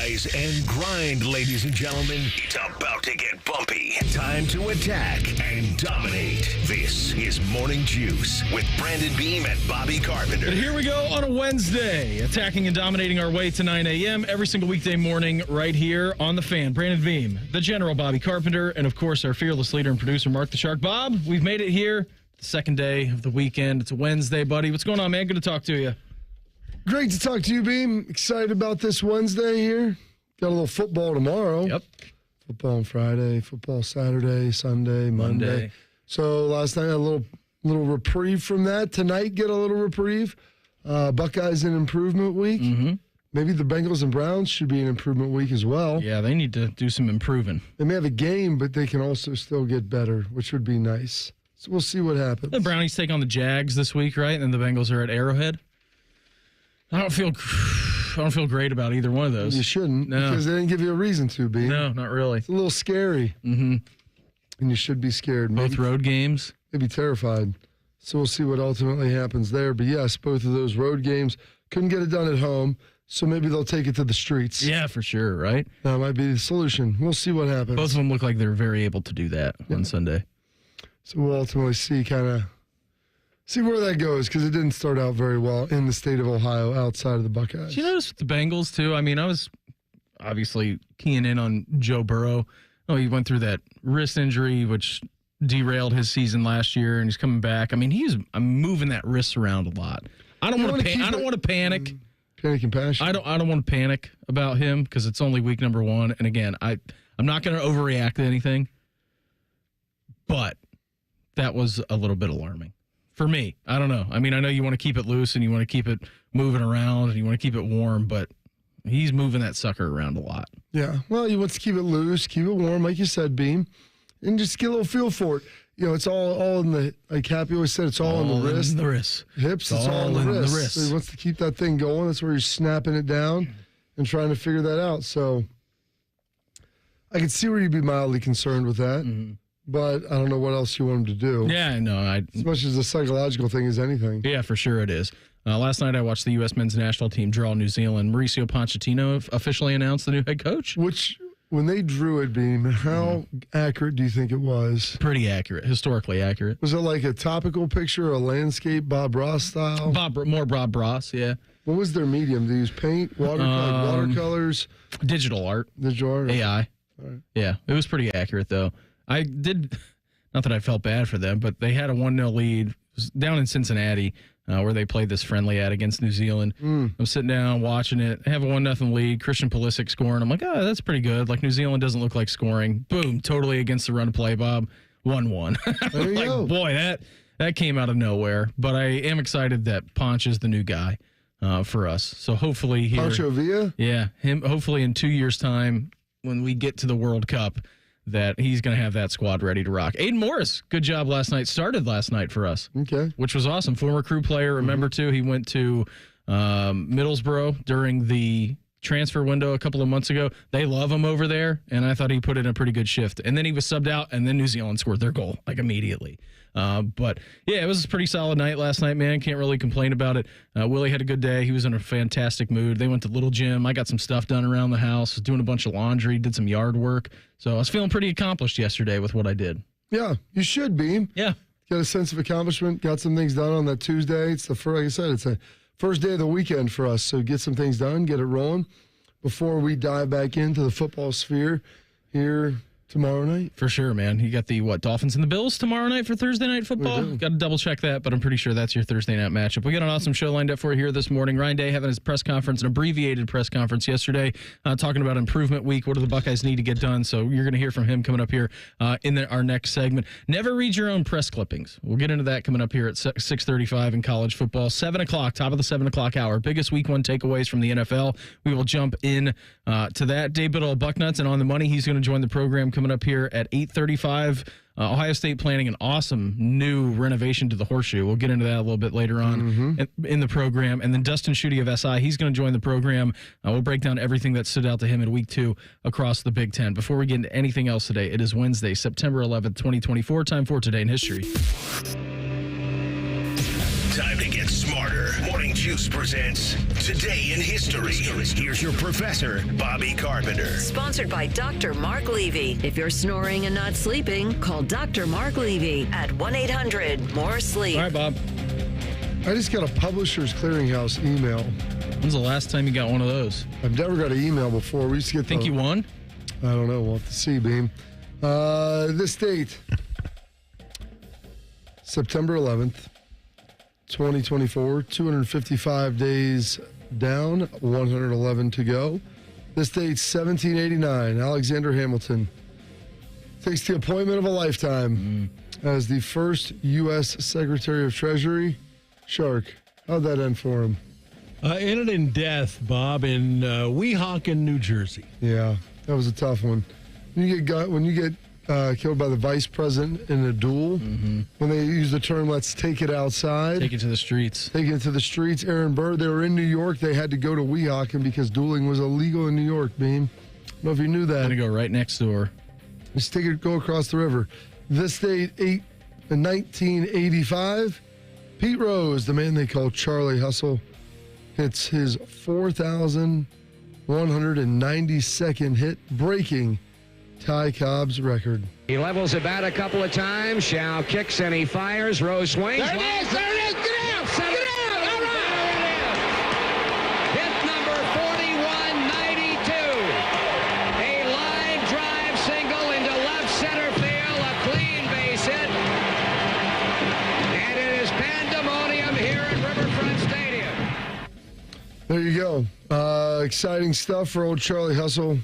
Rise and grind, ladies and gentlemen. It's about to get bumpy. Time to attack and dominate. This is Morning Juice with Brandon Beam and Bobby Carpenter. And here we go on a Wednesday, attacking and dominating our way to 9 a.m. every single weekday morning right here on The Fan. Brandon Beam, the General Bobby Carpenter, and of course our fearless leader and producer Mark the Shark. Bob, we've made it here, the second day of the weekend. It's a Wednesday, buddy. What's going on, man? Good to talk to you. Great to talk to you, Beam. Excited about this Wednesday here. Got a little football tomorrow. Yep. Football on Friday, football Saturday, Sunday, Monday. So last night I had a little reprieve from that. Tonight get a little reprieve. Buckeyes in improvement week. Mm-hmm. Maybe the Bengals and Browns should be an improvement week as well. Yeah, they need to do some improving. They may have a game, but they can also still get better, which would be nice. So we'll see what happens. The Brownies take on the Jags this week, right? And the Bengals are at Arrowhead. I don't feel great about either one of those. You shouldn't, No. because they didn't give you a reason to be. No, not really. It's a little scary. Mm-hmm. And you should be scared. Both road games. Maybe terrified. So we'll see what ultimately happens there. But yes, both of those road games couldn't get it done at home, so maybe they'll take it to the streets. Yeah, for sure, right? That might be the solution. We'll see what happens. Both of them look like they're very able to do that on Sunday. So we'll ultimately see where that goes, because it didn't start out very well in the state of Ohio outside of the Buckeyes. Did you notice with the Bengals, too? I mean, I was obviously keying in on Joe Burrow. Oh, he went through that wrist injury, which derailed his season last year, and he's coming back. I mean, I'm moving that wrist around a lot. I don't want to panic. Panic and passion. I don't want to panic about him because it's only week number 1. And again, I'm not going to overreact to anything, but that was a little bit alarming. For me, I don't know. I mean, I know you want to keep it loose and you want to keep it moving around and you want to keep it warm, but he's moving that sucker around a lot. Yeah. Well, he wants to keep it loose, keep it warm, like you said, Beam, and just get a little feel for it. You know, it's all in the, like Happy always said, it's all in the wrist. In the wrist. Hips, it's all in the wrist. So he wants to keep that thing going. That's where he's snapping it down and trying to figure that out. So I can see where you'd be mildly concerned with that. Mm-hmm. But I don't know what else you want him to do. Yeah, I know. As much as a psychological thing as anything. Yeah, for sure it is. Last night I watched the U.S. men's national team draw New Zealand. Mauricio Pochettino officially announced the new head coach. Which, when they drew it, Beam, how accurate do you think it was? Pretty accurate, historically accurate. Was it like a topical picture, a landscape, Bob Ross style? More Bob Ross, yeah. What was their medium? They use paint, watercolors? Digital art. Digital art? AI. Right. Yeah, it was pretty accurate, though. I did, not that I felt bad for them, but they had a 1-0 lead. It was down in Cincinnati where they played this friendly ad against New Zealand. I'm sitting down watching it. They have a 1-0 lead. Christian Pulisic scoring. I'm like, oh, that's pretty good. Like, New Zealand doesn't look like scoring. Boom, totally against the run play, Bob. 1-1. There you go. Boy, that came out of nowhere. But I am excited that Ponch is the new guy for us. So hopefully here. Pancho Villa? Yeah, him. Hopefully in 2 years' time, when we get to the World Cup, that he's going to have that squad ready to rock. Aiden Morris, good job last night. Started last night for us. Okay. Which was awesome. Former crew player. Remember, too, he went to Middlesbrough during the transfer window a couple of months ago. They love him over there, and I thought he put in a pretty good shift. And then he was subbed out, and then New Zealand scored their goal, like, immediately. But, yeah, it was a pretty solid night last night, man. Can't really complain about it. Willie had a good day. He was in a fantastic mood. They went to Little Gym. I got some stuff done around the house, was doing a bunch of laundry, did some yard work. So I was feeling pretty accomplished yesterday with what I did. Yeah, you should be. Yeah. Got a sense of accomplishment, got some things done on that Tuesday. It's the first, like I said, it's the first day of the weekend for us. So get some things done, get it rolling before we dive back into the football sphere here tomorrow night. For sure, man. You got the, Dolphins and the Bills tomorrow night for Thursday Night Football? Got to double check that, but I'm pretty sure that's your Thursday night matchup. We got an awesome show lined up for you here this morning. Ryan Day having his press conference, an abbreviated press conference yesterday, talking about improvement week. What do the Buckeyes need to get done? So you're going to hear from him coming up here in our next segment. Never read your own press clippings. We'll get into that coming up here at 6:35 in college football. 7 o'clock, top of the 7 o'clock hour. Biggest week 1 takeaways from the NFL. We will jump in to that. Dave Biddle, Bucknuts, and On the Money. He's going to join the program coming up here at 8:35. Ohio State planning an awesome new renovation to the Horseshoe. We'll get into that a little bit later on in the program. And then Dustin Schutte of SI, he's going to join the program. We'll break down everything that stood out to him in week 2 across the Big Ten. Before we get into anything else today, it is Wednesday, September 11th, 2024. Time for Today in History. Time to get smarter. Morning Juice presents Today in History. Here's your professor, Bobby Carpenter. Sponsored by Dr. Mark Levy. If you're snoring and not sleeping, call Dr. Mark Levy at 1-800-MORE-SLEEP. All right, Bob. I just got a Publishers Clearinghouse email. When's the last time you got one of those? I've never got an email before. We used to get Think you won? I don't know. We'll have to see, Beam. This date, September 11th, 2024, 255 days down, 111 to go. This date, 1789, Alexander Hamilton takes the appointment of a lifetime as the first U.S. Secretary of Treasury. Shark, how'd that end for him? Ended in death, Bob, in Weehawken, New Jersey. Yeah, that was a tough one. When you get killed by the vice president in a duel, when they use the term "let's take it outside," Take it to the streets. take it to the streets. Aaron Burr, they were in New York. They had to go to Weehawken because dueling was illegal in New York. Beam, I don't know if you knew that. Gonna go right next door. Just take it, go across the river. This date, in 1985, Pete Rose, the man they call Charlie Hustle, hits his 4,192nd hit, breaking Ty Cobb's record. He levels the bat a couple of times. Shao kicks and he fires. Rose swings. There it is! There it is! Get out! Get out! All right! Hit number 4192. A line drive single into left center field. A clean base hit. And it is pandemonium here at Riverfront Stadium. There you go. Exciting stuff for old Charlie Hustle.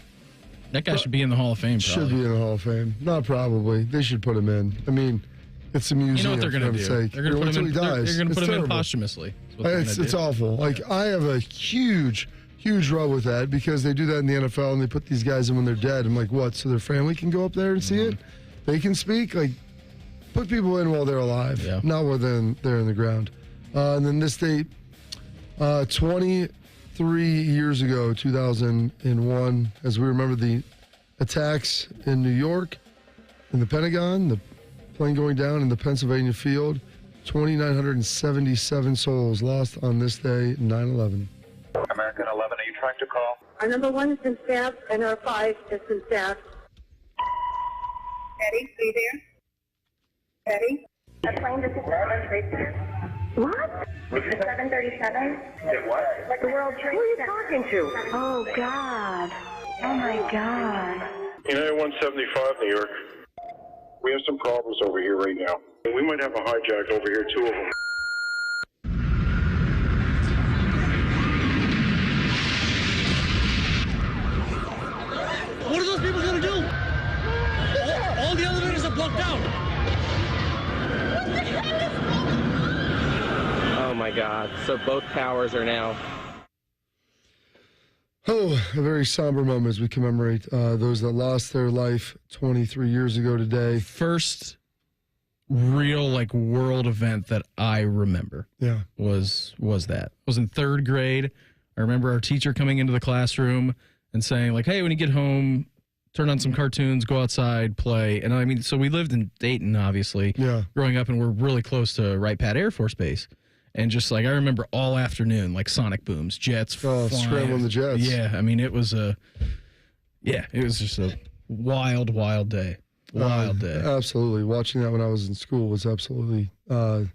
That guy should be in the Hall of Fame, probably. Should be in the Hall of Fame. Not probably. They should put him in. I mean, it's a museum. You know what they're going to do? Sake. They're going to put him in. They're going to put him in posthumously. It's awful. Like, I have a huge rub with that because they do that in the NFL and they put these guys in when they're dead. I'm like, what? So their family can go up there and see it? They can speak? Like, put people in while they're alive, not while they're in the ground. And then this date, 23 years ago, 2001, as we remember the attacks in New York, in the Pentagon, the plane going down in the Pennsylvania field, 2,977 souls lost on this day, 9/11. American 11, are you trying to call? Our number 1 has been staffed and our 5 has been staffed. Eddie, are you there? Eddie? A plane just right here. What? 737. What? Like the World Trade Who are you Center. talking to? Oh, God. Oh, my God. United 175, New York. We have some problems over here right now. We might have a hijack over here, 2 of them. What are those people going to do? All the elevators are blocked out. Oh my God. So both towers are now. Oh, a very somber moment as we commemorate those that lost their life 23 years ago today. First real world event that I remember. Was that. I was in 3rd grade. I remember our teacher coming into the classroom and saying hey, when you get home, turn on some cartoons, go outside, play. And I mean, so we lived in Dayton, obviously, growing up, and we're really close to Wright Pat Air Force Base. And just I remember all afternoon, sonic booms, jets, scrambling the jets. Yeah, I mean, it was just a wild day. Wild day. Absolutely. Watching that when I was in school was absolutely, have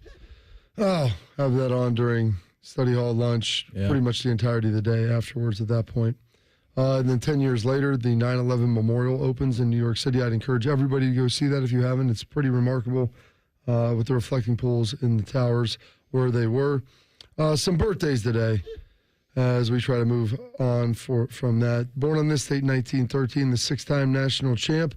that on during study hall lunch, pretty much the entirety of the day afterwards at that point. And then 10 years later, the 9/11 Memorial opens in New York City. I'd encourage everybody to go see that if you haven't. It's pretty remarkable with the reflecting pools in the towers where they were. Some birthdays today as we try to move on from that. Born on this date, 1913, the 6-time national champ,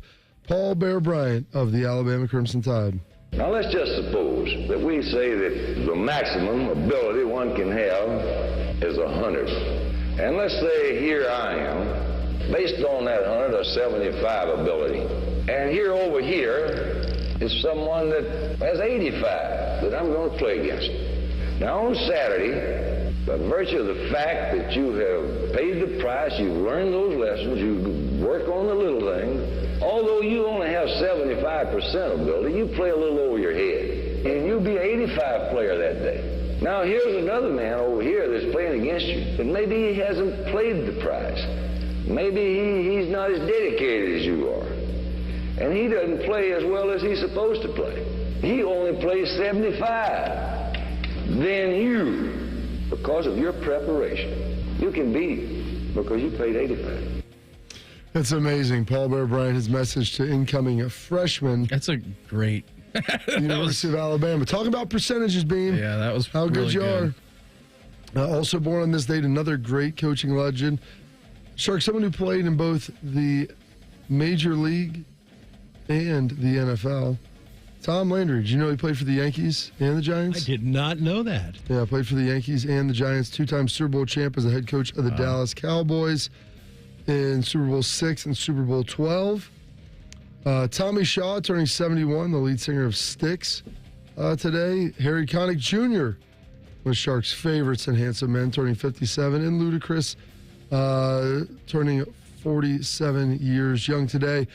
Paul Bear Bryant of the Alabama Crimson Tide. Now let's just suppose that we say that the maximum ability one can have is 100. And let's say here I am, based on that 100, a 75 ability. And here over here is someone that has 85 that I'm going to play against. Now on Saturday, by virtue of the fact that you have paid the price, you've learned those lessons, you work on the little things, although you only have 75% ability, you play a little over your head. And you'll be an 85 player that day. Now, here's another man over here that's playing against you, and maybe he hasn't played the prize. Maybe he's not as dedicated as you are. And he doesn't play as well as he's supposed to play. He only plays 75. Then you, because of your preparation, you can beat him because you played 85. That's amazing. Paul Bear Bryant, his message to incoming freshmen. That's a great... University of Alabama. Talking about percentages, Beam. Yeah, that was how really good you good. are. Also born on this date, another great coaching legend. Shark, someone who played in both the Major League and the NFL. Tom Landry. Did you know he played for the Yankees and the Giants? I did not know that. Yeah, played for the Yankees and the Giants. Two-time Super Bowl champ as the head coach of the Dallas Cowboys in Super Bowl VI and Super Bowl XII. Tommy Shaw turning 71, the lead singer of Styx. Today, Harry Connick Jr., one of Shark's favorites and handsome men, turning 57, and Ludacris turning 47 years young today.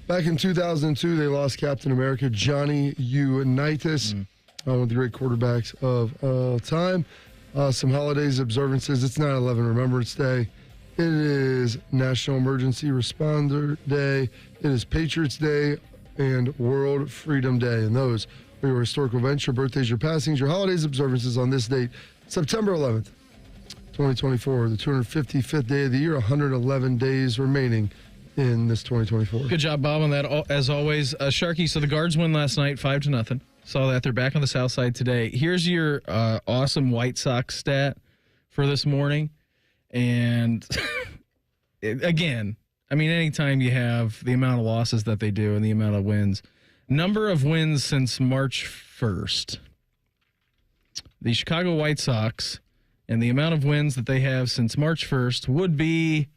Back in 2002, they lost Captain America, Johnny Unitas, one of the great quarterbacks of all time. Some holidays, observances. It's 9/11 Remembrance Day. It is National Emergency Responder Day. It is Patriots Day and World Freedom Day. And those are your historical events, your birthdays, your passings, your holidays, observances on this date, September 11th, 2024, the 255th day of the year, 111 days remaining in this 2024. Good job, Bob, on that, as always. Sharky, so the Guards win last night, 5-0. Saw that. They're back on the south side today. Here's your awesome White Sox stat for this morning. And again, I mean, anytime you have the amount of losses that they do and the amount of wins, number of wins since March 1st, the Chicago White Sox and the amount of wins that they have since March 1st would be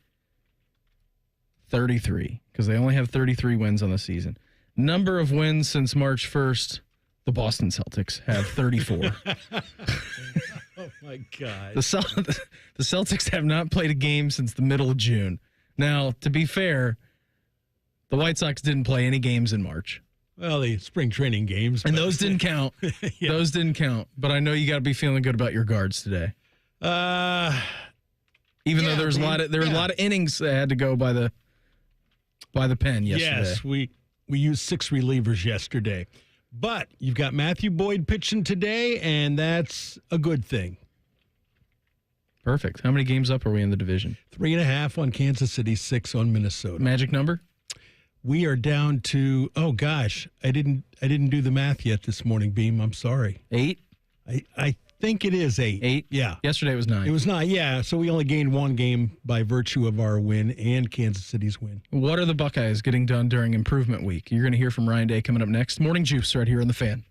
33, because they only have 33 wins on the season. Number of wins since March 1st, the Boston Celtics have 34. Oh, my God. The Celtics have not played a game since the middle of June. Now, to be fair, the White Sox didn't play any games in March. Well, the spring training games. And those didn't count. Yeah. Those didn't count. But I know you got to be feeling good about your Guards today. Even though there was a lot of innings that had to go by the pen yesterday. Yes, we used 6 relievers yesterday. But you've got Matthew Boyd pitching today, and that's a good thing. Perfect. How many games up are we in the division? 3.5 on Kansas City, 6 on Minnesota. Magic number? We are down to, oh gosh, I didn't do the math yet this morning, Beam. I'm sorry. 8? I think it is 8. 8? Yeah. Yesterday it was 9. It was 9, yeah. So we only gained 1 game by virtue of our win and Kansas City's win. What are the Buckeyes getting done during improvement week? You're going to hear from Ryan Day coming up next. Morning Juice right here on The Fan.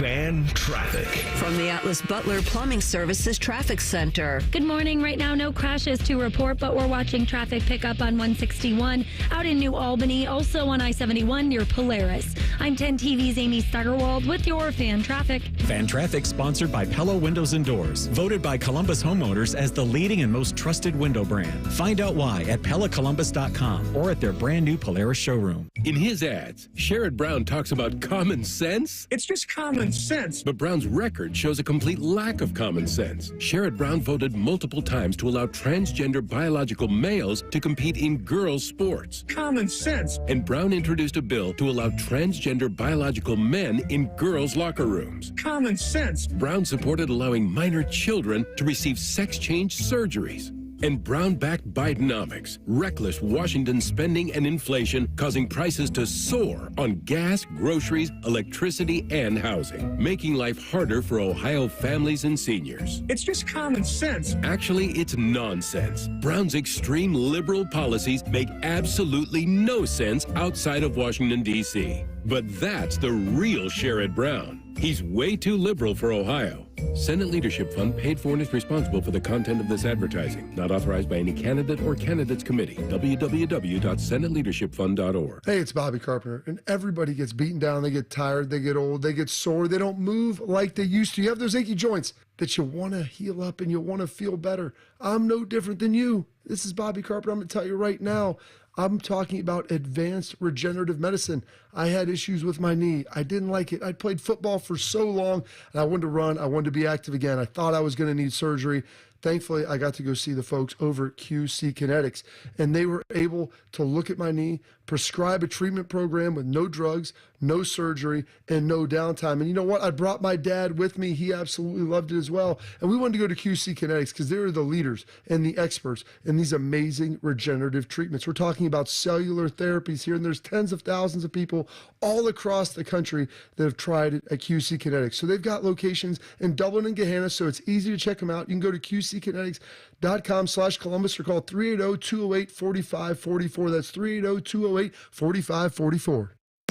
Fan traffic. From the Atlas Butler Plumbing Services Traffic Center. Good morning. Right now, no crashes to report, but we're watching traffic pick up on 161 out in New Albany, also on I-71 near Polaris. I'm 10 TV's Amy Steigerwald with your Fan Traffic. Fan Traffic sponsored by Pella Windows and Doors, voted by Columbus homeowners as the leading and most trusted window brand. Find out why at PellaColumbus.com or at their brand new Polaris showroom. In his ads, Sherrod Brown talks about common sense. It's just common sense. But Brown's record shows a complete lack of common sense. Sherrod Brown voted multiple times to allow transgender biological males to compete in girls' sports. Common sense. And Brown introduced a bill to allow transgender biological men in girls' locker rooms. Common sense. Brown supported allowing minor children to receive sex change surgeries. And Brown backed Bidenomics, reckless Washington spending and inflation causing prices to soar on gas, groceries, electricity, and housing, making life harder for Ohio families and seniors. It's just common sense. Actually, it's nonsense. Brown's extreme liberal policies make absolutely no sense outside of Washington, D.C. But that's the real Sherrod Brown. He's way too liberal for Ohio. Senate Leadership Fund paid for and is responsible for the content of this advertising. Not authorized by any candidate or candidates committee. www.senateleadershipfund.org. Hey, it's Bobby Carpenter, and everybody gets beaten down. They get tired, they get old, they get sore, they don't move like they used to. You have those achy joints that you want to heal up and you want to feel better. I'm no different than you. This is Bobby Carpenter. I'm going to tell you right now, I'm talking about advanced regenerative medicine. I had issues with my knee. I didn't like it. I'd played football for so long, and I wanted to run. I wanted to be active again. I thought I was going to need surgery. Thankfully, I got to go see the folks over at QC Kinetics, and they were able to look at my knee, prescribe a treatment program with no drugs, no surgery, and no downtime. And you know what? I brought my dad with me. He absolutely loved it as well. And we wanted to go to QC Kinetics because they're the leaders and the experts in these amazing regenerative treatments. We're talking about cellular therapies here, and there's tens of thousands of people all across the country that have tried it at QC Kinetics. So they've got locations in Dublin and Gahanna, so it's easy to check them out. You can go to QCkinetics.com/Columbus or call 380-208-4544. That's 380-208-4544.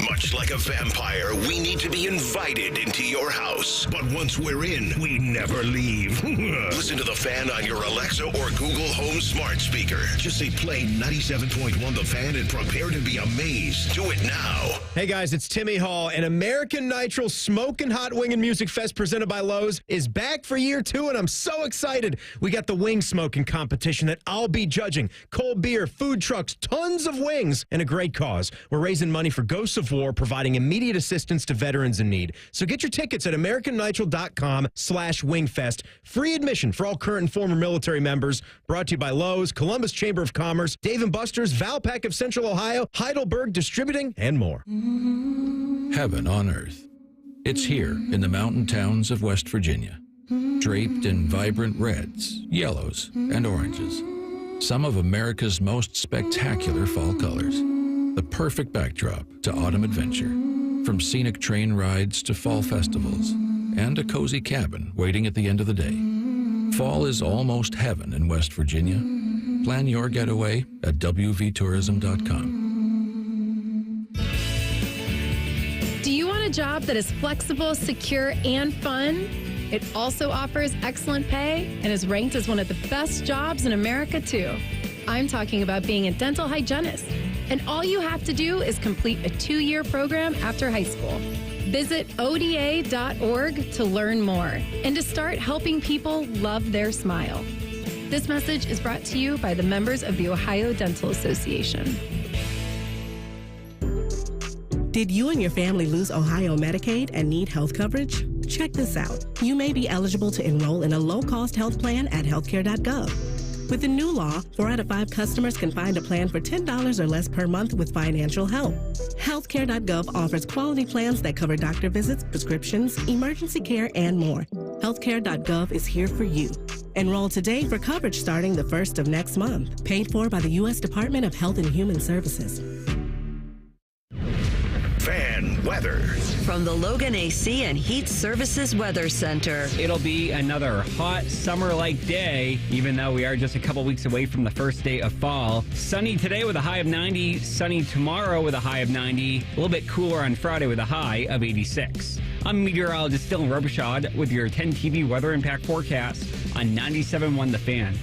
Much like a vampire, we need to be invited into your house. But once we're in, we never leave. Listen to The Fan on your Alexa or Google Home smart speaker. Just say play 97.1 The Fan and prepare to be amazed. Do it now. Hey guys, it's Timmy Hall, and American Nitro Smokin' Hot Wingin' Music Fest presented by Lowe's is back for year 2, and I'm so excited. We got the wing smoking competition that I'll be judging. Cold beer, food trucks, tons of wings, and a great cause. We're raising money for Ghosts of War, providing immediate assistance to veterans in need. So get your tickets at americannitro.com/wingfest. Free admission for all current and former military members. Brought to you by Lowe's, Columbus Chamber of Commerce, Dave & Buster's, Valpak of Central Ohio, Heidelberg Distributing, and more. Heaven on earth. It's here in the mountain towns of West Virginia, draped in vibrant reds, yellows, and oranges. Some of America's most spectacular fall colors. The perfect backdrop to autumn adventure, from scenic train rides to fall festivals, and a cozy cabin waiting at the end of the day. Fall is almost heaven in West Virginia. Plan your getaway at wvtourism.com. Do you want a job that is flexible, secure, and fun? It also offers excellent pay and is ranked as one of the best jobs in America, too. I'm talking about being a dental hygienist. And all you have to do is complete a 2-year program after high school. Visit ODA.org to learn more and to start helping people love their smile. This message is brought to you by the members of the Ohio Dental Association. Did you and your family lose Ohio Medicaid and need health coverage? Check this out. You may be eligible to enroll in a low-cost health plan at healthcare.gov. With the new law, 4 out of 5 customers can find a plan for $10 or less per month with financial help. Healthcare.gov offers quality plans that cover doctor visits, prescriptions, emergency care, and more. Healthcare.gov is here for you. Enroll today for coverage starting the 1st of next month. Paid for by the U.S. Department of Health and Human Services. Fan weather. From the Logan AC and Heat Services Weather Center. It'll be another hot summer-like day, even though we are just a couple weeks away from the first day of fall. Sunny today with a high of 90. Sunny tomorrow with a high of 90. A little bit cooler on Friday with a high of 86. I'm meteorologist Dylan Robichaud with your 10 TV weather impact forecast on 97.1 The Fan.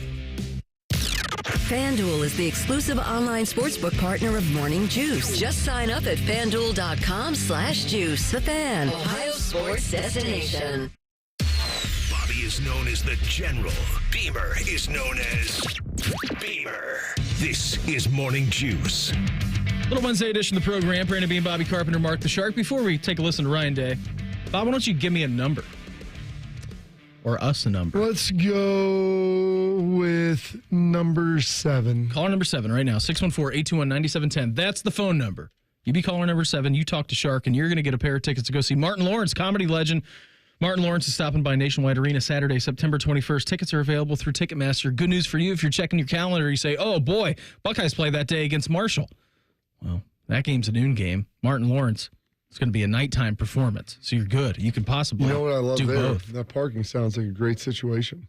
FanDuel is the exclusive online sportsbook partner of Morning Juice. Just sign up at FanDuel.com/juice. The Fan, Ohio sports destination. Bobby is known as the General. Beamer is known as Beamer. This is Morning Juice. Little Wednesday edition of the program. Brandon Beam, Bobby Carpenter, Mark the Shark. Before we take a listen to Ryan Day, Bob, why don't you give me a number? Or us a number. Let's go with number 7. Caller number 7 right now, 614-821-9710. That's the phone number. You be caller number 7, you talk to Shark, and you're going to get a pair of tickets to go see Martin Lawrence, comedy legend. Martin Lawrence is stopping by Nationwide Arena Saturday, September 21st. Tickets are available through Ticketmaster. Good news for you if you're checking your calendar. You say, oh, boy, Buckeyes play that day against Marshall. Well, that game's a noon game. Martin Lawrence. It's going to be a nighttime performance, so you're good. You can possibly do both. You know what I love there? Both. That parking sounds like a great situation.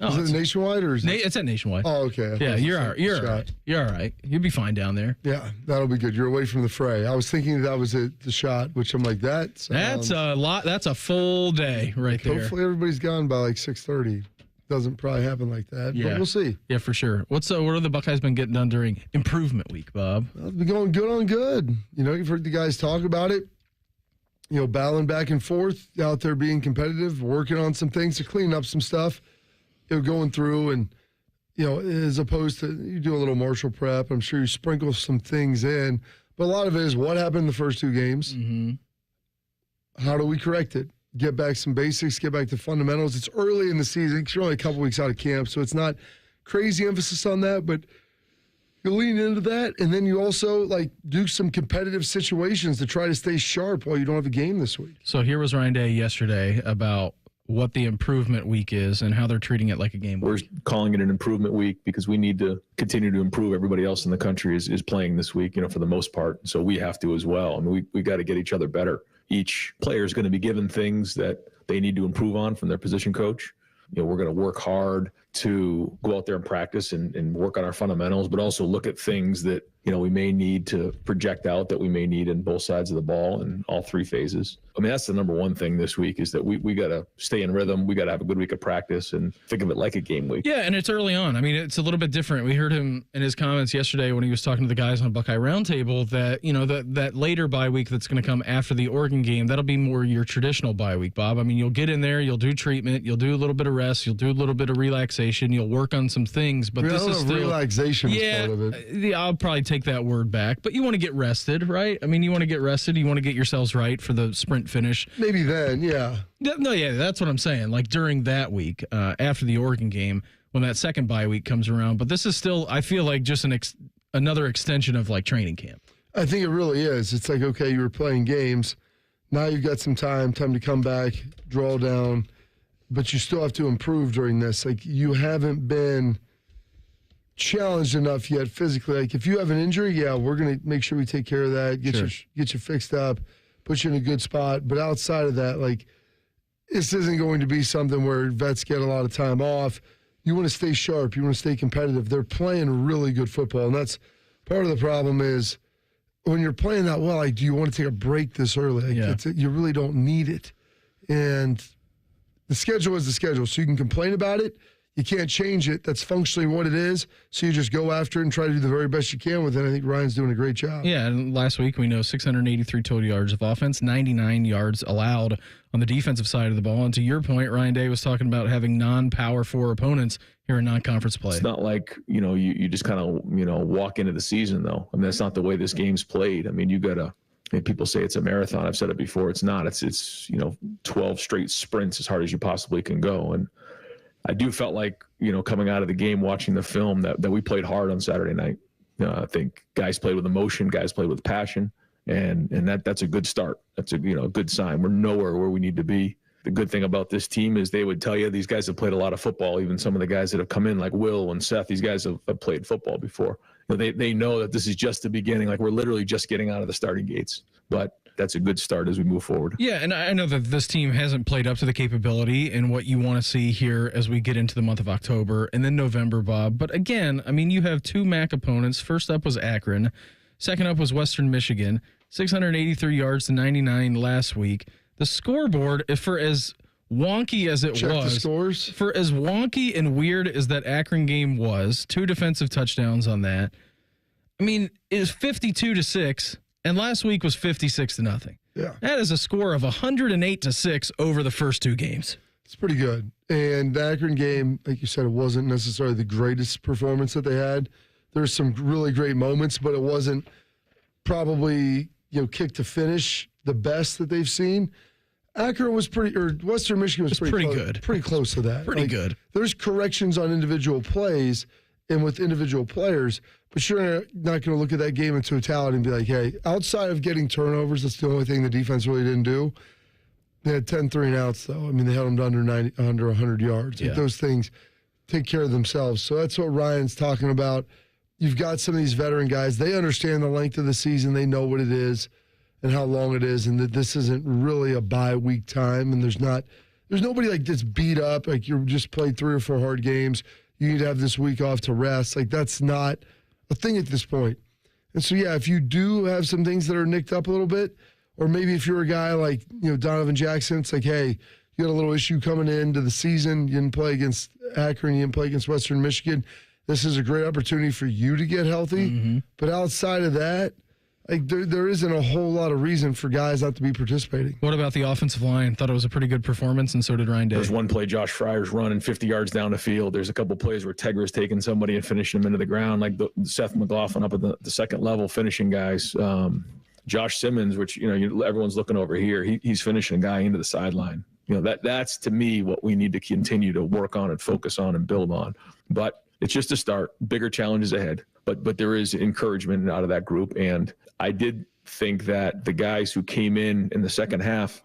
Oh, is it Nationwide or is it? It's at Nationwide. Oh, okay. Yeah, you're all right. You're all right. You're all right. You'll be fine down there. Yeah, that'll be good. You're away from the fray. I was thinking that was the shot, which I'm like, that's a lot. That's a full day right there. Hopefully everybody's gone by like 6:30. Doesn't probably happen like that, but we'll see. Yeah, for sure. What are the Buckeyes been getting done during improvement week, Bob? Well, it's been going good on good. You know, you've heard the guys talk about it. You know, battling back and forth, out there being competitive, working on some things to clean up some stuff. Going through and, as opposed to you do a little Marshall prep. I'm sure you sprinkle some things in, but a lot of it is what happened in the first 2 games. Mm-hmm. How do we correct it? Get back some basics, get back to fundamentals. It's early in the season. You're only a couple weeks out of camp, so it's not crazy emphasis on that, but you lean into that, and then you also do some competitive situations to try to stay sharp while you don't have a game this week. So here was Ryan Day yesterday about what the improvement week is and how they're treating it like a game week. We're calling it an improvement week because we need to continue to improve. Everybody else in the country is playing this week, for the most part. So we have to as well. I mean, we got to get each other better. Each player is going to be given things that they need to improve on from their position coach. We're going to work hard to go out there and practice and work on our fundamentals, but also look at things that, we may need to project out that we may need in both sides of the ball in all 3 phases. I mean, that's the number one thing this week is that we got to stay in rhythm. We got to have a good week of practice and think of it like a game week. Yeah, and it's early on. I mean, it's a little bit different. We heard him in his comments yesterday when he was talking to the guys on Buckeye Roundtable that, that later bye week that's going to come after the Oregon game, that'll be more your traditional bye week, Bob. I mean, you'll get in there, you'll do treatment, you'll do a little bit of rest, you'll do a little bit of relaxation, you'll work on some things, but this is still relaxation is part of it. Yeah, I'll probably take that word back. But you want to get rested, right? I mean, you want to get rested. You want to get yourselves right for the sprint finish. Maybe then, yeah. No, yeah, that's what I'm saying. Like during that week, after the Oregon game, when that second bye week comes around. But this is still, I feel like, just another extension of training camp. I think it really is. It's like, okay, you were playing games. Now you've got some time to come back, draw down. But you still have to improve during this. You haven't been challenged enough yet physically. If you have an injury, yeah, we're going to make sure we take care of that, get you fixed up, put you in a good spot. But outside of that, this isn't going to be something where vets get a lot of time off. You want to stay sharp. You want to stay competitive. They're playing really good football, and that's part of the problem is when you're playing that well, do you want to take a break this early? You really don't need it. And the schedule is the schedule, so you can complain about it. You can't change it. That's functionally what it is. So you just go after it and try to do the very best you can with it. I think Ryan's doing a great job. Yeah, and last week we know 683 total yards of offense, 99 yards allowed on the defensive side of the ball. And to your point, Ryan Day was talking about having non-Power 4 opponents here in non-conference play. It's not like, you just kind of, walk into the season, though. I mean, that's not the way this game's played. I mean, you got to – people say it's a marathon. I've said it before. It's not. It's 12 straight sprints as hard as you possibly can go. And I do felt like, coming out of the game, watching the film, that we played hard on Saturday night. I think guys played with emotion, guys played with passion, and that's a good start. That's a good sign. We're nowhere where we need to be. The good thing about this team is they would tell you these guys have played a lot of football. Even some of the guys that have come in, like Will and Seth, these guys have played football before. They know that this is just the beginning. We're literally just getting out of the starting gates. But that's a good start as we move forward. Yeah, and I know that this team hasn't played up to the capability and what you want to see here as we get into the month of October and then November, Bob. But again, I mean, you have 2 MAC opponents. First up was Akron. Second up was Western Michigan. 683 yards to 99 last week. The scoreboard, for as wonky as it Check was, the scores. For as wonky and weird as that Akron game was, 2 defensive touchdowns on that. I mean, it was 52-6. And last week was 56-0. Yeah. That is a score of 108-6 over the first 2 games. It's pretty good. And the Akron game, like you said, it wasn't necessarily the greatest performance that they had. There's some really great moments, but it wasn't probably, kick to finish the best that they've seen. Akron was Western Michigan was pretty close, good. Pretty close to that. Pretty good. There's corrections on individual plays and with individual players, but you're not going to look at that game in totality and be like, hey, outside of getting turnovers, that's the only thing the defense really didn't do. They had 10 3-and-outs, though. I mean, they held them to under 100 yards. Yeah. Those things take care of themselves. So that's what Ryan's talking about. You've got some of these veteran guys. They understand the length of the season. They know what it is and how long it is, and that this isn't really a bye week time. And there's nobody that's beat up. You just played 3 or 4 hard games. You need to have this week off to rest. That's not a thing at this point. And so, yeah, if you do have some things that are nicked up a little bit, or maybe if you're a guy like, Donovan Jackson, it's like, hey, you got a little issue coming into the season. You didn't play against Akron. You didn't play against Western Michigan. This is a great opportunity for you to get healthy. Mm-hmm. But outside of that, Like there isn't a whole lot of reason for guys not to be participating. What about the offensive line? Thought it was a pretty good performance, and so did Ryan Day. There's one play, Josh Fryer's running 50 yards down the field. There's a couple plays where Tegra's taking somebody and finishing them into the ground, like the Seth McLaughlin up at the second level, finishing guys. Josh Simmons, which everyone's looking over here, he's finishing a guy into the sideline. That's to me what we need to continue to work on and focus on and build on. But it's just a start. Bigger challenges ahead. But there is encouragement out of that group. And I did think that the guys who came in the second half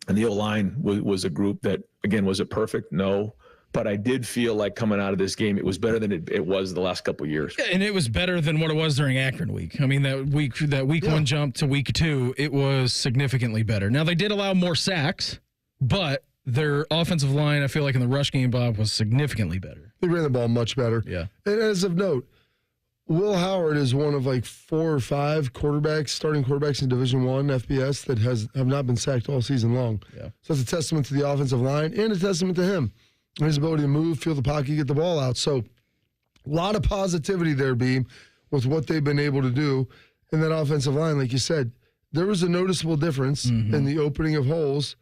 and the O-line was a group that, again, was it perfect? No. But I did feel like coming out of this game, it was better than it was the last couple of years. Yeah, and it was better than what it was during Akron week. I mean, that week one jump to week 2, it was significantly better. Now, they did allow more sacks, but their offensive line, I feel like in the rush game, Bob, was significantly better. They ran the ball much better. Yeah. And as of note, Will Howard is one of like 4 or 5 starting quarterbacks in Division I FBS that have not been sacked all season long. Yeah. So that's a testament to the offensive line and a testament to him. His ability to move, feel the pocket, get the ball out. So a lot of positivity there, Beam, with what they've been able to do in that offensive line. Like you said, there was a noticeable difference in the opening of holes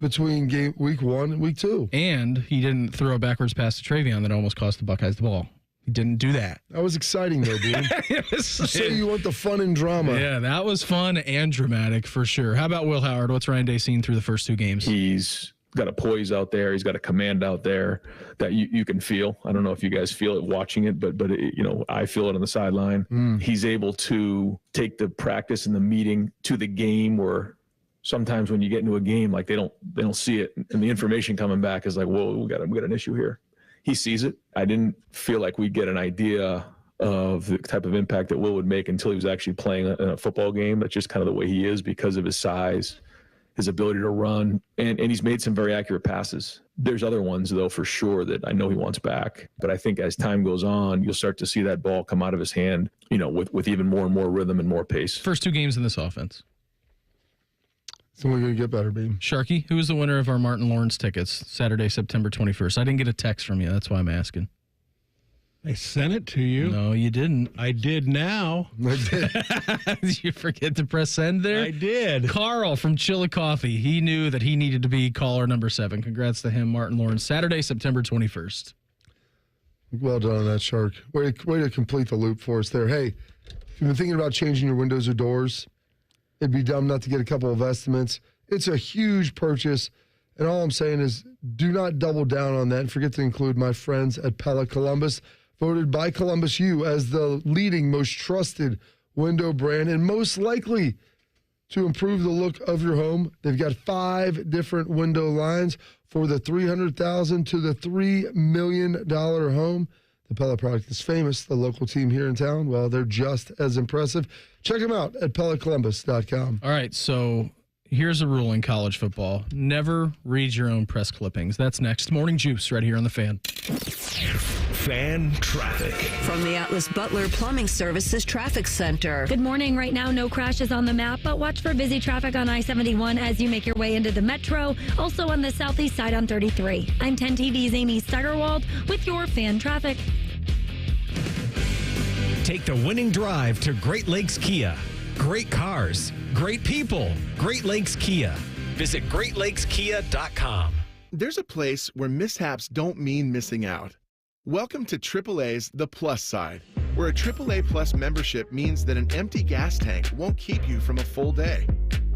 between week 1 and week 2. And he didn't throw a backwards pass to Travion that almost cost the Buckeyes the ball. He didn't do that. That was exciting, though, Beam. So you want the fun and drama. Yeah, that was fun and dramatic for sure. How about Will Howard? What's Ryan Day seen through the first 2 games? He's got a poise out there. He's got a command out there that you can feel. I don't know if you guys feel it watching it, but I feel it on the sideline. He's able to take the practice and the meeting to the game, where sometimes when you get into a game, like they don't see it, and the information coming back is like, whoa, we got an issue here. He sees it. I didn't feel like we'd get an idea of the type of impact that Will would make until he was actually playing in a football game. That's just kind of the way he is because of his size, his ability to run, and he's made some very accurate passes. There's other ones, though, for sure that I know he wants back. But I think as time goes on, you'll start to see that ball come out of his hand, with even more and more rhythm and more pace. First 2 games in this offense. It's only going to get better, Beam. Sharky, who is the winner of our Martin Lawrence tickets Saturday, September 21st? I didn't get a text from you. That's why I'm asking. I sent it to you. No, you didn't. I did now. I did. Did you forget to press send there? I did. Carl from Chillicothe. He knew that he needed to be caller number 7. Congrats to him, Martin Lawrence. Saturday, September 21st. Well done on that, Shark. Way to complete the loop for us there. Hey, if you've been thinking about changing your windows or doors, it'd be dumb not to get a couple of estimates. It's a huge purchase, and all I'm saying is do not double down on that and forget to include my friends at Pella Columbus, voted by Columbus U as the leading, most trusted window brand and most likely to improve the look of your home. They've got 5 different window lines for the $300,000 to the $3 million home. The Pella product is famous. The local team here in town, well, they're just as impressive. Check them out at PellaColumbus.com. All right, so here's a rule in college football. Never read your own press clippings. That's next. Morning Juice right here on The Fan. Fan traffic. From the Atlas Butler Plumbing Services Traffic Center. Good morning. Right now, no crashes on the map, but watch for busy traffic on I-71 as you make your way into the metro. Also on the southeast side on 33. I'm 10 TV's Amy Steigerwald with your fan traffic. Take the winning drive to Great Lakes Kia. Great cars, great people, Great Lakes Kia. Visit GreatLakesKia.com. There's a place where mishaps don't mean missing out. Welcome to AAA's The Plus Side, where a AAA Plus membership means that an empty gas tank won't keep you from a full day,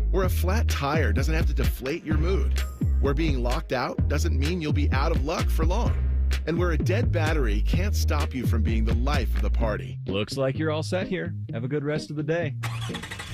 where a flat tire doesn't have to deflate your mood, where being locked out doesn't mean you'll be out of luck for long, and where a dead battery can't stop you from being the life of the party. Looks like you're all set here. Have a good rest of the day.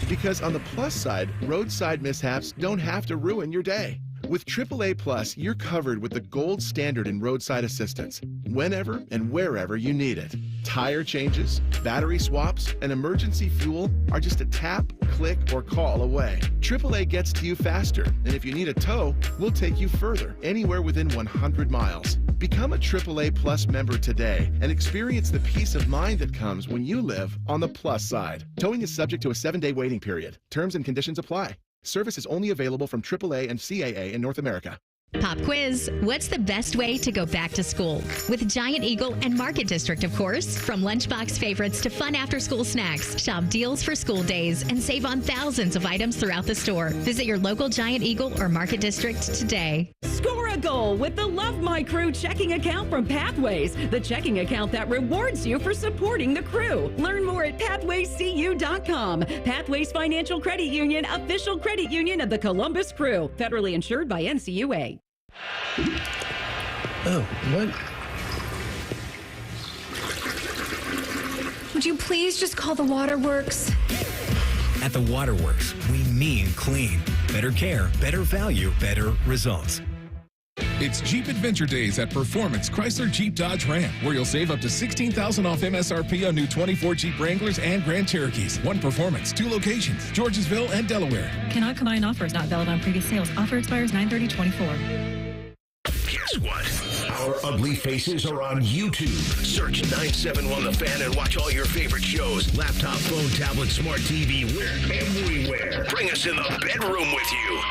Because on the plus side, roadside mishaps don't have to ruin your day. With AAA Plus, you're covered with the gold standard in roadside assistance, whenever and wherever you need it. Tire changes, battery swaps, and emergency fuel are just a tap, click, or call away. AAA gets to you faster, and if you need a tow, we'll take you further, anywhere within 100 miles. Become a AAA Plus member today and experience the peace of mind that comes when you live on the plus side. Towing is subject to a 7-day waiting period. Terms and conditions apply. Service is only available from AAA and CAA in North America. Pop quiz. What's the best way to go back to school? With Giant Eagle and Market District, of course. From lunchbox favorites to fun after-school snacks, shop deals for school days and save on thousands of items throughout the store. Visit your local Giant Eagle or Market District today. Score a goal with the Love My Crew checking account from Pathways, the checking account that rewards you for supporting the crew. Learn more at pathwayscu.com. Pathways Financial Credit Union, official credit union of the Columbus Crew. Federally insured by NCUA. Oh, what? Would you please just call the Waterworks? At the Waterworks, we mean clean. Better care, better value, better results. It's Jeep Adventure Days at Performance Chrysler Jeep Dodge Ram, where you'll save up to $16,000 off MSRP on new 24 Jeep Wranglers and Grand Cherokees. One Performance, 2 locations, Georgesville and Delaware. Cannot combine offers, not valid on previous sales. Offer expires 9/30/24. Guess what? Our ugly faces are on YouTube. Search 971 The Fan and watch all your favorite shows. Laptop, phone, tablet, smart TV, we're everywhere. Bring us in the bedroom with you.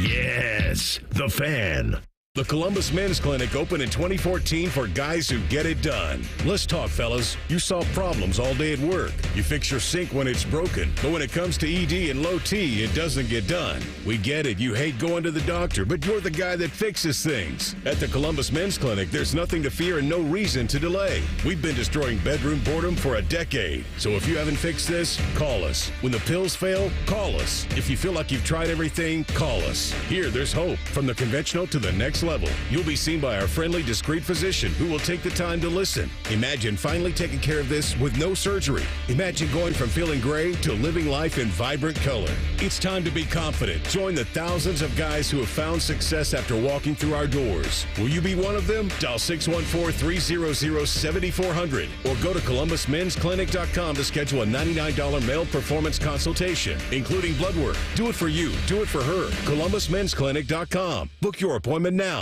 Yes, The Fan. The Columbus Men's Clinic opened in 2014 for guys who get it done. Let's talk, fellas. You solve problems all day at work. You fix your sink when it's broken. But when it comes to ED and low T, it doesn't get done. We get it. You hate going to the doctor, but you're the guy that fixes things. At the Columbus Men's Clinic, there's nothing to fear and no reason to delay. We've been destroying bedroom boredom for a decade. So if you haven't fixed this, call us. When the pills fail, call us. If you feel like you've tried everything, call us. Here, there's hope. From the conventional to the next level. You'll be seen by our friendly, discreet physician who will take the time to listen. Imagine finally taking care of this with no surgery. Imagine going from feeling gray to living life in vibrant color. It's time to be confident. Join the thousands of guys who have found success after walking through our doors. Will you be one of them? Dial 614-300-7400 or go to columbusmensclinic.com to schedule a $99 male performance consultation, including blood work. Do it for you. Do it for her. columbusmensclinic.com. Book your appointment now.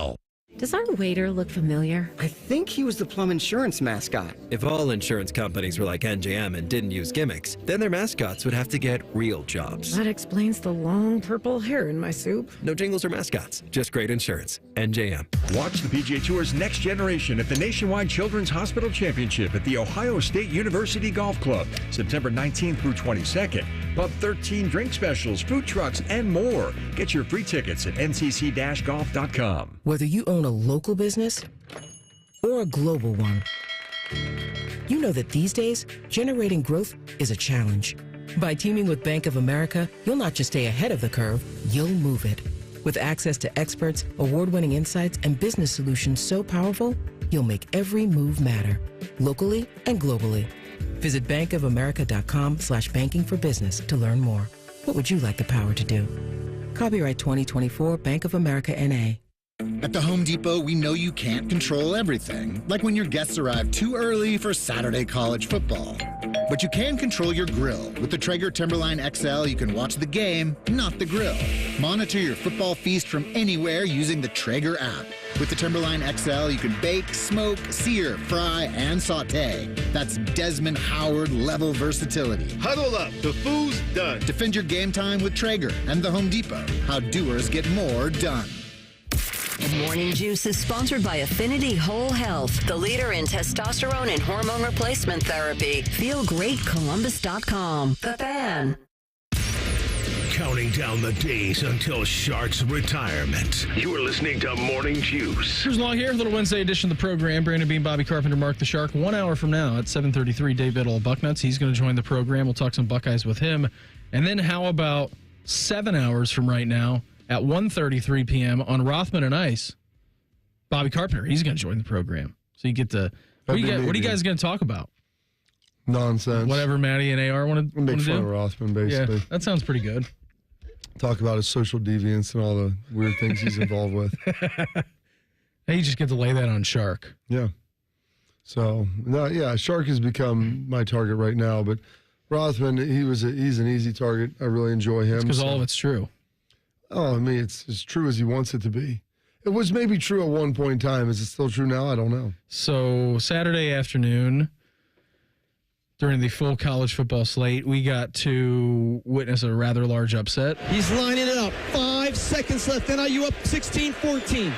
Does our waiter look familiar? I think he was the Plum Insurance mascot. If all insurance companies were like NJM and didn't use gimmicks, then their mascots would have to get real jobs. That explains the long purple hair in my soup. No jingles or mascots, just great insurance. NJM. Watch the PGA Tour's Next Generation at the Nationwide Children's Hospital Championship at the Ohio State University Golf Club, September 19th through 22nd. Pub 13 drink specials, food trucks, and more. Get your free tickets at ncc-golf.com. Whether you own a local business or a global one, you know that these days, generating growth is a challenge. By teaming with Bank of America, you'll not just stay ahead of the curve, you'll move it. With access to experts, award-winning insights, and business solutions so powerful, you'll make every move matter, locally and globally. Visit bankofamerica.com/banking for business to learn more. What would you like the power to do? Copyright 2024 Bank of America N.A. At the Home Depot, we know you can't control everything, like when your guests arrive too early for Saturday college football. But you can control your grill. With the Traeger Timberline XL, you can watch the game, not the grill. Monitor your football feast from anywhere using the Traeger app. With the Timberline XL, you can bake, smoke, sear, fry, and saute. That's Desmond Howard level versatility. Huddle up, the food's done. Defend your game time with Traeger and the Home Depot. How doers get more done. Morning Juice is sponsored by Affinity Whole Health, the leader in testosterone and hormone replacement therapy. FeelGreatColumbus.com. The Fan. Counting down the days until Shark's retirement. You are listening to Morning Juice. Here's Long here, little Wednesday edition of the program. Brandon Bean, Bobby Carpenter, Mark the Shark. 1 hour from now at 7:33, Dave Biddle of Bucknuts. He's going to join the program. We'll talk some Buckeyes with him. And then how about 7 hours from right now at 1:33 p.m. on Rothman and Ice, Bobby Carpenter, he's going to join the program. So you get to, what are you guys going to talk about? Nonsense. Whatever Maddie and AR want to do? Make fun of Rothman, basically. Yeah, that sounds pretty good. Talk about his social deviance and all the weird things he's involved with. Hey, you just get to lay that on Shark. Yeah. So, Shark has become my target right now, but Rothman, he's an easy target. I really enjoy him. Because all of it's true. Oh, I mean, it's as true as he wants it to be. It was maybe true at one point in time. Is it still true now? I don't know. So Saturday afternoon, during the full college football slate, we got to witness a rather large upset. He's lining it up. 5, 5 seconds left. NIU up 16-14.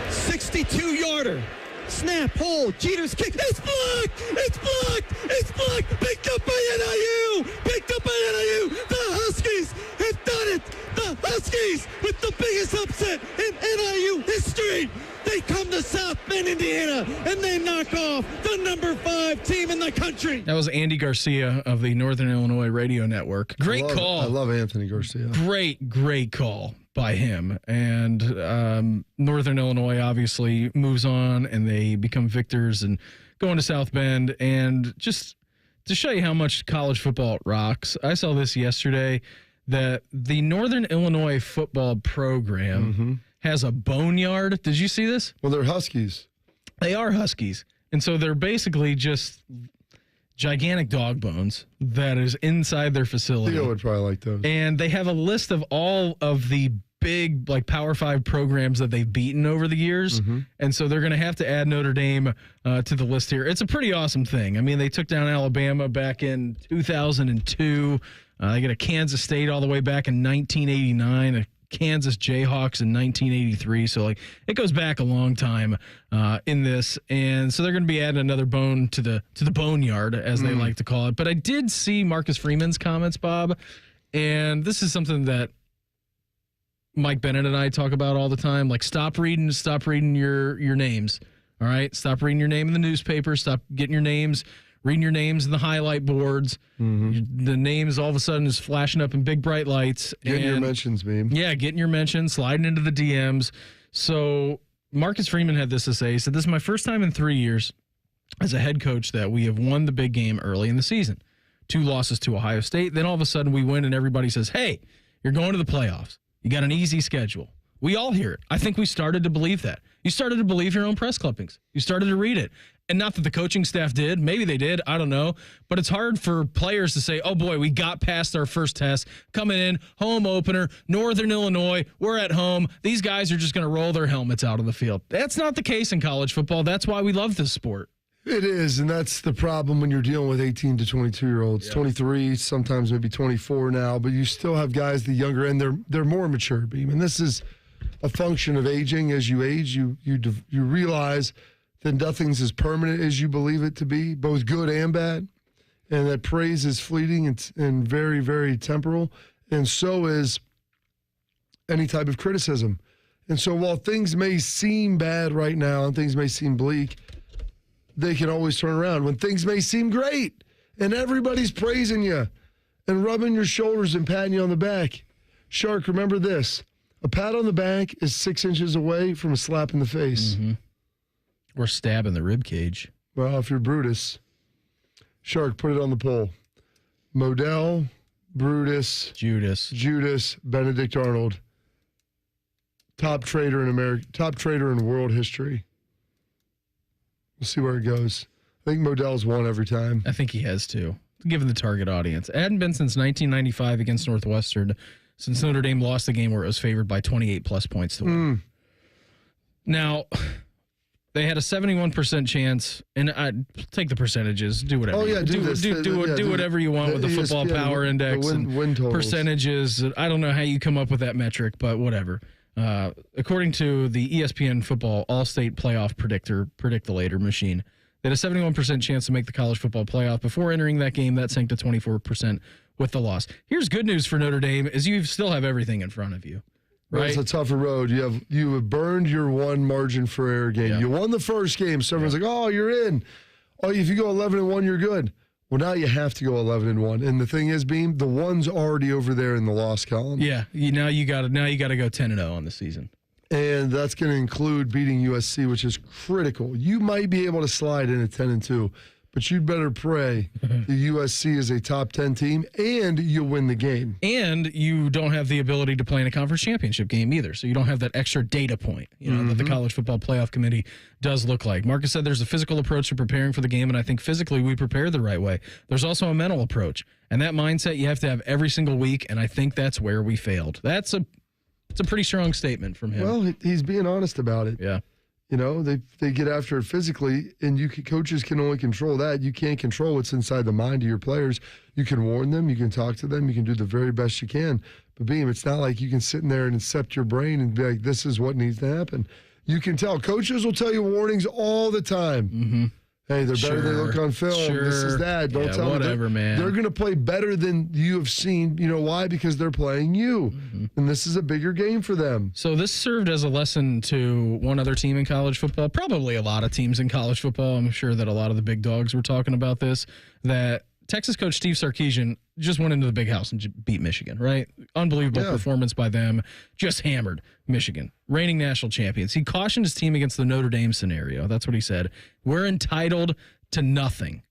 62-yarder. Snap, hold, Jeter's kick. It's blocked! It's blocked! It's blocked! Picked up by NIU! Picked up by NIU! The Huskies have done it! The Huskies with the biggest upset in NIU history! They come to South Bend, Indiana, and they knock off the number 5 team in the country. That was Andy Garcia of the Northern Illinois Radio Network. Great call. I love Anthony Garcia. Great call by him. And Northern Illinois obviously moves on, and they become victors and go into South Bend. And just to show you how much college football rocks, I saw this yesterday, that the Northern Illinois football program has a boneyard. Did you see this? Well, they're Huskies. They are Huskies. And so they're basically just gigantic dog bones that is inside their facility. Theo would probably like those. And they have a list of all of the big Power 5 programs that they've beaten over the years. And so they're going to have to add Notre Dame to the list here. It's a pretty awesome thing. I mean, they took down Alabama back in 2002. They get a Kansas State all the way back in 1989, a Kansas Jayhawks in 1983. So, it goes back a long time in this. And so they're going to be adding another bone to the boneyard, as they like to call it. But I did see Marcus Freeman's comments, Bob, and this is something that Mike Bennett and I talk about all the time. Stop reading your names. All right? Stop reading your name in the newspaper. Stop getting your names, reading your names in the highlight boards. The names all of a sudden is flashing up in big bright lights. Getting your mentions, Beam. Yeah, getting your mentions, sliding into the DMs. So Marcus Freeman had this to say. He said, "This is my first time in 3 years as a head coach that we have won the big game early in the season. 2 losses to Ohio State. Then all of a sudden we win and everybody says, hey, you're going to the playoffs. You got an easy schedule." We all hear it. I think we started to believe that. You started to believe your own press clippings. You started to read it. And not that the coaching staff did. Maybe they did. I don't know. But it's hard for players to say, oh, boy, we got past our first test. Coming in, home opener, Northern Illinois. We're at home. These guys are just going to roll their helmets out on the field. That's not the case in college football. That's why we love this sport. It is, and that's the problem when you're dealing with 18 to 22-year-olds. 23, sometimes maybe 24 now, but you still have guys the younger end. They're more mature, Beam. And this is a function of aging. As you age, you realize that nothing's as permanent as you believe it to be, both good and bad, and that praise is fleeting and very, very temporal, and so is any type of criticism. And so while things may seem bad right now and things may seem bleak, they can always turn around. When things may seem great and everybody's praising you and rubbing your shoulders and patting you on the back, Shark, remember this. A pat on the back is 6 inches away from a slap in the face. Or stab in the rib cage. Well, if you're Brutus, Shark, put it on the poll. Modell, Brutus, Judas, Benedict Arnold. Top trader in America, top trader in world history. We'll see where it goes. I think Modell's won every time. I think he has too, given the target audience. It hadn't been since 1995 against Northwestern, since Notre Dame lost the game where it was favored by 28-plus points to win. Now, they had a 71% chance, and I'd take the percentages, do whatever. Oh, yeah, do whatever you want with the football power index and win percentages. I don't know how you come up with that metric, but whatever. According to the ESPN Football All-State Playoff Predictolator machine, they had a 71% chance to make the college football playoff. Before entering that game, that sank to 24% with the loss. Here's good news for Notre Dame, is you still have everything in front of you. Right? It's a tougher road. You have burned your one margin for error game. Yeah. You won the first game, so everyone's like, oh, you're in. Oh, if you go 11-1, you're good. Well, now you have to go 11-1. And the thing is, Beam, the one's already over there in the loss column. Yeah, now you got to go 10-0 on the season. And that's going to include beating USC, which is critical. You might be able to slide in at 10-2, but you'd better pray the USC is a top 10 team and you win the game. And you don't have the ability to play in a conference championship game either, so you don't have that extra data point, that the College Football Playoff Committee does look like. Marcus said there's a physical approach to preparing for the game, and I think physically we prepare the right way. There's also a mental approach, and that mindset you have to have every single week, and I think that's where we failed. It's a pretty strong statement from him. Well, he's being honest about it. Yeah. They get after it physically, and coaches can only control that. You can't control what's inside the mind of your players. You can warn them, you can talk to them, you can do the very best you can. But Beam, it's not like you can sit in there and incept your brain and be like, this is what needs to happen. You can tell. Coaches will tell you warnings all the time. Mm-hmm. Hey, they're better than they look on film. Sure. This is that. Don't tell whatever, them. Man. They're going to play better than you have seen. You know why? Because they're playing you. Mm-hmm. And this is a bigger game for them. So this served as a lesson to one other team in college football, probably a lot of teams in college football. I'm sure that a lot of the big dogs were talking about this, that Texas coach Steve Sarkisian just went into the big house and beat Michigan, right? Unbelievable performance by them. Just hammered Michigan, reigning national champions. He cautioned his team against the Notre Dame scenario. That's what he said. We're entitled to nothing,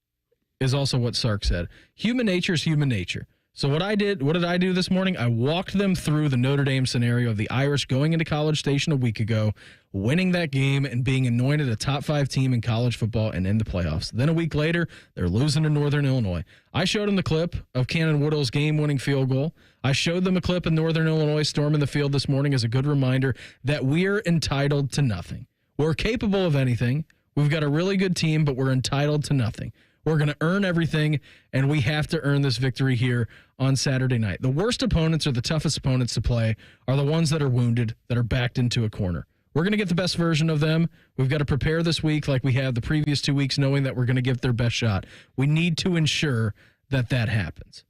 is also what Sark said. Human nature is human nature. So what did I do this morning? I walked them through the Notre Dame scenario of the Irish going into College Station a week ago, winning that game and being anointed a top 5 team in college football and in the playoffs. Then a week later, they're losing to Northern Illinois. I showed them the clip of Cannon Woodall's game-winning field goal. I showed them a clip of Northern Illinois storming the field this morning as a good reminder that we're entitled to nothing. We're capable of anything. We've got a really good team, but we're entitled to nothing. We're going to earn everything, and we have to earn this victory here on Saturday night. The worst opponents or the toughest opponents to play are the ones that are wounded, that are backed into a corner. We're going to get the best version of them. We've got to prepare this week like we have the previous 2 weeks, knowing that we're going to give their best shot. We need to ensure that that happens.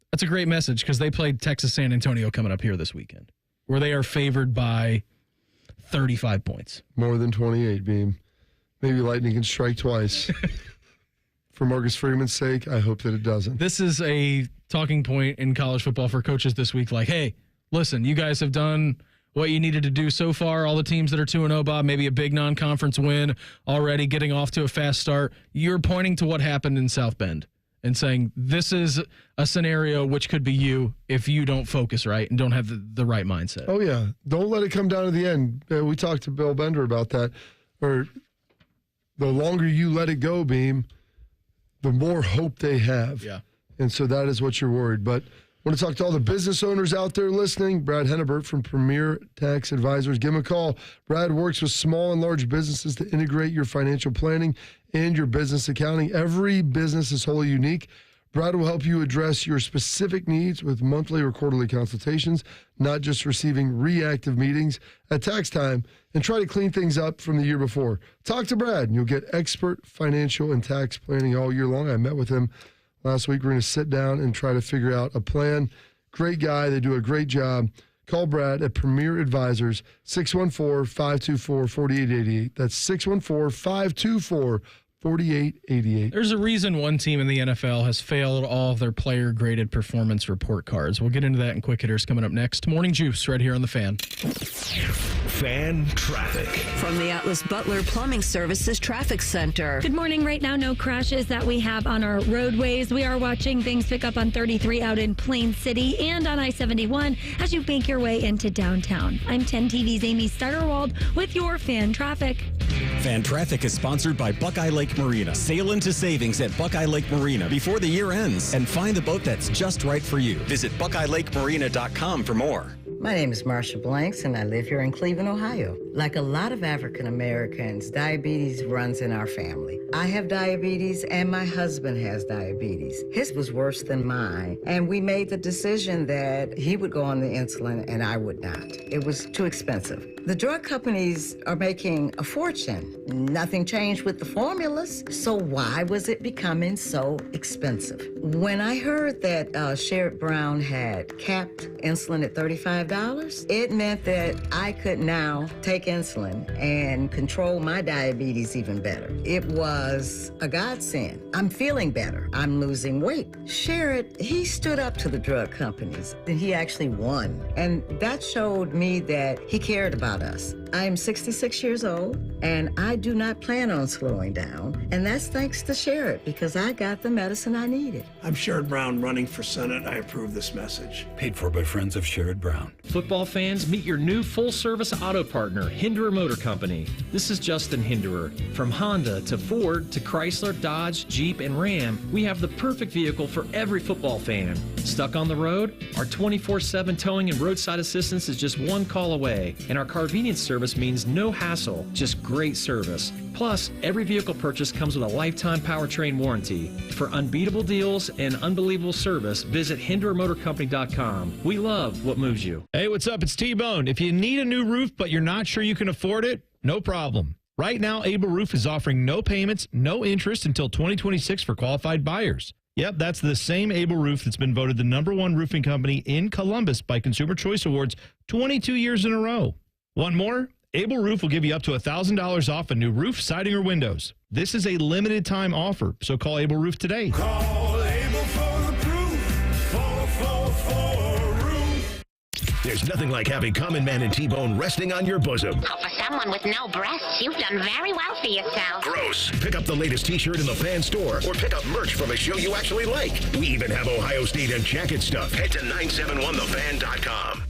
That's a great message because they played Texas San Antonio coming up here this weekend, where they are favored by 35 points. More than 28, Beam. Maybe lightning can strike twice. For Marcus Freeman's sake, I hope that it doesn't. This is a talking point in college football for coaches this week. Like, hey, listen, you guys have done what you needed to do so far. All the teams that are 2-0, Bob, maybe a big non-conference win already, getting off to a fast start. You're pointing to what happened in South Bend and saying this is a scenario which could be you if you don't focus right and don't have the right mindset. Oh, yeah. Don't let it come down to the end. We talked to Bill Bender about that. Or the longer you let it go, Beam, the more hope they have. Yeah. And so that is what you're worried. But I want to talk to all the business owners out there listening. Brad Hennebert from Premier Tax Advisors. Give him a call. Brad works with small and large businesses to integrate your financial planning and your business accounting. Every business is wholly unique. Brad will help you address your specific needs with monthly or quarterly consultations, not just receiving reactive meetings at tax time, and try to clean things up from the year before. Talk to Brad, and you'll get expert financial and tax planning all year long. I met with him last week. We're going to sit down and try to figure out a plan. Great guy. They do a great job. Call Brad at Premier Advisors, 614-524-4888. That's 614-524-4888. 4888. There's a reason one team in the NFL has failed all of their player-graded performance report cards. We'll get into that in Quick Hitters coming up next. Morning Juice right here on The Fan. Fan traffic. From the Atlas Butler Plumbing Services Traffic Center. Good morning. Right now, no crashes that we have on our roadways. We are watching things pick up on 33 out in Plain City and on I-71 as you make your way into downtown. I'm 10 TV's Amy Steiderwald with your Fan Traffic. Fan Traffic is sponsored by Buckeye Lake Marina. Sail into savings at Buckeye Lake Marina before the year ends and find the boat that's just right for you. Visit BuckeyeLakeMarina.com for more. My name is Marsha Blanks, and I live here in Cleveland, Ohio. Like a lot of African Americans, diabetes runs in our family. I have diabetes, and my husband has diabetes. His was worse than mine, and we made the decision that he would go on the insulin and I would not. It was too expensive. The drug companies are making a fortune. Nothing changed with the formulas, so why was it becoming so expensive? When I heard that Sherrod Brown had capped insulin at $35, it meant that I could now take insulin and control my diabetes even better. It was a godsend. I'm feeling better. I'm losing weight. Sherrod, he stood up to the drug companies, and he actually won. And that showed me that he cared about us. I am 66 years old, and I do not plan on slowing down. And that's thanks to Sherrod, because I got the medicine I needed. I'm Sherrod Brown, running for Senate. I approve this message. Paid for by friends of Sherrod Brown. Football fans, meet your new full-service auto partner, Hinderer Motor Company. This is Justin Hinderer. From Honda to Ford to Chrysler, Dodge, Jeep, and Ram, we have the perfect vehicle for every football fan. Stuck on the road? Our 24/7 towing and roadside assistance is just one call away, and our convenience service means no hassle, just great service. Plus, every vehicle purchase comes with a lifetime powertrain warranty. For unbeatable deals and unbelievable service, visit HinderMotorCompany.com. We love what moves you. Hey, what's up? It's T-Bone. If you need a new roof but you're not sure you can afford it, no problem. Right now, Able Roof is offering no payments, no interest until 2026 for qualified buyers. Yep, that's the same Able Roof that's been voted the #1 roofing company in Columbus by Consumer Choice Awards 22 years in a row. Want more? Able Roof will give you up to $1,000 off a new roof, siding, or windows. This is a limited time offer, so call Able Roof today. Call Able for the proof. 444 Roof. There's nothing like having Common Man and T-Bone resting on your bosom. Oh, for someone with no breasts, you've done very well for yourself. Gross. Pick up the latest T-shirt in the fan store or pick up merch from a show you actually like. We even have Ohio State and jacket stuff. Head to 971thefan.com.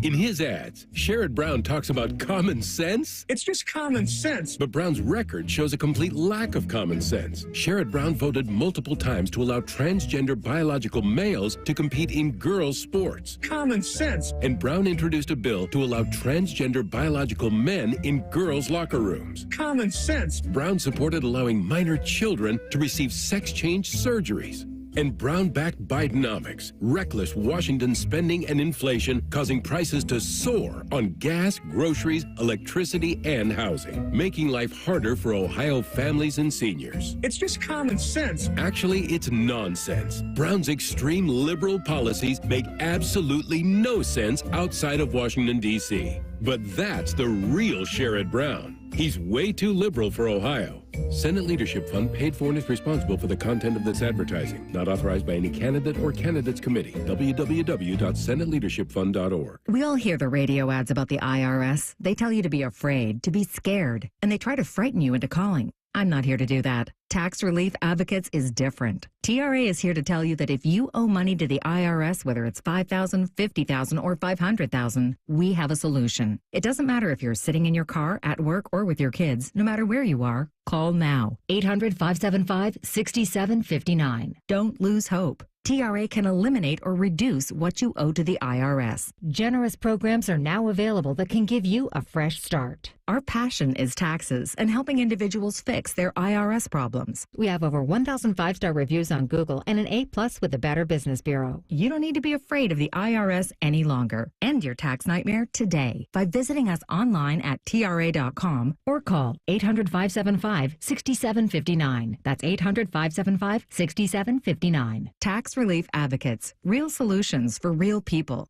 In his ads, Sherrod Brown talks about common sense. It's just common sense. But Brown's record shows a complete lack of common sense. Sherrod Brown voted multiple times to allow transgender biological males to compete in girls' sports. Common sense. And Brown introduced a bill to allow transgender biological men in girls' locker rooms. Common sense. Brown supported allowing minor children to receive sex change surgeries. And Brown backed Bidenomics, reckless Washington spending and inflation causing prices to soar on gas, groceries, electricity, and housing, making life harder for Ohio families and seniors. It's just common sense. Actually, it's nonsense. Brown's extreme liberal policies make absolutely no sense outside of Washington, D.C. But that's the real Sherrod Brown. He's way too liberal for Ohio. Senate Leadership Fund paid for and is responsible for the content of this advertising. Not authorized by any candidate or candidates committee. www.senateleadershipfund.org. We all hear the radio ads about the IRS. They tell you to be afraid, to be scared, and they try to frighten you into calling. I'm not here to do that. Tax Relief Advocates is different. TRA is here to tell you that if you owe money to the IRS, whether it's $5,000, $50,000, or $500,000, we have a solution. It doesn't matter if you're sitting in your car, at work, or with your kids. No matter where you are, call now. 800-575-6759. Don't lose hope. TRA can eliminate or reduce what you owe to the IRS. Generous programs are now available that can give you a fresh start. Our passion is taxes and helping individuals fix their IRS problems. We have over 1,000 5-star reviews on Google and an A+ with the Better Business Bureau. You don't need to be afraid of the IRS any longer. End your tax nightmare today by visiting us online at TRA.com or call 800-575-6759. That's 800-575-6759. Tax Relief Advocates. Real solutions for real people.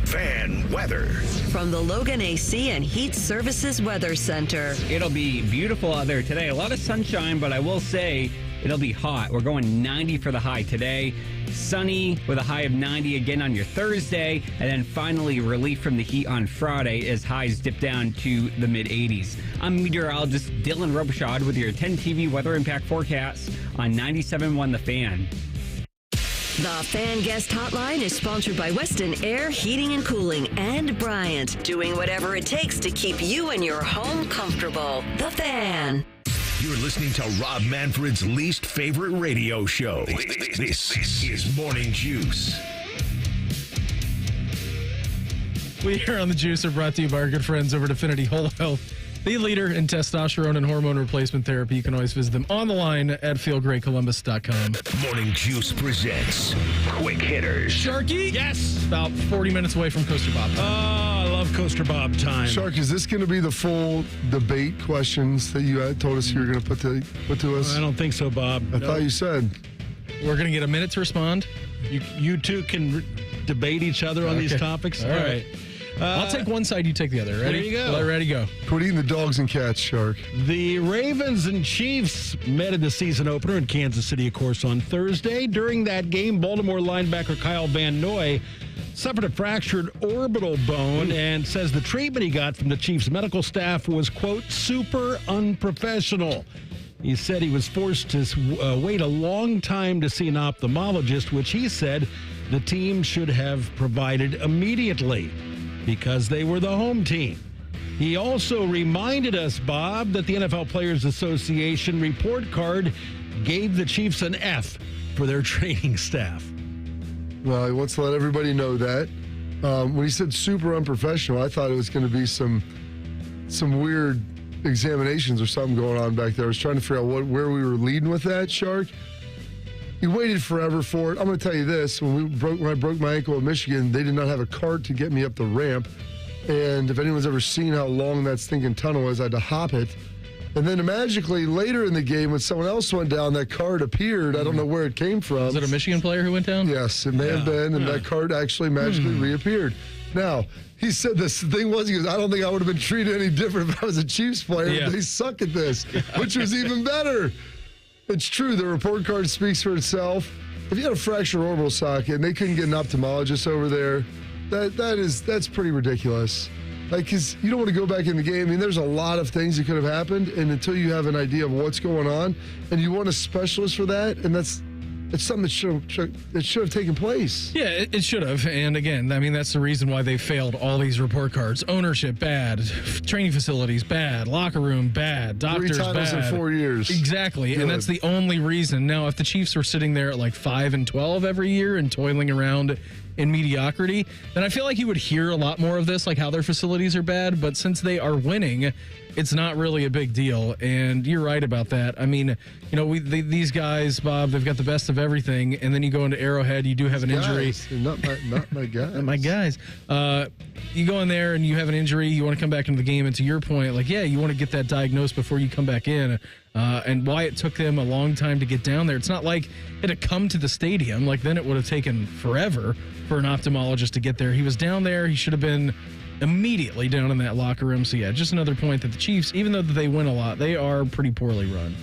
Fan weather. From the Logan AC and Heat Services Weather Center. It'll be beautiful out there today. A lot of sunshine, but I will say it'll be hot. We're going 90 for the high today. Sunny with a high of 90 again on your Thursday. And then finally relief from the heat on Friday as highs dip down to the mid-80s. I'm meteorologist Dylan Robichaud with your 10 TV weather impact forecast on 97.1 The Fan. The Fan Guest Hotline is sponsored by Weston Air Heating and Cooling and Bryant, doing whatever it takes to keep you and your home comfortable. The Fan. You're listening to Rob Manfred's least favorite radio show. This is Morning Juice. We here on The Juice are brought to you by our good friends over at Affinity Whole Health, the leader in testosterone and hormone replacement therapy. You can always visit them on the line at feelgreatcolumbus.com. Morning Juice presents Quick Hitters. Sharky? Yes. About 40 minutes away from Coaster Bob time. Oh, I love Coaster Bob time. Shark, is this going to be the full debate questions that you had told us you were going to put to us? I don't think so, Bob. I thought you said. We're going to get a minute to respond. You two can debate each other on these topics. All right. I'll take one side, you take the other. Ready? There you go. Well, ready, go. Quit eating the dogs and cats, Shark. The Ravens and Chiefs met in the season opener in Kansas City, of course, on Thursday. During that game, Baltimore linebacker Kyle Van Noy suffered a fractured orbital bone and says the treatment he got from the Chiefs medical staff was, quote, super unprofessional. He said he was forced to wait a long time to see an ophthalmologist, which he said the team should have provided immediately, because they were the home team. He also reminded us, Bob, that the NFL Players Association report card gave the Chiefs an F for their training staff. Well, he wants to let everybody know that. When he said super unprofessional, I thought it was going to be some weird examinations or something going on back there. I was trying to figure out where we were leading with that, Shark. He waited forever for it. I'm going to tell you this. When I broke my ankle at Michigan, they did not have a cart to get me up the ramp. And if anyone's ever seen how long that stinking tunnel is, I had to hop it. And then magically later in the game, when someone else went down, that cart appeared. I don't know where it came from. Was it a Michigan player who went down? Yes, it may have been. And that cart actually magically reappeared. Now, he said this thing was, he goes, I don't think I would have been treated any different if I was a Chiefs player. Yeah. They suck at this, which was even better. It's true. The report card speaks for itself. If you had a fractured orbital socket and they couldn't get an ophthalmologist over there, that's pretty ridiculous. Like, because you don't want to go back in the game. I mean, there's a lot of things that could have happened, and until you have an idea of what's going on, and you want a specialist for that, and it's something that should have taken place. Yeah, it should have. And again, I mean, that's the reason why they failed all these report cards. Ownership, bad. Training facilities, bad. Locker room, bad. Doctors, 3 titles bad. in 4 years. Exactly. Good. And that's the only reason. Now, if the Chiefs were sitting there at like 5-12 every year and toiling around in mediocrity, then I feel like you would hear a lot more of this, like how their facilities are bad. But since they are winning, it's not really a big deal. And you're right about that. I mean, you know, these guys, Bob, they've got the best of everything. And then you go into Arrowhead, you do have an injury. Not my guys. Not my guys. You go in there and you have an injury. You want to come back into the game. And to your point, like, yeah, you want to get that diagnosed before you come back in. And why it took them a long time to get down there. It's not like it had come to the stadium. Like, then it would have taken forever for an ophthalmologist to get there. He was down there. He should have been immediately down in that locker room. So, yeah, just another point that the Chiefs, even though they win a lot, they are pretty poorly run.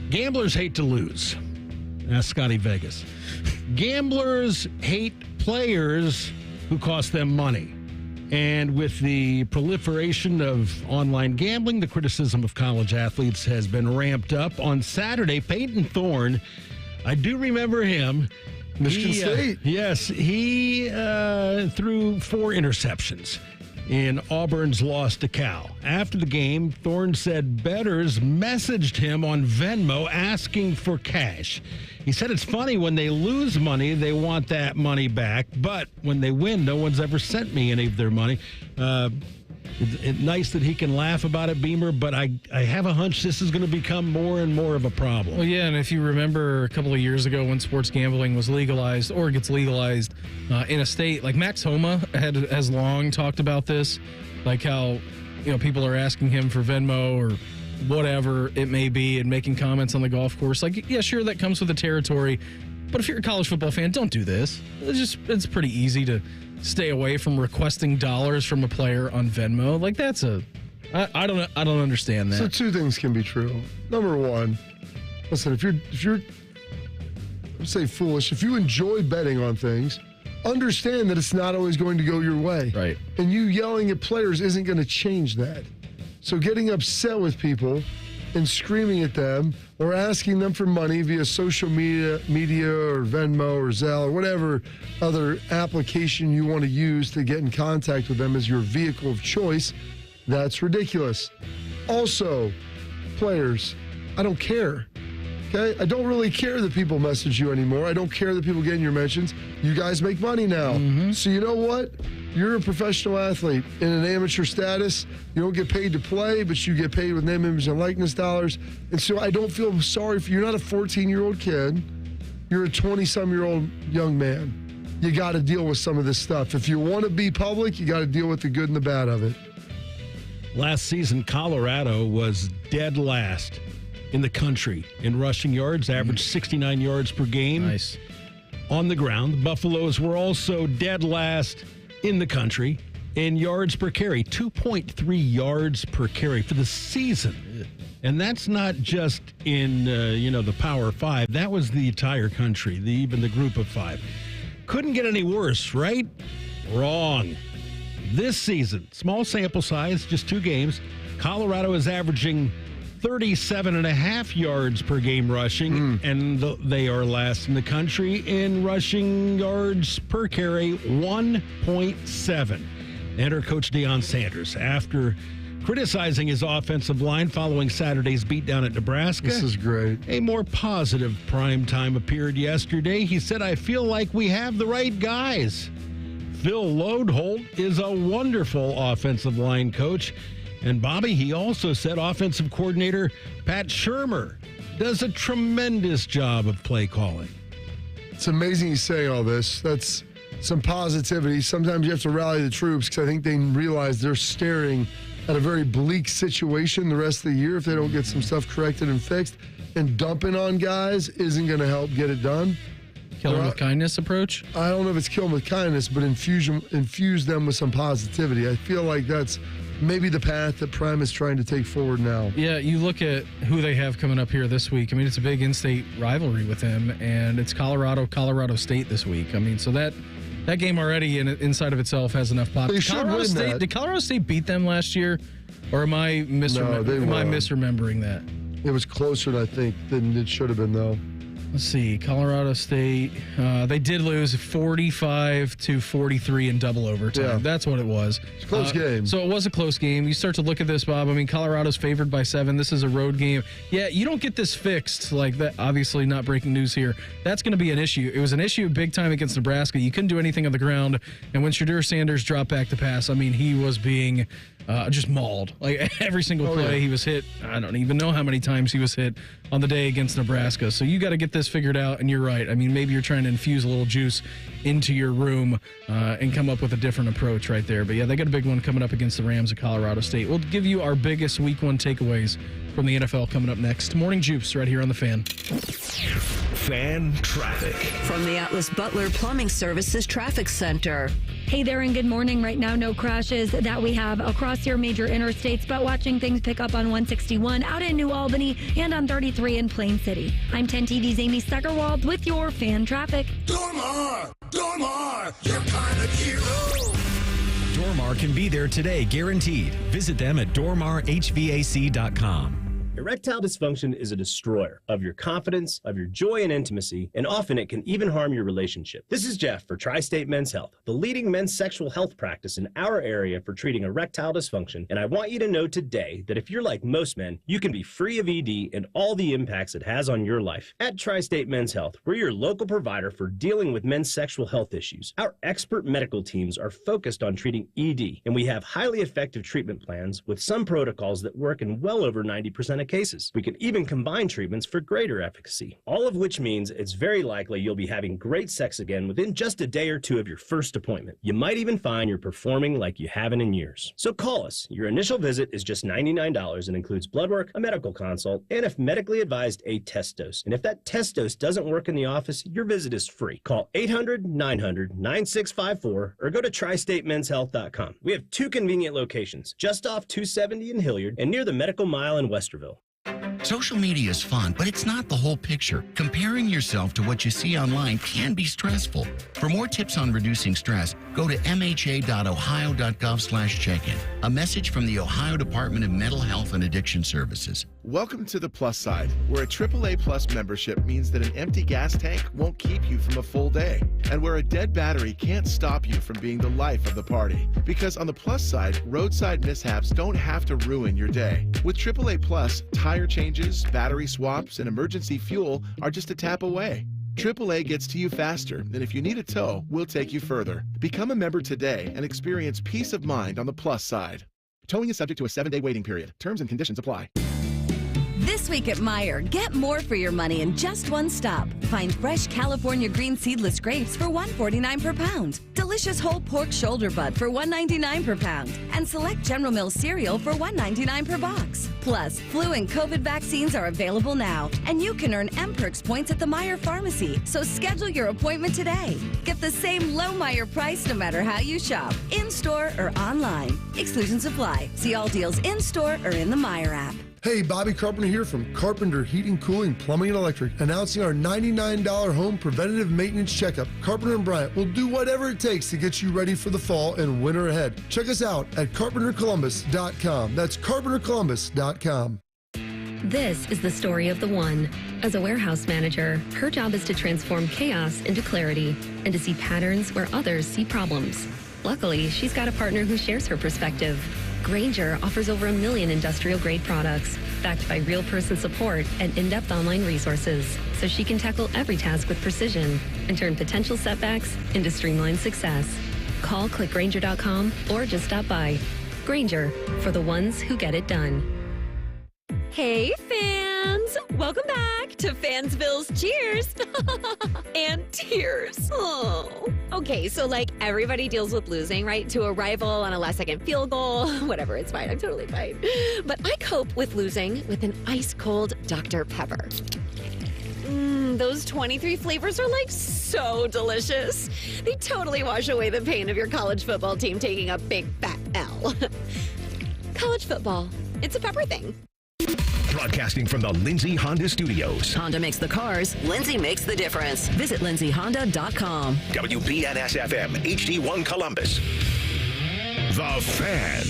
Gamblers hate to lose. That's Scotty Vegas. Gamblers hate players who cost them money. And with the proliferation of online gambling, the criticism of college athletes has been ramped up. On Saturday, Peyton Thorne, I do remember him. Michigan State. Yes, he threw 4 interceptions in Auburn's loss to Cal. After the game, Thorne said bettors messaged him on Venmo asking for cash. He said it's funny, when they lose money, they want that money back, but when they win, no one's ever sent me any of their money. It's nice that he can laugh about it, Beamer, but I have a hunch this is going to become more and more of a problem. Well, yeah, and if you remember a couple of years ago when sports gambling was legalized or gets legalized in a state, like Max Homa has long talked about this, like how, you know, people are asking him for Venmo or whatever it may be and making comments on the golf course. Like, yeah, sure, that comes with the territory, but if you're a college football fan, don't do this. It's pretty easy to stay away from requesting dollars from a player on Venmo. Like, that's I don't understand that. So 2 things can be true. Number 1, listen, if you're let's say foolish, if you enjoy betting on things, understand that it's not always going to go your way. Right. And you yelling at players isn't going to change that. So getting upset with people and screaming at them or asking them for money via social media or Venmo or Zelle or whatever other application you want to use to get in contact with them as your vehicle of choice, that's ridiculous. Also, players, I don't care. Okay? I don't really care that people message you anymore. I don't care that people get in your mentions. You guys make money now. Mm-hmm. So you know what? You're a professional athlete in an amateur status. You don't get paid to play, but you get paid with name, image, and likeness dollars. And so I don't feel sorry for you. You're not a 14-year-old kid. You're a 20-some-year-old young man. You got to deal with some of this stuff. If you want to be public, you got to deal with the good and the bad of it. Last season, Colorado was dead last in the country in rushing yards, averaged 69 yards per game. Nice. On the ground, the Buffaloes were also dead last in the country in yards per carry, 2.3 yards per carry for the season. And that's not just in, the Power 5. That was the entire country, even the Group of 5. Couldn't get any worse, right? Wrong. This season, small sample size, just 2 games, Colorado is averaging 37.5 yards per game rushing, and they are last in the country in rushing yards per carry, 1.7. Enter Coach Deion Sanders after criticizing his offensive line following Saturday's beatdown at Nebraska. This is great. A more positive primetime appeared yesterday. He said, "I feel like we have the right guys." Phil Lodeholt is a wonderful offensive line coach. And Bobby, he also said offensive coordinator Pat Shurmur does a tremendous job of play calling. It's amazing he's saying all this. That's some positivity. Sometimes you have to rally the troops because I think they realize they're staring at a very bleak situation the rest of the year if they don't get some stuff corrected and fixed. And dumping on guys isn't going to help get it done. Kill them with kindness approach? I don't know if it's kill them with kindness, but infuse them with some positivity. I feel like that's maybe the path that Prime is trying to take forward now. Yeah, you look at who they have coming up here this week. I mean, it's a big in-state rivalry with them, and it's Colorado State this week. I mean, so that game already inside of itself has enough pop. They should win that. Did Colorado State beat them last year, or am I misremembering that? It was closer, I think, than it should have been, though. Let's see. Colorado State, they did lose 45-43 in double overtime. Yeah. That's what it was. It's a close game. So it was a close game. You start to look at this, Bob. I mean, Colorado's favored by 7. This is a road game. Yeah, you don't get this fixed like that. Obviously, not breaking news here. That's going to be an issue. It was an issue big time against Nebraska. You couldn't do anything on the ground. And when Shadur Sanders dropped back to pass, I mean, he was being just mauled. Like every single play he was hit. I don't even know how many times he was hit on the day against Nebraska. So you got to get this figured out, and you're right. I mean, maybe you're trying to infuse a little juice into your room and come up with a different approach right there. But yeah, they got a big one coming up against the Rams of Colorado State. We'll give you our biggest week 1 takeaways from the NFL coming up next. Morning Juice right here on The Fan. Fan traffic. From the Atlas Butler Plumbing Services Traffic Center. Hey there, and good morning. Right now, no crashes that we have across your major interstates, but watching things pick up on 161 out in New Albany and on 33 in Plain City. I'm 10 TV's Amy Steckerwald with your fan traffic. Dormar, you're kind of hero. Dormar can be there today, guaranteed. Visit them at dormarhvac.com. Erectile dysfunction is a destroyer of your confidence, of your joy and intimacy, and often it can even harm your relationship. This is Jeff for Tri-State Men's Health, the leading men's sexual health practice in our area for treating erectile dysfunction. And I want you to know today that if you're like most men, you can be free of ED and all the impacts it has on your life. At Tri-State Men's Health, we're your local provider for dealing with men's sexual health issues. Our expert medical teams are focused on treating ED, and we have highly effective treatment plans with some protocols that work in well over 90% of cases. We can even combine treatments for greater efficacy, all of which means it's very likely you'll be having great sex again within just a day or two of your first appointment. You might even find you're performing like you haven't in years. So call us. Your initial visit is just $99 and includes blood work, a medical consult, and if medically advised, a test dose. And if that test dose doesn't work in the office, your visit is free. Call 800-900-9654 or go to tristatemenshealth.com. We have 2 convenient locations, just off 270 in Hilliard and near the Medical Mile in Westerville. Social media is fun, but it's not the whole picture. Comparing yourself to what you see online can be stressful. For more tips on reducing stress, go to mha.ohio.gov/check-in. A message from the Ohio Department of Mental Health and Addiction Services. Welcome to the plus side, where a AAA Plus membership means that an empty gas tank won't keep you from a full day, and where a dead battery can't stop you from being the life of the party. Because on the plus side, roadside mishaps don't have to ruin your day. With AAA Plus, tire changes, battery swaps, and emergency fuel are just a tap away. AAA gets to you faster, and if you need a tow, we'll take you further. Become a member today and experience peace of mind on the plus side. Towing is subject to a 7-day waiting period. Terms and conditions apply. This week at Meijer, get more for your money in just one stop. Find fresh California green seedless grapes for $1.49 per pound. Delicious whole pork shoulder butt for $1.99 per pound. And select General Mills cereal for $1.99 per box. Plus, flu and COVID vaccines are available now. And you can earn M-Perks points at the Meijer Pharmacy. So schedule your appointment today. Get the same low Meijer price no matter how you shop, in-store or online. Exclusions apply. See all deals in-store or in the Meijer app. Hey, Bobby Carpenter here from Carpenter Heating, Cooling, Plumbing, and Electric, announcing our $99 home preventative maintenance checkup. Carpenter and Bryant will do whatever it takes to get you ready for the fall and winter ahead. Check us out at carpentercolumbus.com. That's carpentercolumbus.com. This is the story of the one. As a warehouse manager, her job is to transform chaos into clarity and to see patterns where others see problems. Luckily, she's got a partner who shares her perspective. Grainger offers over 1 million industrial-grade products, backed by real-person support and in-depth online resources, so she can tackle every task with precision and turn potential setbacks into streamlined success. Call clickgrainger.com or just stop by. Grainger, for the ones who get it done. Hey, fans! Welcome back to Fansville's Cheers and Tears. Oh. Okay, so like everybody deals with losing, right? To a rival on a last-second field goal. Whatever, it's fine. I'm totally fine. But I cope with losing with an ice-cold Dr. Pepper. Those 23 flavors are like so delicious. They totally wash away the pain of your college football team taking a big fat L. College football, it's a pepper thing. Broadcasting from the Lindsay Honda Studios. Honda makes the cars. Lindsay makes the difference. Visit lindsayhonda.com. WBNS-FM, HD1 Columbus. The Fan.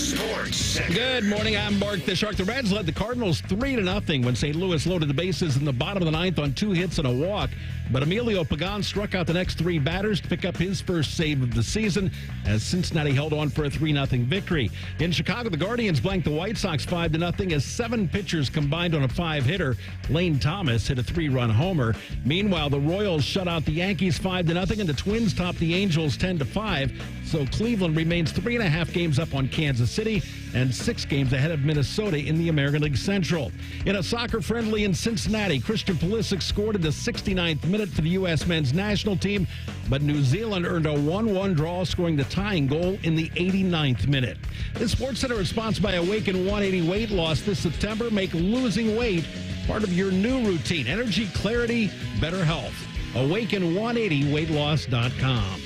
Sports Center. Good morning. I'm Mark the Shark. The Reds led the Cardinals 3-0 when St. Louis loaded the bases in the bottom of the ninth on 2 hits and a walk. But Emilio Pagan struck out the next 3 batters to pick up his first save of the season as Cincinnati held on for a 3-0 victory. In Chicago, the Guardians blanked the White Sox 5-0 as 7 pitchers combined on a 5-hitter. Lane Thomas hit a 3-run homer. Meanwhile, the Royals shut out the Yankees 5-0 and the Twins topped the Angels 10-5. So Cleveland remains 3.5 games up on Kansas City and 6 games ahead of Minnesota in the American League Central. In a soccer friendly in Cincinnati, Christian Pulisic scored in the 69th minute for the U.S. men's national team, but New Zealand earned a 1-1 draw, scoring the tying goal in the 89th minute. The Sports Center is sponsored by Awaken 180 Weight Loss. This September, make losing weight part of your new routine. Energy, clarity, better health. Awaken180weightloss.com.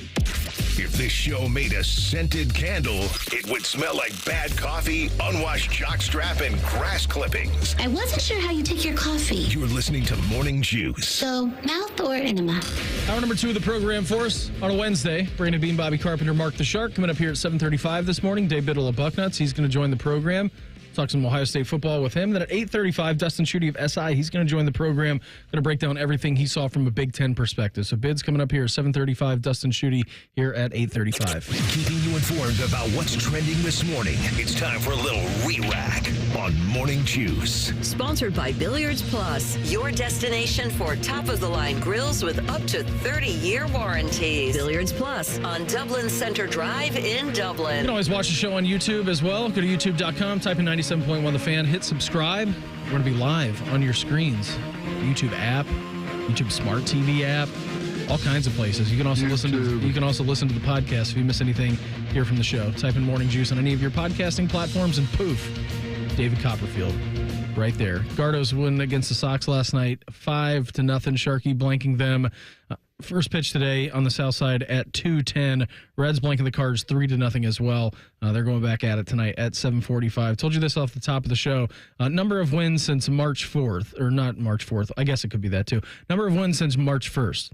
If this show made a scented candle, it would smell like bad coffee, unwashed jockstrap, and grass clippings. I wasn't sure how you take your coffee. You're listening to Morning Juice. So, mouth or enema? Hour number 2 of the program for us on a Wednesday. Brandon Bean, Bobby Carpenter, Mark the Shark coming up here at 7:35 this morning. Dave Biddle of Bucknuts. He's going to join the program. Talk some Ohio State football with him. Then at 8:35, Dustin Schutte of SI. He's going to join the program. Going to break down everything he saw from a Big Ten perspective. So bids coming up here, 7:35. Dustin Schutte here at 8:35. Keeping you informed about what's trending this morning. It's time for a little re-rack on Morning Juice. Sponsored by Billiards Plus, your destination for top-of-the-line grills with up to 30-year warranties. Billiards Plus on Dublin Center Drive in Dublin. You can always watch the show on YouTube as well. Go to youtube.com, type in 97.1 The Fan, hit subscribe. We're going to be live on your screens. YouTube app, YouTube Smart TV app, all kinds of places. You can also listen to the podcast if you miss anything here from the show. Type in Morning Juice on any of your podcasting platforms and poof, David Copperfield right there. Gardos win against the Sox last night, 5-0. Sharky blanking them. First pitch today on the south side at 2:10. Reds blanking the Cards 3-0 as well. They're going back at it tonight at 7:45. Told you this off the top of the show. Number of wins since March 4th, or not March 4th. I guess it could be that too. Number of wins since March 1st.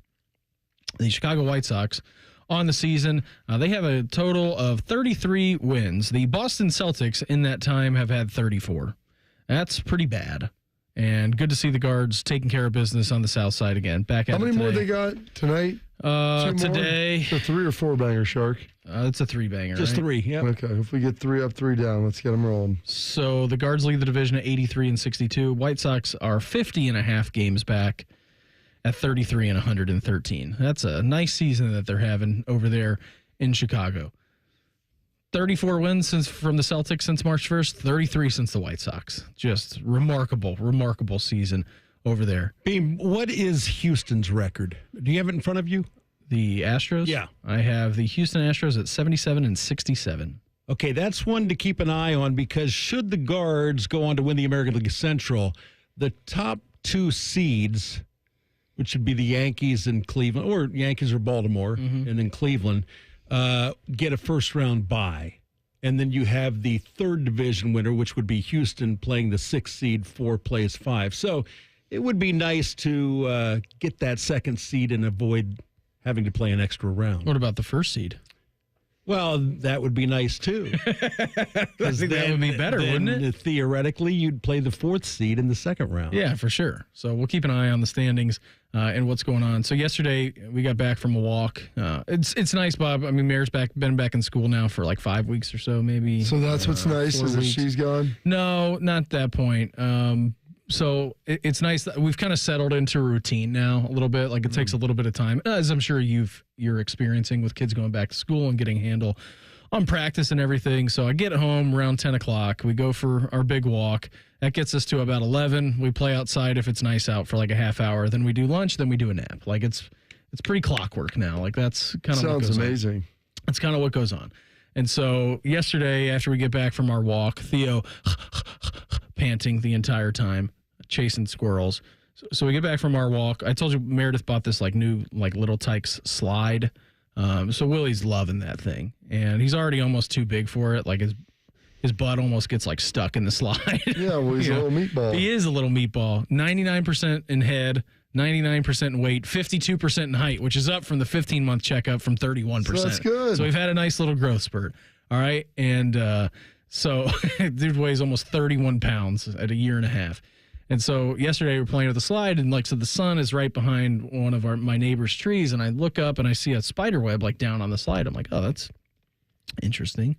The Chicago White Sox on the season, they have a total of 33 wins. The Boston Celtics in that time have had 34. That's pretty bad. And good to see the Guards taking care of business on the south side again. Back at How many more they got tonight? Today. It's a 3 or 4 banger, Shark. It's a 3-banger. Just right? 3, yeah. Okay, if we get 3 up, 3 down, let's get them rolling. So the Guards lead the division at 83-62. White Sox are 50.5 games back at 33-113. That's a nice season that they're having over there in Chicago. 34 wins from the Celtics since March 1st, 33 since the White Sox. Just remarkable season over there. Beam, what is Houston's record? Do you have it in front of you? The Astros? Yeah. I have the Houston Astros at 77-67. Okay, that's one to keep an eye on because should the Guards go on to win the American League Central, the top 2 seeds, which would be the Yankees and Cleveland, or Yankees or Baltimore, and then Cleveland, get a first-round bye. And then you have the third division winner, which would be Houston, playing the 6th seed, 4 plays 5. So it would be nice to get that second seed and avoid having to play an extra round. What about the first seed? Well, that would be nice, too. I think that would be better, wouldn't it? Theoretically, you'd play the 4th seed in the second round. Yeah, for sure. So we'll keep an eye on the standings and what's going on. So yesterday, we got back from a walk. It's nice, Bob. I mean, Mare's been back in school now for like 5 weeks or so, maybe. So that's what's nice, is that she's gone? No, not that point. So it's nice that we've kind of settled into a routine now a little bit. Like it takes a little bit of time, as I'm sure you're experiencing with kids going back to school and getting a handle on practice and everything. So I get home around 10 o'clock. We go for our big walk. That gets us to about 11. We play outside if it's nice out for like a half hour. Then we do lunch. Then we do a nap. Like it's pretty clockwork now. Like that's kind of what goes amazing. On. That's kind of what goes on. And so yesterday, after we get back from our walk, Theo panting the entire time, chasing squirrels. So we get back from our walk. I told you Meredith bought this like new like Little Tykes slide. So Willie's loving that thing, and he's already almost too big for it. Like his butt almost gets like stuck in the slide. Yeah, well, he's a little meatball. He is a little meatball. 99% in head, 99% in weight, 52% in height, which is up from the 15-month checkup from 31%. So that's good. So we've had a nice little growth spurt. All right, and so dude weighs almost 31 pounds at a year and a half. And so yesterday we were playing with the slide, and like so the sun is right behind one of my neighbor's trees, and I look up and I see a spider web like down on the slide. I'm like, oh, that's interesting.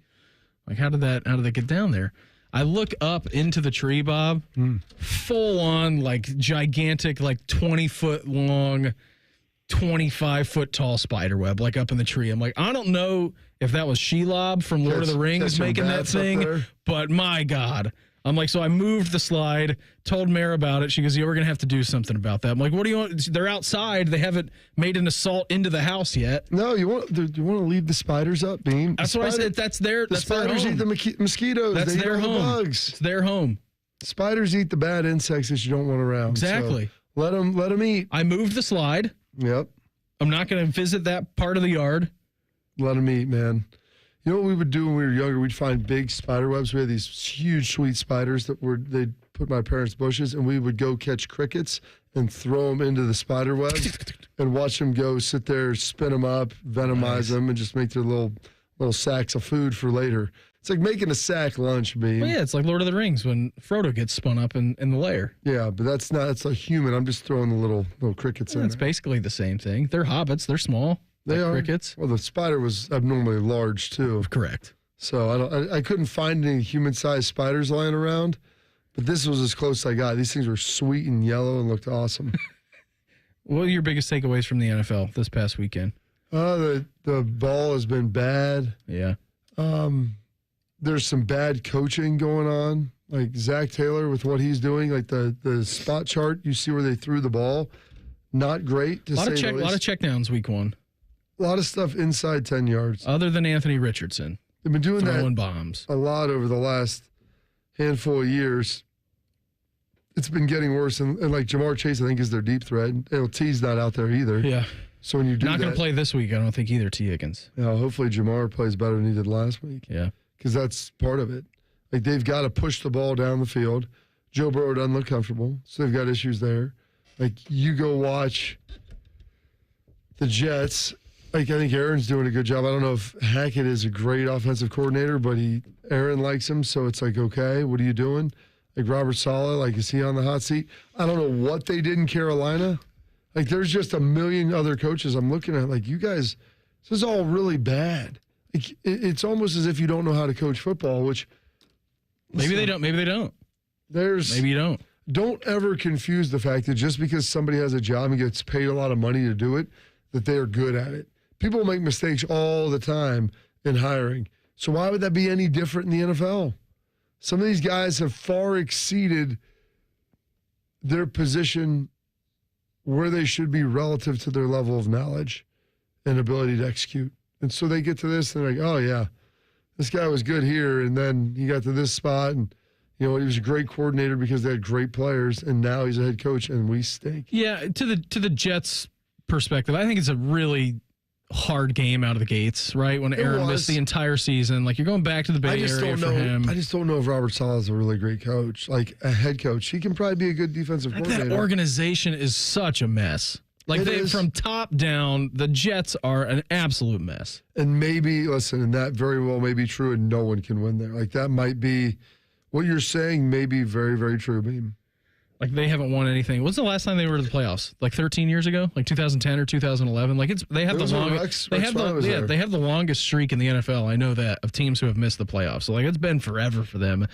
Like how did that get down there? I look up into the tree, Bob, full on like gigantic, like 20-foot long, 25-foot tall spider web, like up in the tree. I'm like, I don't know if that was Shelob from Lord of the Rings making that thing, but my God. I'm like, so I moved the slide, told Mare about it. She goes, yeah, we're going to have to do something about that. I'm like, what do you want? They're outside. They haven't made an assault into the house yet. No, you want to leave the spiders up, Bean. That's what I said. That's their home. Spiders eat the mosquitoes. That's they their eat all home. the bugs. It's their home. Spiders eat the bad insects that you don't want around. Exactly. So let them eat. I moved the slide. Yep. I'm not going to visit that part of the yard. Let them eat, man. You know what we would do when we were younger? We'd find big spider webs. We had these huge, sweet spiders they'd put in my parents' bushes, and we would go catch crickets and throw them into the spider web and watch them go sit there, spin them up, venomize them, and just make their little sacks of food for later. It's like making a sack lunch, Bean. Well, yeah, it's like Lord of the Rings when Frodo gets spun up in the lair. Yeah, but that's a human. I'm just throwing the little crickets in. It's basically the same thing. They're hobbits. They're small. They are crickets. Well, the spider was abnormally large too. Correct. So I couldn't find any human-sized spiders lying around, but this was as close as I got. These things were sweet and yellow and looked awesome. What are your biggest takeaways from the NFL this past weekend? The ball has been bad. Yeah. There's some bad coaching going on. Like Zach Taylor with what he's doing, like the spot chart, you see where they threw the ball. Not great to say the least. A lot of checkdowns week one. A lot of stuff inside 10 yards. Other than Anthony Richardson. They've been doing throwing that bombs a lot over the last handful of years. It's been getting worse. And like Jamar Chase, I think, is their deep threat. LT's not out there either. Yeah. So when you do not going to play this week, I don't think either, T. Higgins. Yeah, hopefully Jamar plays better than he did last week. Yeah. Because that's part of it. Like they've got to push the ball down the field. Joe Burrow doesn't look comfortable, so they've got issues there. Like you go watch the Jets. Like I think Aaron's doing a good job. I don't know if Hackett is a great offensive coordinator, but Aaron likes him, so it's like, okay, what are you doing? Like Robert Saleh, like is he on the hot seat? I don't know what they did in Carolina. Like there's just a million other coaches I'm looking at. Like you guys, this is all really bad. Like, it's almost as if you don't know how to coach football, which maybe they don't. Maybe they don't. Maybe you don't. Don't ever confuse the fact that just because somebody has a job and gets paid a lot of money to do it, that they are good at it. People make mistakes all the time in hiring. So why would that be any different in the NFL? Some of these guys have far exceeded their position where they should be relative to their level of knowledge and ability to execute. And so they get to this and they're like, oh, yeah, this guy was good here. And then he got to this spot and, he was a great coordinator because they had great players. And now he's a head coach and we stink. Yeah, to the Jets' perspective, I think it's a really hard game out of the gates, right? When Aaron missed the entire season. Like, you're going back to the Bay Area for him. I just don't know if Robert Saleh is a really great coach. Like, a head coach. He can probably be a good defensive coordinator. That organization is such a mess. Like, from top down, the Jets are an absolute mess. And maybe, listen, and that very well may be true, and no one can win there. Like, that might be, what you're saying may be very, very true, Beam. Like, they haven't won anything. When's the last time they were to the playoffs? Like 13 years ago? Like 2010 or 2011? Like, they have the longest. They have the longest streak in the NFL. I know that, of teams who have missed the playoffs. So, like, it's been forever for them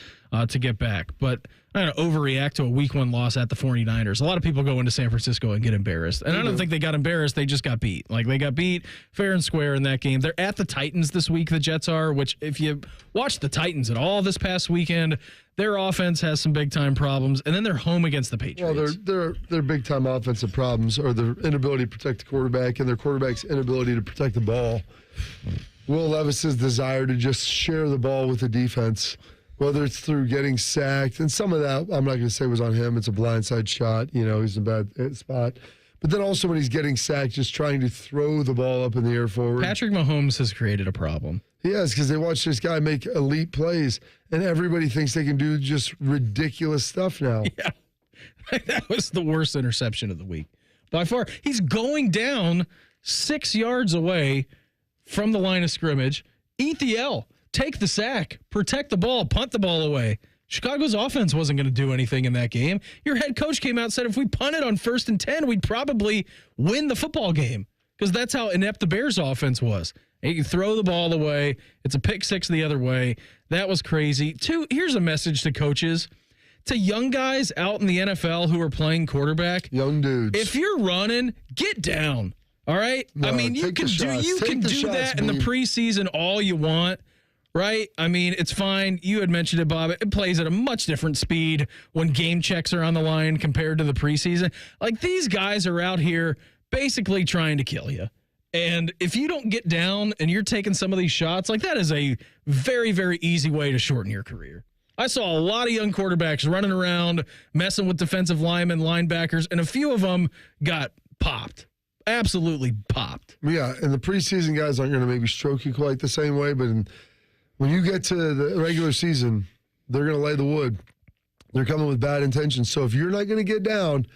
to get back. But I don't overreact to a week 1 loss at the 49ers. A lot of people go into San Francisco and get embarrassed. And I don't think they got embarrassed. They just got beat. Like, they got beat fair and square in that game. They're at the Titans this week, the Jets are, which, if you watch the Titans at all this past weekend, their offense has some big-time problems, and then they're home against the Patriots. Well, their big-time offensive problems are their inability to protect the quarterback and their quarterback's inability to protect the ball. Will Levis's desire to just share the ball with the defense, whether it's through getting sacked, and some of that, I'm not going to say was on him. It's a blindside shot. He's in a bad spot. But then also when he's getting sacked, just trying to throw the ball up in the air forward. Patrick Mahomes has created a problem. He has, because they watch this guy make elite plays, and everybody thinks they can do just ridiculous stuff now. Yeah. That was the worst interception of the week. By far, he's going down 6 yards away from the line of scrimmage. Eat the L. Take the sack. Protect the ball. Punt the ball away. Chicago's offense wasn't going to do anything in that game. Your head coach came out and said if we punted on 1st and 10, we'd probably win the football game, because that's how inept the Bears' offense was. You throw the ball away. It's a pick six the other way. That was crazy. 2, here's a message to coaches, to young guys out in the NFL who are playing quarterback. Young dudes. If you're running, get down. All right? No, I mean, you can do that in the preseason all you want, right? I mean, it's fine. You had mentioned it, Bob. It plays at a much different speed when game checks are on the line compared to the preseason. Like, these guys are out here basically trying to kill you. And if you don't get down and you're taking some of these shots, like, that is a very, very easy way to shorten your career. I saw a lot of young quarterbacks running around, messing with defensive linemen, linebackers, and a few of them got popped. Absolutely popped. Yeah, and the preseason guys aren't going to maybe stroke you quite the same way, but when you get to the regular season, they're going to lay the wood. They're coming with bad intentions. So if you're not going to get down,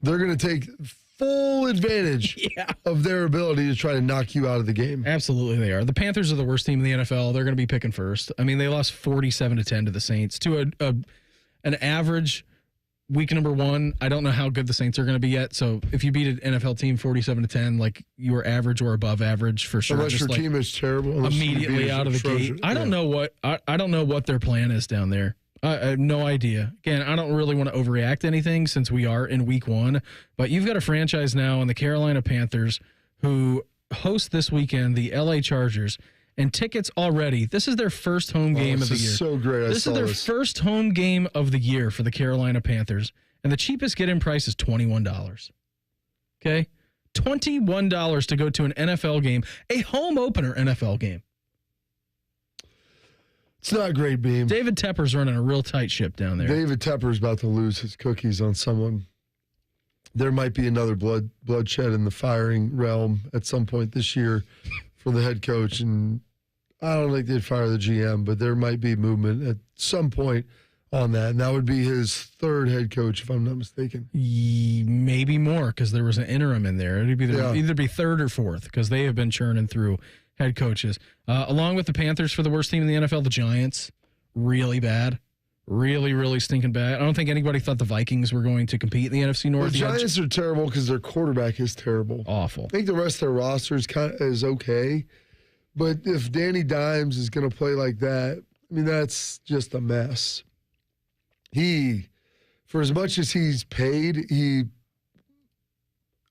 they're going to take full advantage of their ability to try to knock you out of the game. Absolutely they are. The Panthers are the worst team in the NFL. They're going to be picking first. I mean, they lost 47-10 to the Saints, to an average week number 1. I don't know how good the Saints are going to be yet. So if you beat an NFL team 47-10, like, you were average or above average for sure. Unless just your team is terrible. Immediately out of the gate. I don't know what their plan is down there. I have no idea. Again, I don't really want to overreact to anything since we are in week 1, but you've got a franchise now in the Carolina Panthers who host this weekend the LA Chargers, and tickets already. This is their first home game of the year. This is so great. This is their first home game of the year for the Carolina Panthers, and the cheapest get-in price is $21. Okay? $21 to go to an NFL game, a home opener NFL game. It's not great, Beam. David Tepper's running a real tight ship down there. David Tepper's about to lose his cookies on someone. There might be another bloodshed in the firing realm at some point this year for the head coach, and I don't think they'd fire the GM, but there might be movement at some point on that, and that would be his 3rd head coach, if I'm not mistaken. Maybe more, because there was an interim in there. It'd be either be 3rd or 4th, because they have been churning through head coaches. Along with the Panthers for the worst team in the NFL, the Giants, really bad. Really, really stinking bad. I don't think anybody thought the Vikings were going to compete in the NFC North. The Giants are terrible because their quarterback is terrible. Awful. I think the rest of their roster is okay. But if Danny Dimes is going to play like that, I mean, that's just a mess. For as much as he's paid, he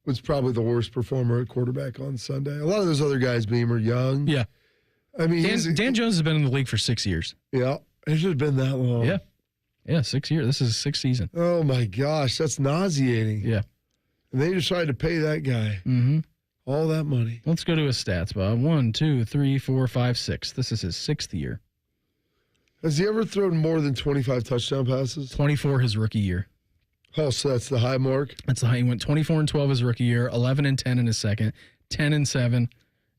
was probably the worst performer at quarterback on Sunday. A lot of those other guys, Beam, are young. Yeah. I mean, Dan Jones has been in the league for 6 years. Yeah. It's just been that long. Yeah. Yeah, 6 years. This is his 6th season. Oh, my gosh. That's nauseating. Yeah. And they decided to pay that guy all that money. Let's go to his stats, Bob. 1, 2, 3, 4, 5, 6. This is his 6th year. Has he ever thrown more than 25 touchdown passes? 24 his rookie year. Oh, so that's the high mark? That's the high. He went 24-12 his rookie year, 11-10 in his second, 10-7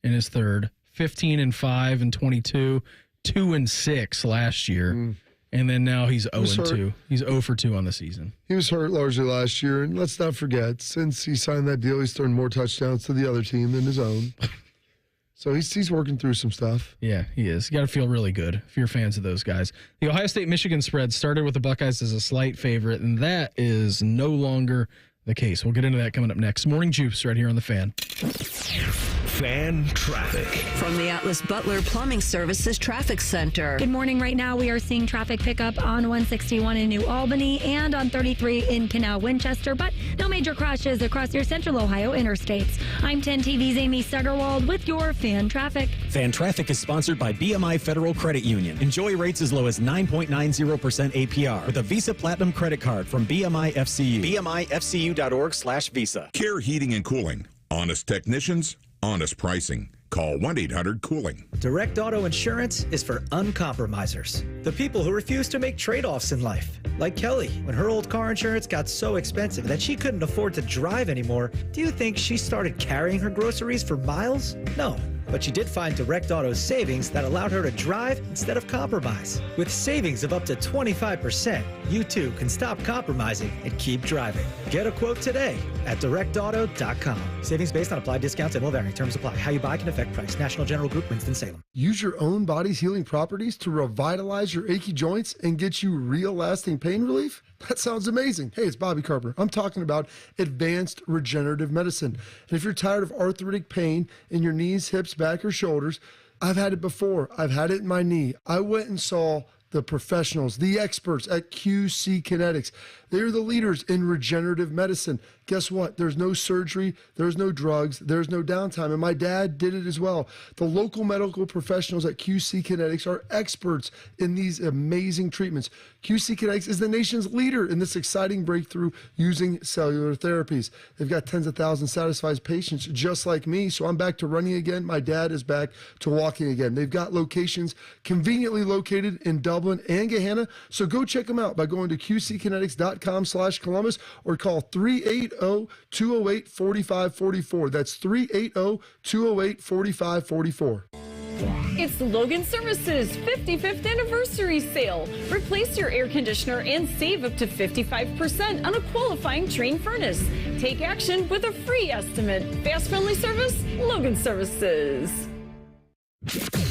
in his third, 15-5 in 22, 2-6 last year. And then now he's 0-2. He's 0 for 2 on the season. He was hurt largely last year. And let's not forget, since he signed that deal, he's thrown more touchdowns to the other team than his own. So he's working through some stuff. Yeah, he is. You got to feel really good if you're fans of those guys. The Ohio State-Michigan spread started with the Buckeyes as a slight favorite, and that is no longer the case. We'll get into that coming up next. Morning Juice right here on The Fan. Fan traffic. From the Atlas Butler Plumbing Services Traffic Center. Good morning. Right now, we are seeing traffic pick up on 161 in New Albany and on 33 in Canal Winchester, but no major crashes across your central Ohio interstates. I'm 10 TV's Amy Stutterwald with your Fan Traffic. Fan Traffic is sponsored by BMI Federal Credit Union. Enjoy rates as low as 9.90% APR with a Visa Platinum credit card from BMI FCU. BMIFCU.org/Visa. Care Heating and Cooling. Honest technicians, honest pricing. Call 1-800-COOLING. Direct Auto Insurance is for uncompromisers. The people who refuse to make trade-offs in life. Like Kelly, when her old car insurance got so expensive that she couldn't afford to drive anymore, do you think she started carrying her groceries for miles? No. But she did find Direct Auto's savings that allowed her to drive instead of compromise. With savings of up to 25%, you too can stop compromising and keep driving. Get a quote today at directauto.com. Savings based on applied discounts and will vary. Terms apply. How you buy can affect price. National General Group, Winston-Salem. Use your own body's healing properties to revitalize your achy joints and get you real lasting pain relief? That sounds amazing. Hey, it's Bobby Carpenter. I'm talking about advanced regenerative medicine. And if you're tired of arthritic pain in your knees, hips, back, or shoulders, I've had it before. I've had it in my knee. I went and saw the professionals, the experts at QC Kinetics. They're the leaders in regenerative medicine. Guess what? There's no surgery, there's no drugs, there's no downtime. And my dad did it as well. The local medical professionals at QC Kinetics are experts in these amazing treatments. QC Kinetics is the nation's leader in this exciting breakthrough using cellular therapies. They've got tens of thousands of satisfied patients just like me. So I'm back to running again. My dad is back to walking again. They've got locations conveniently located in Dublin and Gahanna. So go check them out by going to qckinetics.com/Columbus or call 380-208-4544. That's 380-208-4544. It's Logan Services 55th anniversary sale. Replace your air conditioner and save up to 55% on a qualifying Trane furnace. Take action with a free estimate. Fast, friendly service, Logan Services.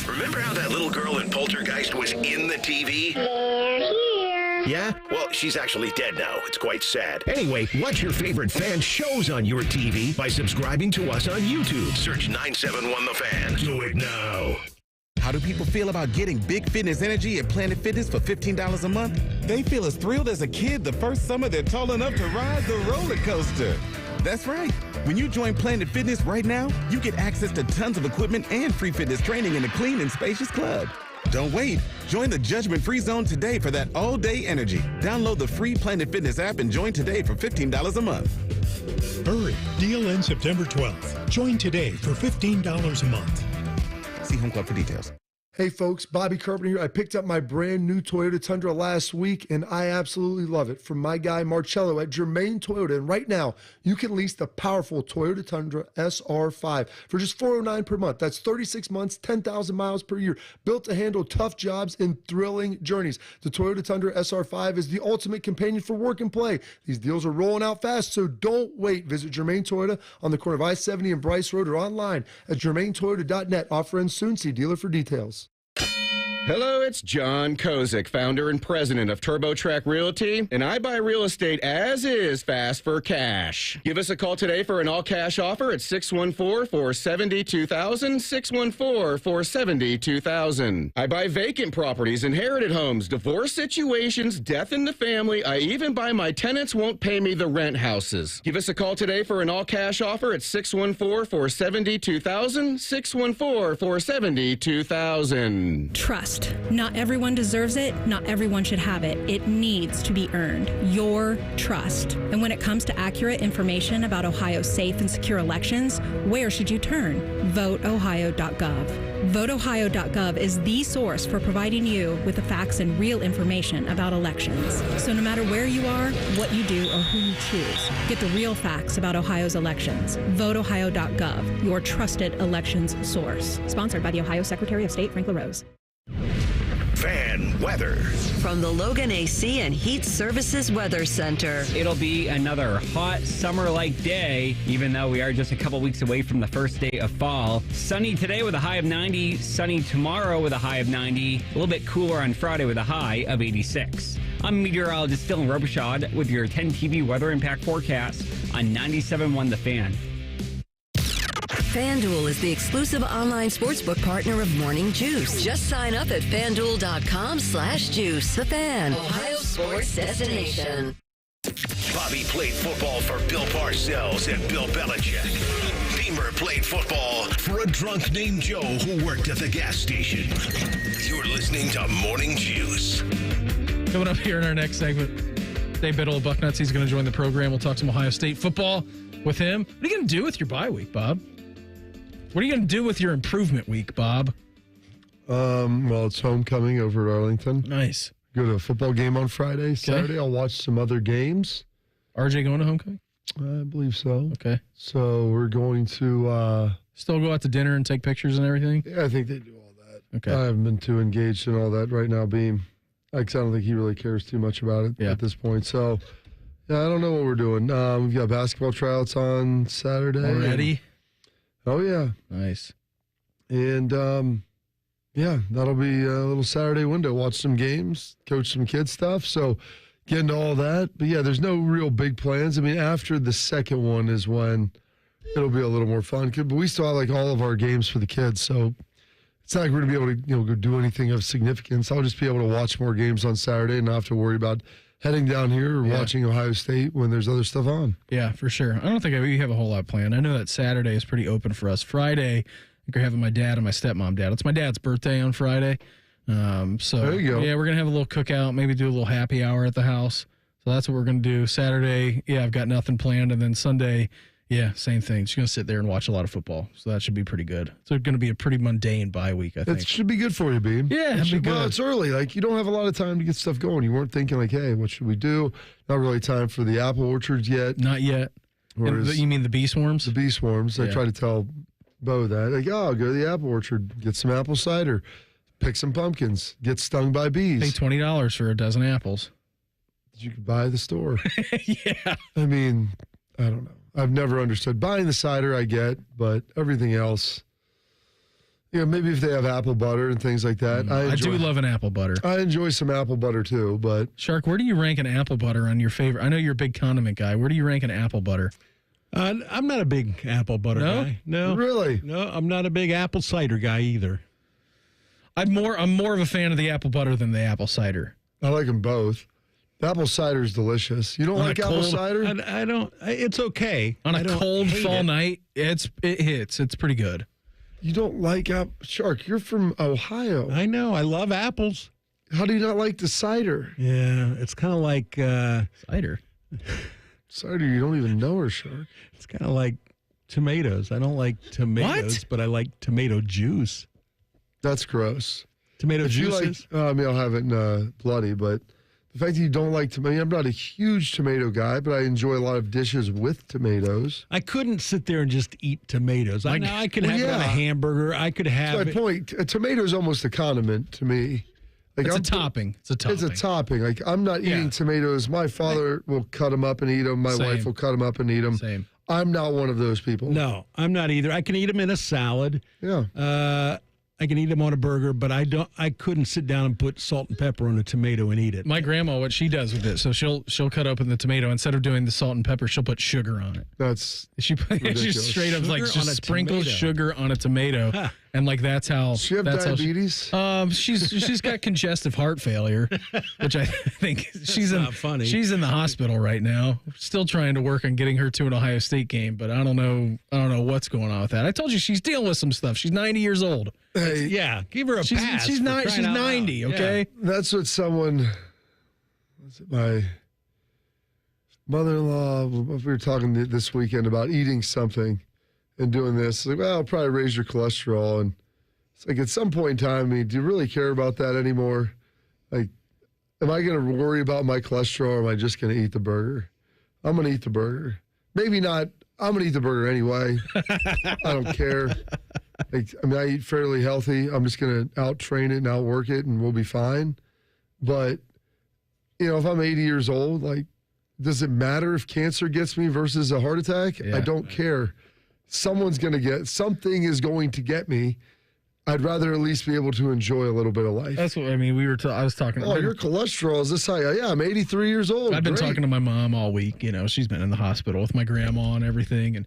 Remember how that little girl in Poltergeist was in the TV? They're here. Yeah? Well, she's actually dead now. It's quite sad. Anyway, watch your favorite fan shows on your TV by subscribing to us on YouTube. Search 971 The Fan. Do it now. How do people feel about getting Big Fitness Energy at Planet Fitness for $15 a month? They feel as thrilled as a kid the first summer they're tall enough to ride the roller coaster. That's right. When you join Planet Fitness right now, you get access to tons of equipment and free fitness training in a clean and spacious club. Don't wait. Join the judgment-free zone today for that all-day energy. Download the free Planet Fitness app and join today for $15 a month. Hurry. Deal ends September 12th. Join today for $15 a month. See Home Club for details. Hey folks, Bobby Carpenter here. I picked up my brand new Toyota Tundra last week and I absolutely love it from my guy Marcello at Germain Toyota. And right now, you can lease the powerful Toyota Tundra SR5 for just $409 per month. That's 36 months, 10,000 miles per year. Built to handle tough jobs and thrilling journeys. The Toyota Tundra SR5 is the ultimate companion for work and play. These deals are rolling out fast, so don't wait. Visit Germain Toyota on the corner of I-70 and Bryce Road or online at germaintoyota.net. Offer ends soon. See dealer for details. Hello, it's John Kozik, founder and president of TurboTrack Realty, and I buy real estate as is fast for cash. Give us a call today for an all-cash offer at 614-472-2000, 614-472-2000. I buy vacant properties, inherited homes, divorce situations, death in the family. I even buy my tenants won't pay me the rent houses. Give us a call today for an all-cash offer at 614-472-2000, 614-472-2000. Trust. Not everyone deserves it. Not everyone should have it. It needs to be earned. Your trust. And when it comes to accurate information about Ohio's safe and secure elections, where should you turn? VoteOhio.gov. VoteOhio.gov is the source for providing you with the facts and real information about elections. So no matter where you are, what you do, or who you choose, get the real facts about Ohio's elections. VoteOhio.gov, your trusted elections source. Sponsored by the Ohio Secretary of State, Frank LaRose. Fan weather. From the Logan AC and Heat Services Weather Center. It'll be another hot summer-like day, even though we are just a couple weeks away from the first day of fall. Sunny today with a high of 90. Sunny tomorrow with a high of 90. A little bit cooler on Friday with a high of 86. I'm meteorologist Dylan Robichaud with your 10 TV weather impact forecast on 97.1 The Fan. FanDuel is the exclusive online sportsbook partner of Morning Juice. Just sign up at FanDuel.com/juice. The Fan, Ohio sports destination. Bobby played football for Bill Parcells and Bill Belichick. Beamer played football for a drunk named Joe who worked at the gas station. You're listening to Morning Juice. Coming up here in our next segment, Dave Biddle of Bucknuts. He's going to join the program. We'll talk some Ohio State football with him. What are you going to do with your bye week, Bob? What are you going to do with your improvement week, Bob? Well, it's homecoming over at Arlington. Nice. Go to a football game on Friday. Saturday, I'll watch some other games. RJ going to homecoming? I believe so. Okay. So we're going to... still go out to dinner and take pictures and everything? Yeah, I think they do all that. Okay. I haven't been too engaged in all that right now, Beam. I don't think he really cares too much about it at this point. So, yeah, I don't know what we're doing. We've got basketball tryouts on Saturday. Already? Oh, yeah. Nice. And, yeah, that'll be a little Saturday window. Watch some games, coach some kid stuff. So, get into all that. But, yeah, there's no real big plans. I mean, after the second one is when it'll be a little more fun. But we still have, like, all of our games for the kids. So, it's not like we're going to be able to, go do anything of significance. I'll just be able to watch more games on Saturday and not have to worry about heading down here or watching Ohio State when there's other stuff on. Yeah, for sure. I don't think we have a whole lot planned. I know that Saturday is pretty open for us. Friday, we're having my dad and my stepmom dad. It's my dad's birthday on Friday. So there you go. Yeah, we're going to have a little cookout, maybe do a little happy hour at the house. So that's what we're going to do. Saturday, I've got nothing planned. And then Sunday, same thing. Just going to sit there and watch a lot of football. So that should be pretty good. It's going to be a pretty mundane bye week, I think. It should be good for you, Beam. Yeah, it'd be good. Well, it's early. Like, you don't have a lot of time to get stuff going. You weren't thinking, like, hey, what should we do? Not really time for the apple orchards yet. Not yet. You mean the bee swarms? The bee swarms. I try to tell Bo that. Like, I'll go to the apple orchard, get some apple cider, pick some pumpkins, get stung by bees. Pay $20 for a dozen apples. That you could buy at the store. Yeah. I mean, I don't know. I've never understood. Buying the cider, I get, but everything else, maybe if they have apple butter and things like that. I do love an apple butter. I enjoy some apple butter too, but. Shark, where do you rank an apple butter on your favorite? I know you're a big condiment guy. Where do you rank an apple butter? I'm not a big apple butter guy. No. Really? No, I'm not a big apple cider guy either. I'm more of a fan of the apple butter than the apple cider. I like them both. The apple cider is delicious. You don't like apple cider? I don't. It's okay. On a cold fall night, it hits. It's pretty good. You don't like apple? Shark, you're from Ohio. I know. I love apples. How do you not like the cider? Yeah, it's kind of like... cider? Cider, you don't even know her, Shark. It's kind of like tomatoes. I don't like tomatoes, but I like tomato juice. That's gross. Tomato juices? I mean, I'll have it in bloody, but... The fact that you don't like tomato, I'm not a huge tomato guy, but I enjoy a lot of dishes with tomatoes. I couldn't sit there and just eat tomatoes. I could have it on a hamburger. I could have That's my point. A tomato is almost a condiment to me. Like it's a topping. It's a topping. Like, I'm not eating tomatoes. My father will cut them up and eat them. My wife will cut them up and eat them. Same. I'm not one of those people. No, I'm not either. I can eat them in a salad. Yeah. I can eat them on a burger, but I couldn't sit down and put salt and pepper on a tomato and eat it. My grandma, what she does with it, so she'll cut open the tomato, instead of doing the salt and pepper, she'll put sugar on it. She straight up like just sprinkles sugar on a tomato, and like that's how. Does she have diabetes? She's got congestive heart failure, which I think she's funny. She's in the hospital right now, still trying to work on getting her to an Ohio State game, but I don't know what's going on with that. I told you she's dealing with some stuff. She's 90 years old. Hey, yeah, give her a pass. She's 90, okay? Yeah. That's what my mother-in-law, we were talking this weekend about eating something and doing this. Like, well, I'll probably raise your cholesterol. And it's like, at some point in time, do you really care about that anymore? Like, am I going to worry about my cholesterol, or am I just going to eat the burger? I'm going to eat the burger. Maybe not. I'm going to eat the burger anyway. I don't care. I eat fairly healthy. I'm just going to out-train it and outwork it, and we'll be fine. But, if I'm 80 years old, like, does it matter if cancer gets me versus a heart attack? Yeah. I don't care. Something is going to get me. I'd rather at least be able to enjoy a little bit of life. That's what I mean. I was talking. Oh, your cholesterol is this high? Yeah, I'm 83 years old. I've been Great. talking to my mom all week. She's been in the hospital with my grandma and everything, and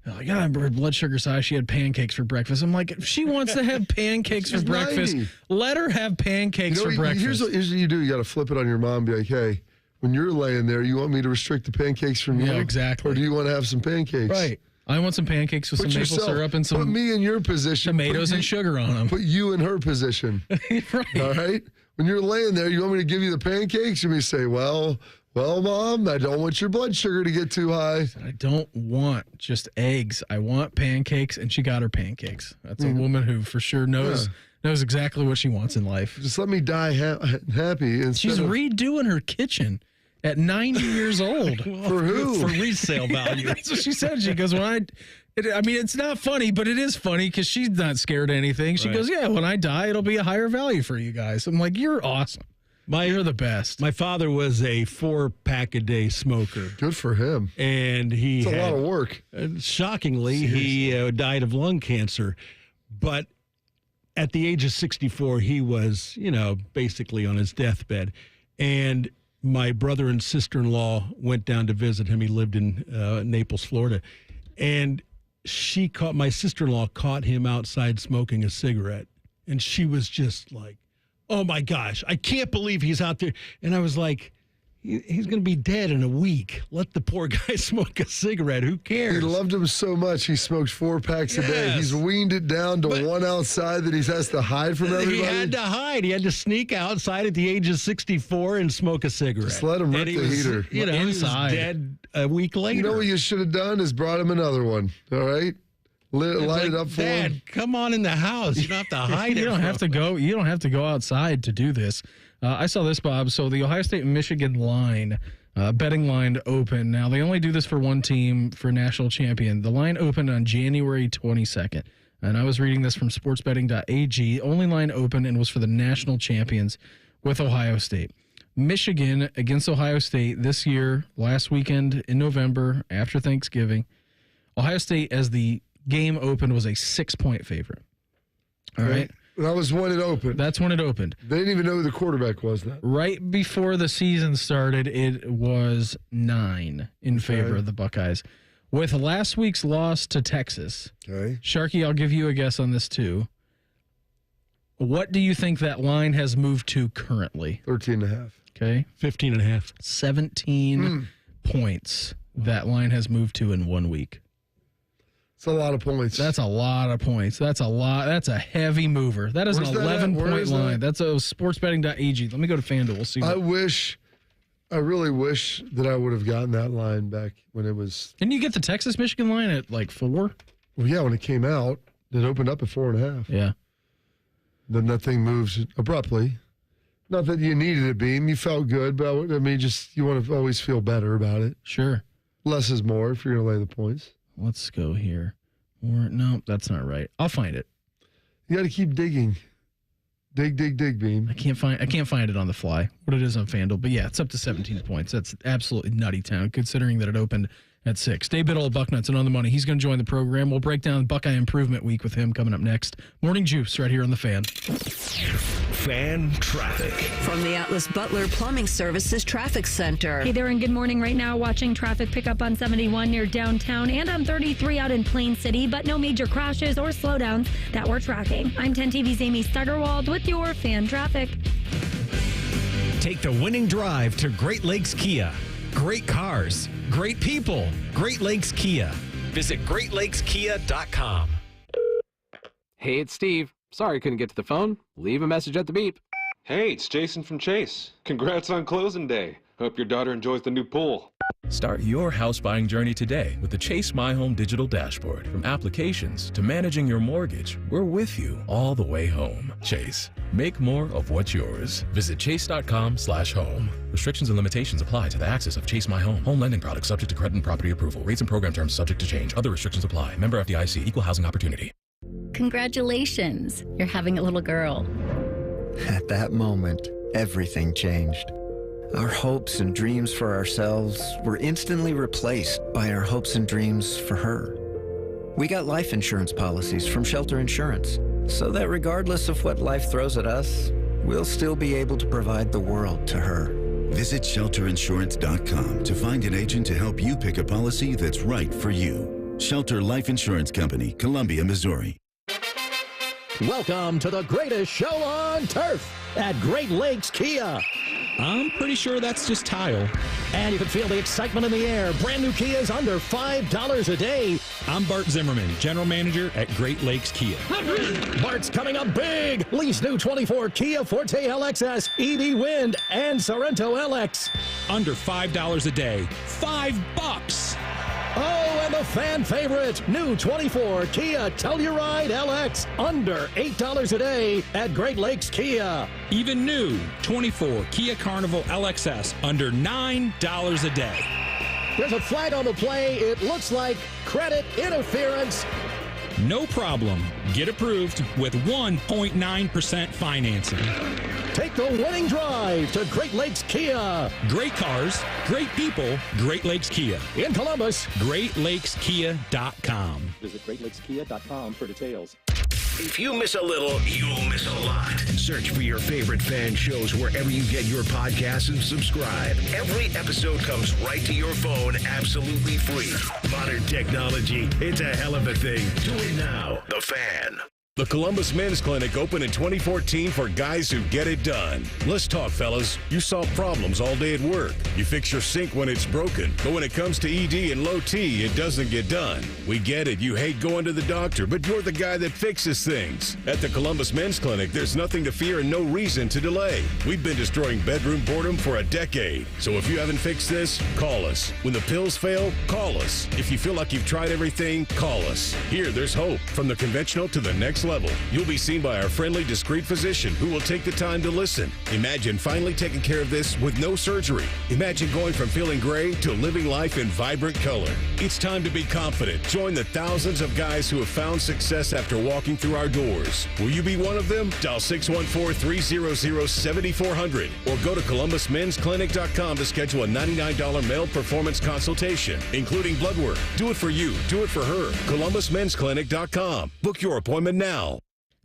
her blood sugar's high. She had pancakes for breakfast. I'm like, if she wants to have pancakes for breakfast, 90. let her have pancakes for breakfast. Here's what you do. You got to flip it on your mom and be like, hey, when you're laying there, you want me to restrict the pancakes from you? Yeah, exactly. Or do you want to have some pancakes? Right. I want some pancakes with some maple syrup and some put me in your position. Tomatoes and sugar on them. Put you in her position. Right. All right? When you're laying there, you want me to give you the pancakes? You may say, well, Mom, I don't want your blood sugar to get too high. I don't want just eggs. I want pancakes, and she got her pancakes. That's a woman who for sure knows exactly what she wants in life. Just let me die happy. She's redoing her kitchen at 90 years old. For who? For resale value. That's what she said. She goes, it's not funny, but it is funny because she's not scared of anything. She goes, when I die, it'll be a higher value for you guys. I'm like, you're awesome. You're the best. My father was a 4-pack-a-day smoker. Good for him. And it's a lot of work. Shockingly, he died of lung cancer. But at the age of 64, he was, basically on his deathbed. And my brother and sister-in-law went down to visit him. He lived in Naples, Florida. And my sister-in-law caught him outside smoking a cigarette. And she was just like, oh, my gosh, I can't believe he's out there. And I was like, he's going to be dead in a week. Let the poor guy smoke a cigarette. Who cares? He loved him so much, he smoked 4 packs a day. He's weaned it down to one outside that he has to hide from everybody. He had to hide. He had to sneak outside at the age of 64 and smoke a cigarette. Just let him rip the heater. He was dead a week later. You know what you should have done is brought him another one, all right? Light it up for him. Dad, come on in the house. You don't have to hide. You don't have to go. You don't have to go outside to do this. I saw this, Bob. So the Ohio State Michigan line, betting line open. Now they only do this for one team for national champion. The line opened on January 22nd, and I was reading this from sportsbetting.ag. Only line open and was for the national champions with Ohio State. Michigan against Ohio State this year, last weekend in November after Thanksgiving. Ohio State as the game opened was a 6-point favorite. All right. That was when it opened. That's when it opened. They didn't even know who the quarterback was then. Right before the season started, it was 9 in favor of the Buckeyes. With last week's loss to Texas, Sharky, I'll give you a guess on this too. What do you think that line has moved to currently? 13.5. Okay. 15.5. 17 points that line has moved to in 1 week. It's a lot of points. That's a lot of points. That's a lot. That's a heavy mover. That is an 11-point line. That's a sportsbetting.ag. Let me go to FanDuel. We'll see. I really wish that I would have gotten that line back when it was. Didn't you get the Texas-Michigan line at like 4? Well, yeah, when it came out, it opened up at 4.5. Yeah. Then that thing moved abruptly. Not that you needed it, Beam. You felt good, but I mean, just you want to always feel better about it. Sure. Less is more if you're going to lay the points. Let's go here. No, that's not right. I'll find it. You got to keep digging. Dig, Beam. I can't find it on the fly. What it is on FanDuel, but yeah, it's up to 17 points. That's absolutely nutty town, considering that it opened at 6. Dave Biddle of Bucknuts and On the Money. He's going to join the program. We'll break down Buckeye Improvement Week with him coming up next. Morning Juice right here on the Fan. Fan traffic from the Atlas Butler Plumbing Services Traffic Center. Hey there, and good morning. Right now, watching traffic pick up on 71 near downtown and on 33 out in Plain City, but no major crashes or slowdowns that we're tracking. I'm 10 TV's Amy Steigerwald with your Fan traffic. Take the winning drive to Great Lakes Kia. Great cars, great people, Great Lakes Kia. Visit GreatLakesKia.com. Hey, it's Steve. Sorry I couldn't get to the phone. Leave a message at the beep. Hey, it's Jason from Chase. Congrats on closing day. Hope your daughter enjoys the new pool. Start your house buying journey today with the Chase My Home digital dashboard. From applications to managing your mortgage, we're with you all the way home. Chase, make more of what's yours. Visit chase.com/home. Restrictions and limitations apply to the access of Chase My Home. Home lending products subject to credit and property approval. Rates and program terms subject to change. Other restrictions apply. Member FDIC. Equal housing opportunity. Congratulations, you're having a little girl. At that moment, everything changed. Our hopes and dreams for ourselves were instantly replaced by our hopes and dreams for her. We got life insurance policies from Shelter Insurance, so that regardless of what life throws at us, we'll still be able to provide the world to her. Visit shelterinsurance.com to find an agent to help you pick a policy that's right for you. Shelter Life Insurance Company, Columbia, Missouri. Welcome to the greatest show on turf at Great Lakes Kia. I'm pretty sure that's just tile. And you can feel the excitement in the air. Brand new Kias under $5 a day. I'm Bart Zimmerman, General Manager at Great Lakes Kia. Bart's coming up big. Lease new 24 Kia Forte LXS, EV Wind, and Sorrento LX. Under $5 a day. $5. Oh, and the fan favorite, new 24 Kia Telluride LX, under $8 a day at Great Lakes Kia. Even new 24 Kia Carnival LXS, under $9 a day. There's a flag on the play. It looks like credit interference. No problem. Get approved with 1.9% financing. Take the winning drive to Great Lakes Kia. Great cars, great people, Great Lakes Kia. In Columbus, GreatLakesKia.com. Visit GreatLakesKia.com for details. If you miss a little, you'll miss a lot. Search for your favorite fan shows wherever you get your podcasts and subscribe. Every episode comes right to your phone absolutely free. Modern technology, it's a hell of a thing. Do it now. The Fan. The Columbus Men's Clinic opened in 2014 for guys who get it done. Let's talk, fellas. You solve problems all day at work. You fix your sink when it's broken. But when it comes to ED and low T, it doesn't get done. We get it. You hate going to the doctor, but you're the guy that fixes things. At the Columbus Men's Clinic, there's nothing to fear and no reason to delay. We've been destroying bedroom boredom for a decade. So if you haven't fixed this, call us. When the pills fail, call us. If you feel like you've tried everything, call us. Here, there's hope. From the conventional to the next level. You'll be seen by our friendly, discreet physician who will take the time to listen. Imagine finally taking care of this with no surgery. Imagine going from feeling gray to living life in vibrant color. It's time to be confident. Join the thousands of guys who have found success after walking through our doors. Will you be one of them? Dial 614-300-7400 or go to ColumbusMen'sClinic.com to schedule a $99 male performance consultation, including blood work. Do it for you. Do it for her. ColumbusMen'sClinic.com. Book your appointment now.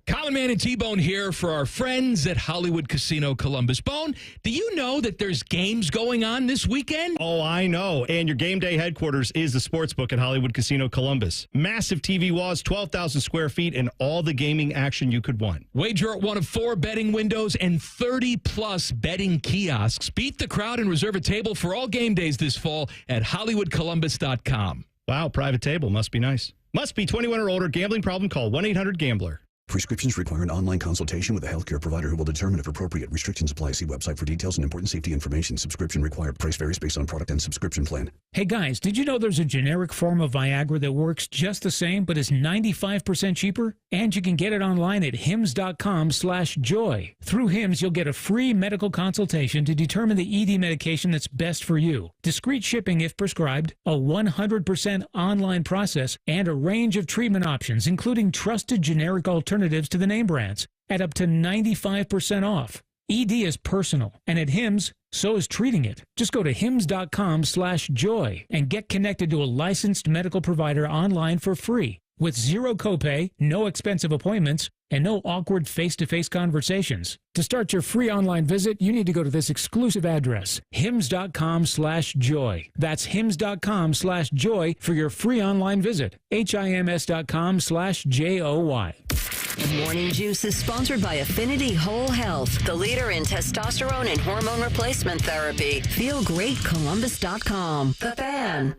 Common Man and T-Bone here for our friends at Hollywood Casino Columbus. Bone, do you know that there's games going on this weekend? Oh, I know. And your game day headquarters is the sportsbook at Hollywood Casino Columbus. Massive TV walls, 12,000 square feet, and all the gaming action you could want. Wager at one of 4 betting windows and 30-plus betting kiosks. Beat the crowd and reserve a table for all game days this fall at HollywoodColumbus.com. Wow, private table. Must be nice. Must be 21 or older. Gambling problem? Call 1-800-GAMBLER. Prescriptions require an online consultation with a healthcare provider who will determine if appropriate. Restrictions apply. See website for details and important safety information. Subscription required. Price varies based on product and subscription plan. Hey guys, did you know there's a generic form of Viagra that works just the same but is 95% cheaper? And you can get it online at hims.com/joy. Through Hims, you'll get a free medical consultation to determine the ED medication that's best for you. Discreet shipping if prescribed, a 100% online process, and a range of treatment options, including trusted generic alternatives to the name brands at up to 95% off. ED is personal, and at Hims, so is treating it. Just go to hims.com/joy and get connected to a licensed medical provider online for free with zero copay, no expensive appointments, and no awkward face-to-face conversations. To start your free online visit, you need to go to this exclusive address, hims.com/joy. That's hims.com/joy for your free online visit. hims.com/joy. Morning Juice is sponsored by Affinity Whole Health, the leader in testosterone and hormone replacement therapy. Feel great, Columbus.com. The Fan.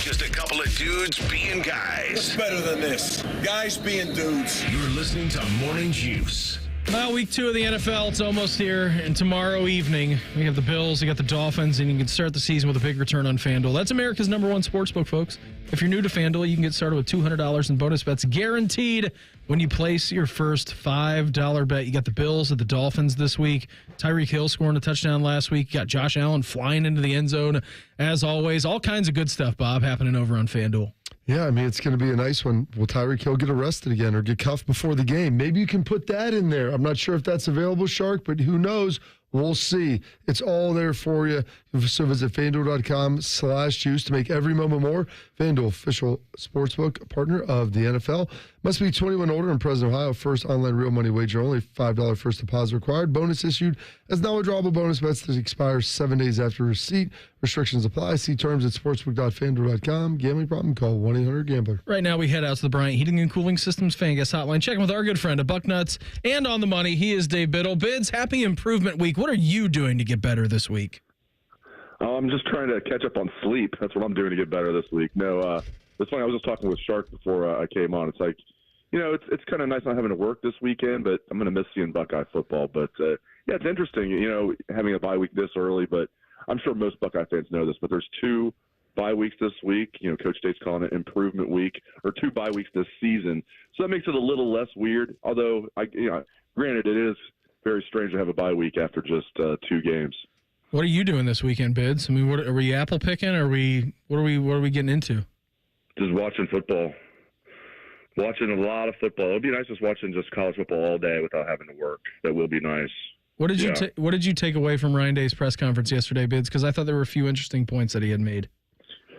Just a couple of dudes being guys. What's better than this? Guys being dudes. You're listening to Morning Juice. Well, week 2 of the NFL, it's almost here, and tomorrow evening we have the Bills, we got the Dolphins, and you can start the season with a big return on FanDuel. That's America's #1 sportsbook, folks. If you're new to FanDuel, you can get started with $200 in bonus bets guaranteed when you place your first $5 bet. You got the Bills at the Dolphins this week. Tyreek Hill scoring a touchdown last week. You got Josh Allen flying into the end zone, as always. All kinds of good stuff, Bob, happening over on FanDuel. Yeah, I mean, it's going to be a nice one. Will Tyreek Hill get arrested again or get cuffed before the game? Maybe you can put that in there. I'm not sure if that's available, Shark, but who knows? We'll see. It's all there for you. So visit FanDuel.com/juice to make every moment more. FanDuel, official sportsbook partner of the NFL. Must be 21 older and present in Ohio. First online real money wager only. $5 first deposit required. Bonus issued as non-withdrawable bonus bets that expire 7 days after receipt. Restrictions apply. See terms at sportsbook.fanduel.com. Gambling problem? Call 1-800-GAMBLER. Right now we head out to the Bryant Heating and Cooling Systems Fan Guest Hotline. Checking with our good friend at Bucknuts and on the money. He is Dave Biddle. Bids, happy improvement week. What are you doing to get better this week? I'm just trying to catch up on sleep. That's what I'm doing to get better this week. No, it's funny. I was just talking with Shark before I came on. It's like, it's kind of nice not having to work this weekend, but I'm going to miss seeing Buckeye football. But, yeah, it's interesting, having a bye week this early. But I'm sure most Buckeye fans know this, but there's 2 bye weeks this week. Coach State's calling it improvement week, or 2 bye weeks this season. So that makes it a little less weird, although, granted, it is very strange to have a bye week after just 2 games. What are you doing this weekend, Bids? I mean, what are we apple picking? What are we getting into? Just watching football. Watching a lot of football. It would be nice just watching just college football all day without having to work. That will be nice. What did you take away from Ryan Day's press conference yesterday, Bids? Because I thought there were a few interesting points that he had made.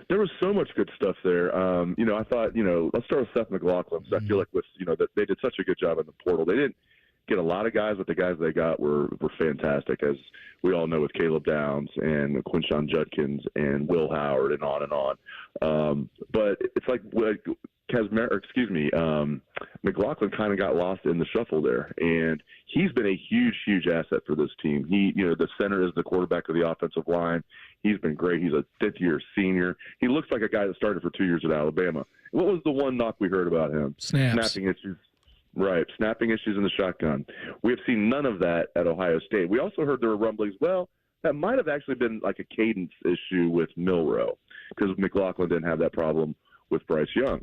There was so much good stuff there. I thought, let's start with Seth McLaughlin. So I feel like that they did such a good job in the portal. They didn't get a lot of guys, but the guys they got were fantastic, as we all know, with Caleb Downs and Quinshon Judkins and Will Howard and on and on. But it's like McLaughlin kind of got lost in the shuffle there, and he's been a huge, huge asset for this team. He, the center is the quarterback of the offensive line. He's been great. He's a 5th-year senior. He looks like a guy that started for 2 years at Alabama. What was the one knock we heard about him? Snapping issues. Right, snapping issues in the shotgun. We have seen none of that at Ohio State. We also heard there were rumblings, that might have actually been like a cadence issue with Milroe, because McLaughlin didn't have that problem with Bryce Young.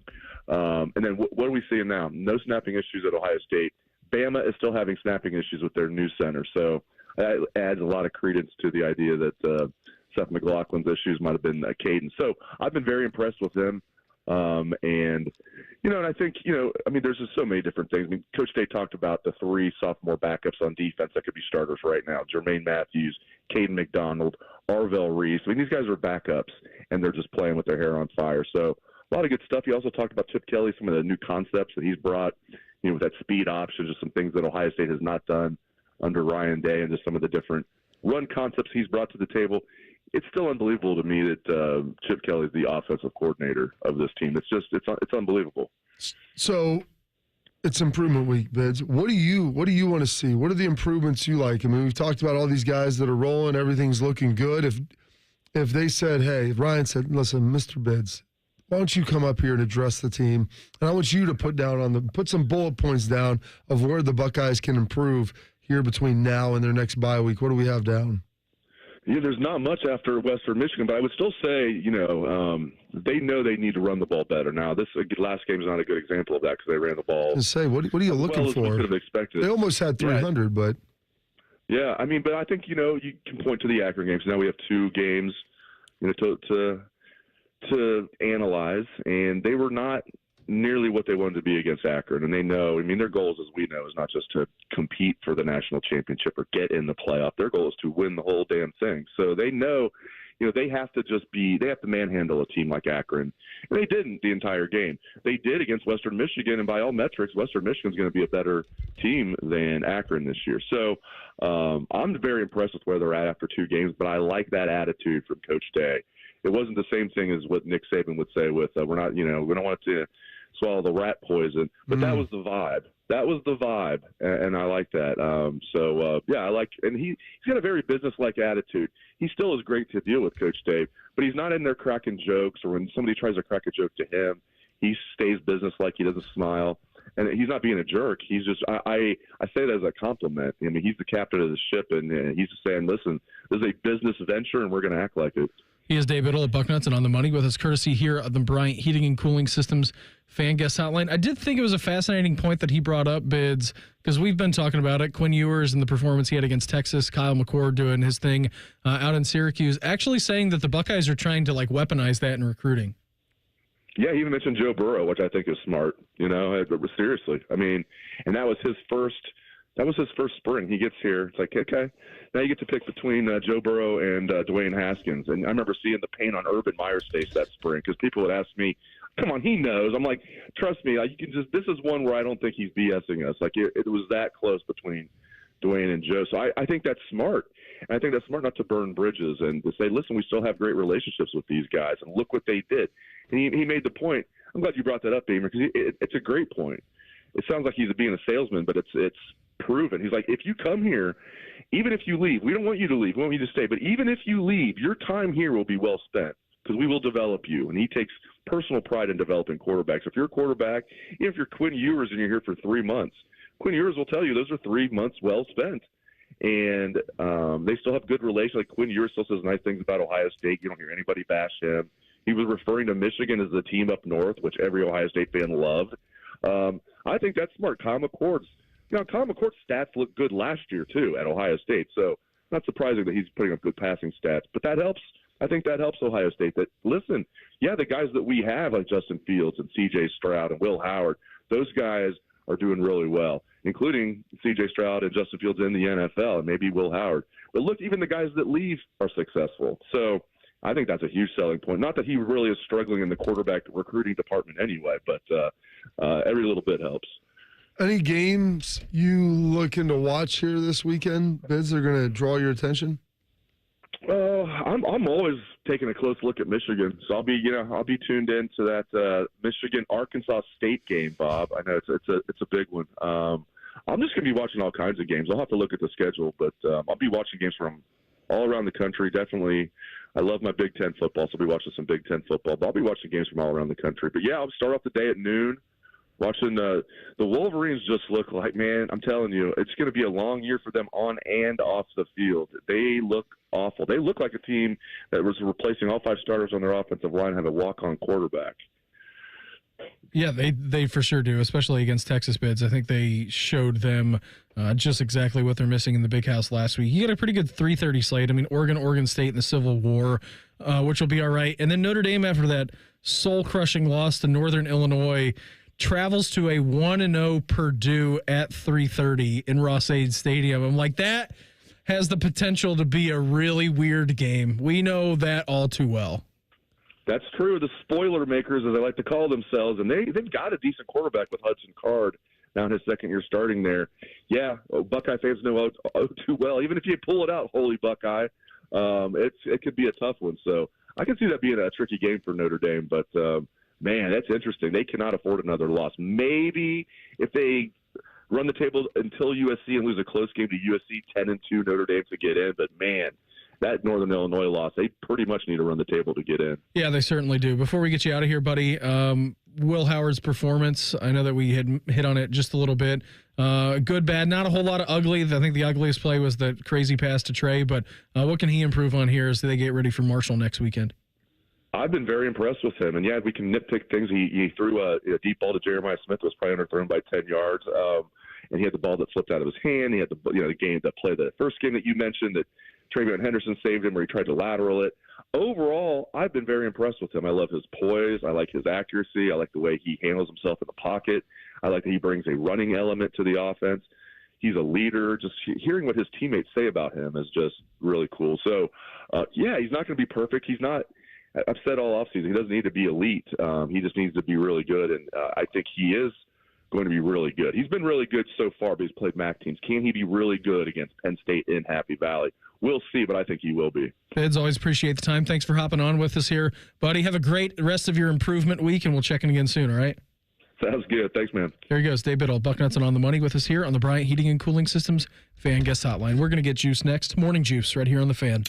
And then what are we seeing now? No snapping issues at Ohio State. Bama is still having snapping issues with their new center. So that adds a lot of credence to the idea that Seth McLaughlin's issues might have been a cadence. So I've been very impressed with him. And I think, there's just so many different things. Coach State talked about the 3 sophomore backups on defense that could be starters right now. Jermaine Matthews, Caden McDonald, Arvell Reese. These guys are backups, and they're just playing with their hair on fire. So a lot of good stuff. He also talked about Chip Kelly, some of the new concepts that he's brought, with that speed option, just some things that Ohio State has not done under Ryan Day, and just some of the different run concepts he's brought to the table. It's still unbelievable to me that Chip Kelly is the offensive coordinator of this team. It's unbelievable. So it's improvement week, Bids. What do you want to see? What are the improvements you like? I mean, we've talked about all these guys that are rolling. Everything's looking good. If they said, hey, Ryan said, listen, Mr. Bids, why don't you come up here and address the team? And I want you to put some bullet points down of where the Buckeyes can improve here between now and their next bye week. What do we have down? Yeah, there's not much after Western Michigan, but I would still say, they know they need to run the ball better. Now, this last game is not a good example of that because they ran the ball. What are you looking for? We could have expected. They almost had 300, but. Yeah, but I think, you can point to the Akron games. Now we have 2 games, to analyze, and they were not nearly what they wanted to be against Akron. And they know, their goals, as we know, is not just to compete for the national championship or get in the playoff. Their goal is to win the whole damn thing. So they know, they have to manhandle a team like Akron. And they didn't the entire game. They did against Western Michigan, and by all metrics, Western Michigan's going to be a better team than Akron this year. So I'm very impressed with where they're at after 2 games, but I like that attitude from Coach Day. It wasn't the same thing as what Nick Saban would say with, we don't want to swallow the rat poison, but that was the vibe. That was the vibe, and I like that. I like, and he's got a very business-like attitude. He still is great to deal with, Coach Dave, but he's not in there cracking jokes, or when somebody tries to crack a joke to him, he stays business-like. He doesn't smile, and he's not being a jerk. He's just, I say that as a compliment. He's the captain of the ship, and he's just saying, listen, this is a business venture, and we're going to act like it. He is Dave Biddle at Bucknuts and on the money with us, courtesy here of the Bryant Heating and Cooling Systems Fan Guest Hotline. I did think it was a fascinating point that he brought up, Bids, because we've been talking about it. Quinn Ewers and the performance he had against Texas, Kyle McCord doing his thing out in Syracuse, actually saying that the Buckeyes are trying to weaponize that in recruiting. Yeah, he even mentioned Joe Burrow, which I think is smart. Seriously. I mean, and that was his first spring. He gets here. It's like, okay, now you get to pick between Joe Burrow and Dwayne Haskins. And I remember seeing the pain on Urban Meyer's face that spring because people would ask me, come on, he knows. I'm like, trust me, this is one where I don't think he's BSing us. Like, it was that close between Dwayne and Joe. So I think that's smart. And I think that's smart not to burn bridges and to say, listen, we still have great relationships with these guys. And look what they did. And he made the point. I'm glad you brought that up, Damer, because it's a great point. It sounds like he's being a salesman, but it's proven. He's like, if you come here, even if you leave, we don't want you to leave. We want you to stay. But even if you leave, your time here will be well spent because we will develop you. And he takes personal pride in developing quarterbacks. If you're a quarterback, even if you're Quinn Ewers and you're here for 3 months, Quinn Ewers will tell you those are 3 months well spent. And they still have good relations. Like Quinn Ewers still says nice things about Ohio State. You don't hear anybody bash him. He was referring to Michigan as the team up north, which every Ohio State fan loved. I think that's smart. Kyle McCord's stats looked good last year, too, at Ohio State. So not surprising that he's putting up good passing stats. But that helps. I think that helps Ohio State. That, listen, yeah, the guys that we have, like Justin Fields and C.J. Stroud and Will Howard, those guys are doing really well, including C.J. Stroud and Justin Fields in the NFL and maybe Will Howard. But look, even the guys that leave are successful. So I think that's a huge selling point. Not that he really is struggling in the quarterback recruiting department anyway, but every little bit helps. Any games you looking to watch here this weekend, Bids, are going to draw your attention? I'm always taking a close look at Michigan, so I'll be tuned in to that Michigan-Arkansas State game, Bob. I know it's a big one. I'm just going to be watching all kinds of games. I'll have to look at the schedule, but I'll be watching games from all around the country. Definitely, I love my Big Ten football, so I'll be watching some Big Ten football. But I'll be watching games from all around the country. But yeah, I'll start off the day at noon. Watching the Wolverines just look like, man, I'm telling you, it's going to be a long year for them on and off the field. They look awful. They look like a team that was replacing all 5 starters on their offensive line and have a walk-on quarterback. Yeah, they for sure do, especially against Texas, Bids. I think they showed them just exactly what they're missing in the Big House last week. You get a pretty good 3:30 slate. I mean, Oregon State in the Civil War, which will be all right. And then Notre Dame, after that soul-crushing loss to Northern Illinois, travels to a 1-0 Purdue at 3:30 in Ross-Ade Stadium. I'm like, that has the potential to be a really weird game. We know that all too well. That's true. The spoiler makers, as they like to call themselves, and they've got a decent quarterback with Hudson Card now in his second year starting there. Yeah, Buckeye fans know too well. Even if you pull it out, holy Buckeye, it could be a tough one. So I can see that being a tricky game for Notre Dame, but man, that's interesting. They cannot afford another loss. Maybe if they run the table until USC and lose a close game to USC, 10-2 Notre Dame to get in. But, man, that Northern Illinois loss, they pretty much need to run the table to get in. Yeah, they certainly do. Before we get you out of here, buddy, Will Howard's performance, I know that we had hit on it just a little bit. Good, bad, not a whole lot of ugly. I think the ugliest play was the crazy pass to Trey. But what can he improve on here as they get ready for Marshall next weekend? I've been very impressed with him, and yeah, we can nitpick things. He threw a deep ball to Jeremiah Smith, was probably underthrown by 10 yards, and he had the ball that slipped out of his hand. He had the first game that you mentioned that Travion Henderson saved him, where he tried to lateral it. Overall, I've been very impressed with him. I love his poise. I like his accuracy. I like the way he handles himself in the pocket. I like that he brings a running element to the offense. He's a leader. Just hearing what his teammates say about him is just really cool. So, yeah, he's not going to be perfect. He's not. I've said all offseason, he doesn't need to be elite. He just needs to be really good, and I think he is going to be really good. He's been really good so far, but he's played MAC teams. Can he be really good against Penn State in Happy Valley? We'll see, but I think he will be. Bids, always appreciate the time. Thanks for hopping on with us here. Buddy, have a great rest of your improvement week, and we'll check in again soon, all right? Sounds good. Thanks, man. There he goes, Dave Biddle, Bucknuts and On the Money with us here on the Bryant Heating and Cooling Systems Fan Guest Hotline. We're going to get juice next. Morning Juice right here on the Fan.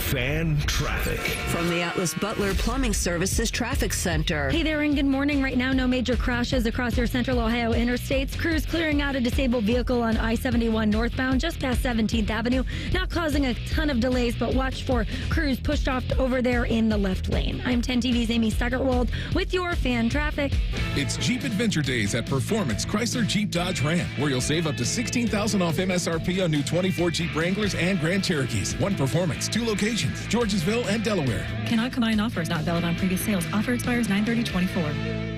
Fan traffic. From the Atlas Butler Plumbing Services Traffic Center. Hey there, and good morning. Right now, no major crashes across your central Ohio interstates. Crews clearing out a disabled vehicle on I-71 northbound just past 17th Avenue. Not causing a ton of delays, but watch for crews pushed off over there in the left lane. I'm 10 TV's Amy Steigerwald with your fan traffic. It's Jeep Adventure Days at Performance Chrysler Jeep Dodge Ram, where you'll save up to $16,000 off MSRP on new 24 Jeep Wranglers and Grand Cherokees. One Performance, 2 locations, Georgesville and Delaware. Cannot combine offers, not valid on previous sales. Offer expires 9/30/24.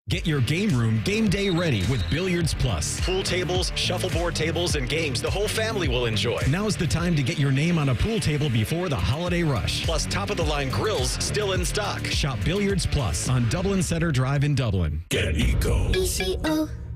Get your game room game day ready with Billiards Plus. Pool tables, shuffleboard tables, and games the whole family will enjoy. Now's the time to get your name on a pool table before the holiday rush. Plus, top-of-the-line grills still in stock. Shop Billiards Plus on Dublin Center Drive in Dublin. Get Eco.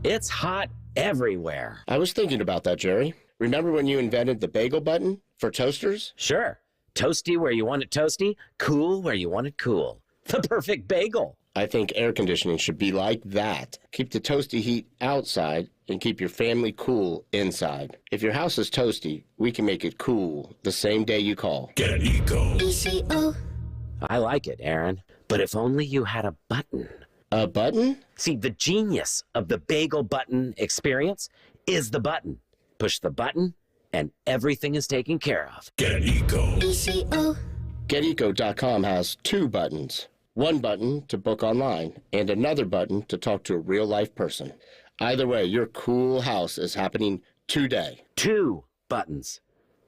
It's hot everywhere. I was thinking about that, Jerry. Remember when you invented the bagel button for toasters? Sure. Toasty where you want it toasty, cool where you want it cool. The perfect bagel. I think air conditioning should be like that. Keep the toasty heat outside and keep your family cool inside. If your house is toasty, we can make it cool the same day you call. Get Eco. I like it, Aaron. But if only you had a button. A button? See, the genius of the bagel button experience is the button. Push the button, and everything is taken care of. Get Eco. GetEco.com has 2 buttons. One button to book online, and another button to talk to a real-life person. Either way, your cool house is happening today. 2 buttons.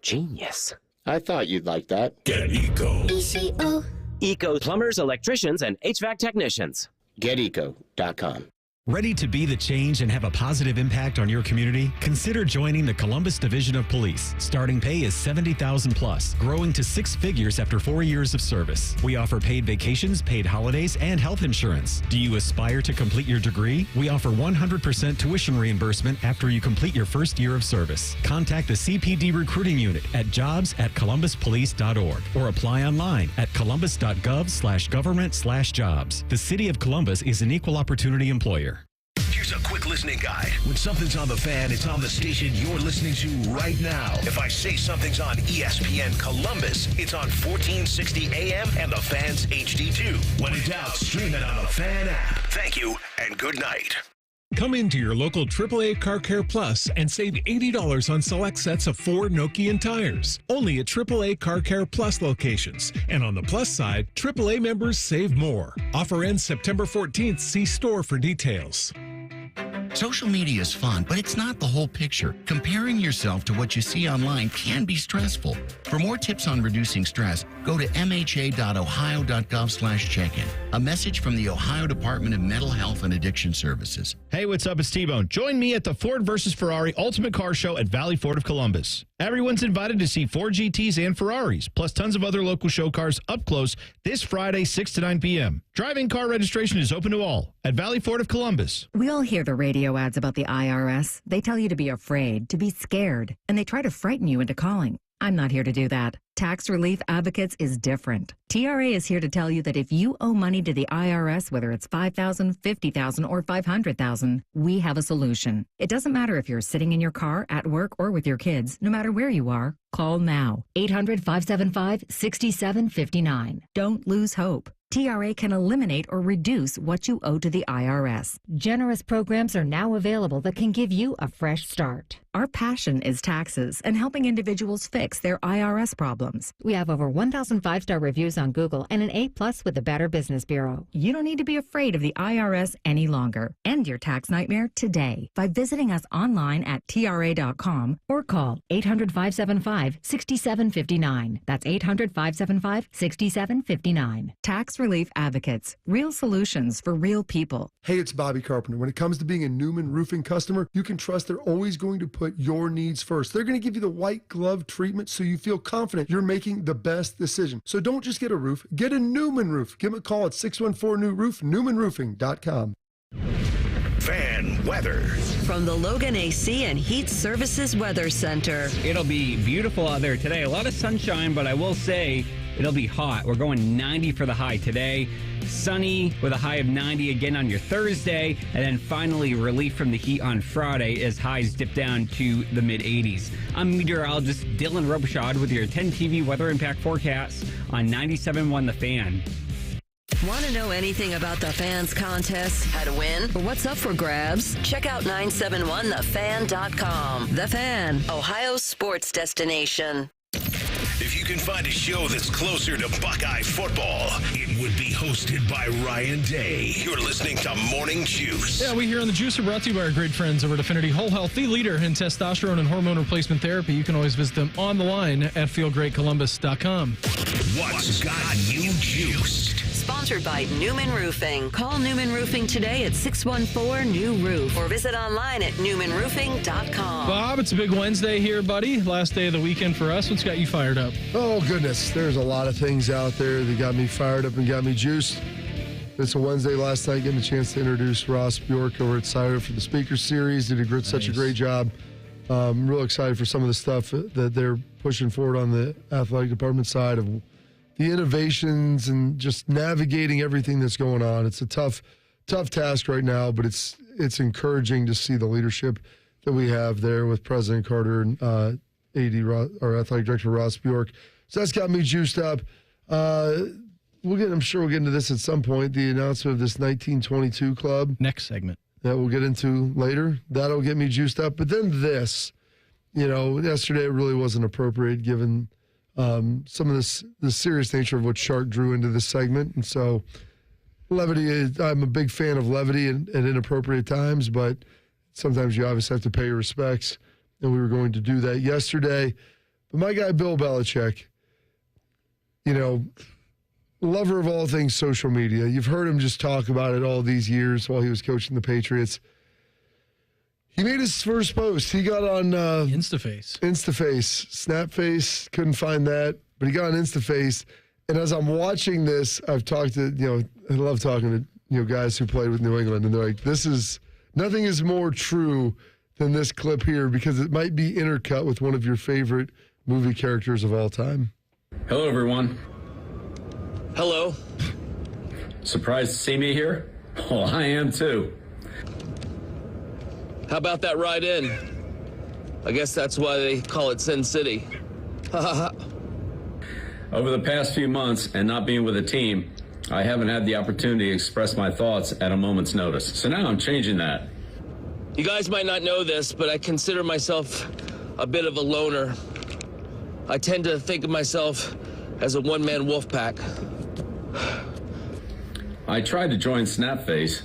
Genius. I thought you'd like that. Get Eco. Eco plumbers, electricians, and HVAC technicians. GetEco.com. Ready to be the change and have a positive impact on your community? Consider joining the Columbus Division of Police. Starting pay is $70,000 plus, growing to 6 figures after 4 years of service. We offer paid vacations, paid holidays, and health insurance. Do you aspire to complete your degree? We offer 100% tuition reimbursement after you complete your first year of service. Contact the CPD recruiting unit at jobs@columbuspolice.org or apply online at columbus.gov/government/jobs. The City of Columbus is an equal opportunity employer. Here's a quick listening guide. When something's on the fan, it's on the station you're listening to right now. If I say something's on ESPN Columbus, it's on 1460 AM and the Fan's HD2. When in doubt, stream it on the Fan app. Thank you and good night. Come into your local AAA Car Care Plus and save $80 on select sets of 4 Nokian tires. Only at AAA Car Care Plus locations. And on the plus side, AAA members save more. Offer ends September 14th. See store for details. Social media is fun, but it's not the whole picture. Comparing yourself to what you see online can be stressful. For more tips on reducing stress, go to mha.ohio.gov/check-in. A message from the Ohio Department of Mental Health and Addiction Services. Hey, what's up? It's T-Bone. Join me at the Ford vs. Ferrari Ultimate Car Show at Valley Ford of Columbus. Everyone's invited to see Ford GTs and Ferraris, plus tons of other local show cars up close this Friday, 6 to 9 p.m. Driving car registration is open to all at Valley Ford of Columbus. We all hear the radio ads about the IRS. They tell you to be afraid, to be scared, and they try to frighten you into calling. I'm not here to do that. Tax Relief Advocates is different. TRA is here to tell you that if you owe money to the IRS, whether it's $5,000, $50,000, or $500,000, we have a solution. It doesn't matter if you're sitting in your car, at work, or with your kids. No matter where you are, call now. 800-575-6759. Don't lose hope. TRA can eliminate or reduce what you owe to the IRS. Generous programs are now available that can give you a fresh start. Our passion is taxes and helping individuals fix their IRS problems. We have over 1,000 5-star reviews on Google and an A+ with the Better Business Bureau. You don't need to be afraid of the IRS any longer. End your tax nightmare today by visiting us online at TRA.com or call 800-575-6759. That's 800-575-6759. Tax Relief Advocates. Real solutions for real people. Hey, it's Bobby Carpenter. When it comes to being a Newman Roofing customer, you can trust they're always going to put your needs first. They're going to give you the white glove treatment so you feel confident you're making the best decision. So don't just get a roof, get a Newman roof. Give them a call at 614-NEW-ROOF, newmanroofing.com. Fan weather. From the Logan AC and Heat Services Weather Center. It'll be beautiful out there today. A lot of sunshine, but I will say it'll be hot. We're going 90 for the high today. Sunny with a high of 90 again on your Thursday. And then finally relief from the heat on Friday as highs dip down to the mid-80s. I'm meteorologist Dylan Robichaud with your 10 TV weather impact forecast on 97.1 The Fan. Want to know anything about the Fans contest? How to win? Or what's up for grabs? Check out 971thefan.com. The Fan, Ohio's sports destination. If you can find a show that's closer to Buckeye football, it would be hosted by Ryan Day. You're listening to Morning Juice. Yeah, we here on The Juice are brought to you by our great friends over at Affinity Whole Health, the leader in testosterone and hormone replacement therapy. You can always visit them on the line at feelgreatcolumbus.com. What's got you juiced? Sponsored by Newman Roofing. Call Newman Roofing today at 614-NEW-ROOF or visit online at newmanroofing.com. Bob, it's a big Wednesday here, buddy. Last day of the weekend for us. What's got you fired up? Oh, goodness. There's a lot of things out there that got me fired up and got me juiced. It's a Wednesday last night, getting a chance to introduce Ross Bjork over at Cider for the Speaker Series. Did such a great job. I'm real excited for some of the stuff that they're pushing forward on the athletic department side of the innovations and just navigating everything that's going on. It's a tough task right now, but it's encouraging to see the leadership that we have there with President Carter and our athletic director Ross Bjork. So that's got me juiced up. I'm sure we'll get into this at some point. The announcement of this 1922 club. Next segment. That we'll get into later. That'll get me juiced up. But then this, yesterday it really wasn't appropriate given some of the serious nature of what Shark drew into this segment. And so levity, I'm a big fan of levity at inappropriate times, but sometimes you obviously have to pay your respects. And we were going to do that yesterday. But my guy, Bill Belichick, lover of all things social media. You've heard him just talk about it all these years while he was coaching the Patriots. He made his first post. He got on InstaFace. Snapface, couldn't find that, but he got on InstaFace. And as I'm watching this, I've talked to, I love talking to, guys who played with New England, and they're like, nothing is more true than this clip here because it might be intercut with one of your favorite movie characters of all time. Hello, everyone. Hello. Surprised to see me here? Oh, I am too. How about that ride in? I guess that's why they call it Sin City. Over the past few months and not being with a team, I haven't had the opportunity to express my thoughts at a moment's notice. So now I'm changing that. You guys might not know this, but I consider myself a bit of a loner. I tend to think of myself as a one-man wolf pack. I tried to join Snapface,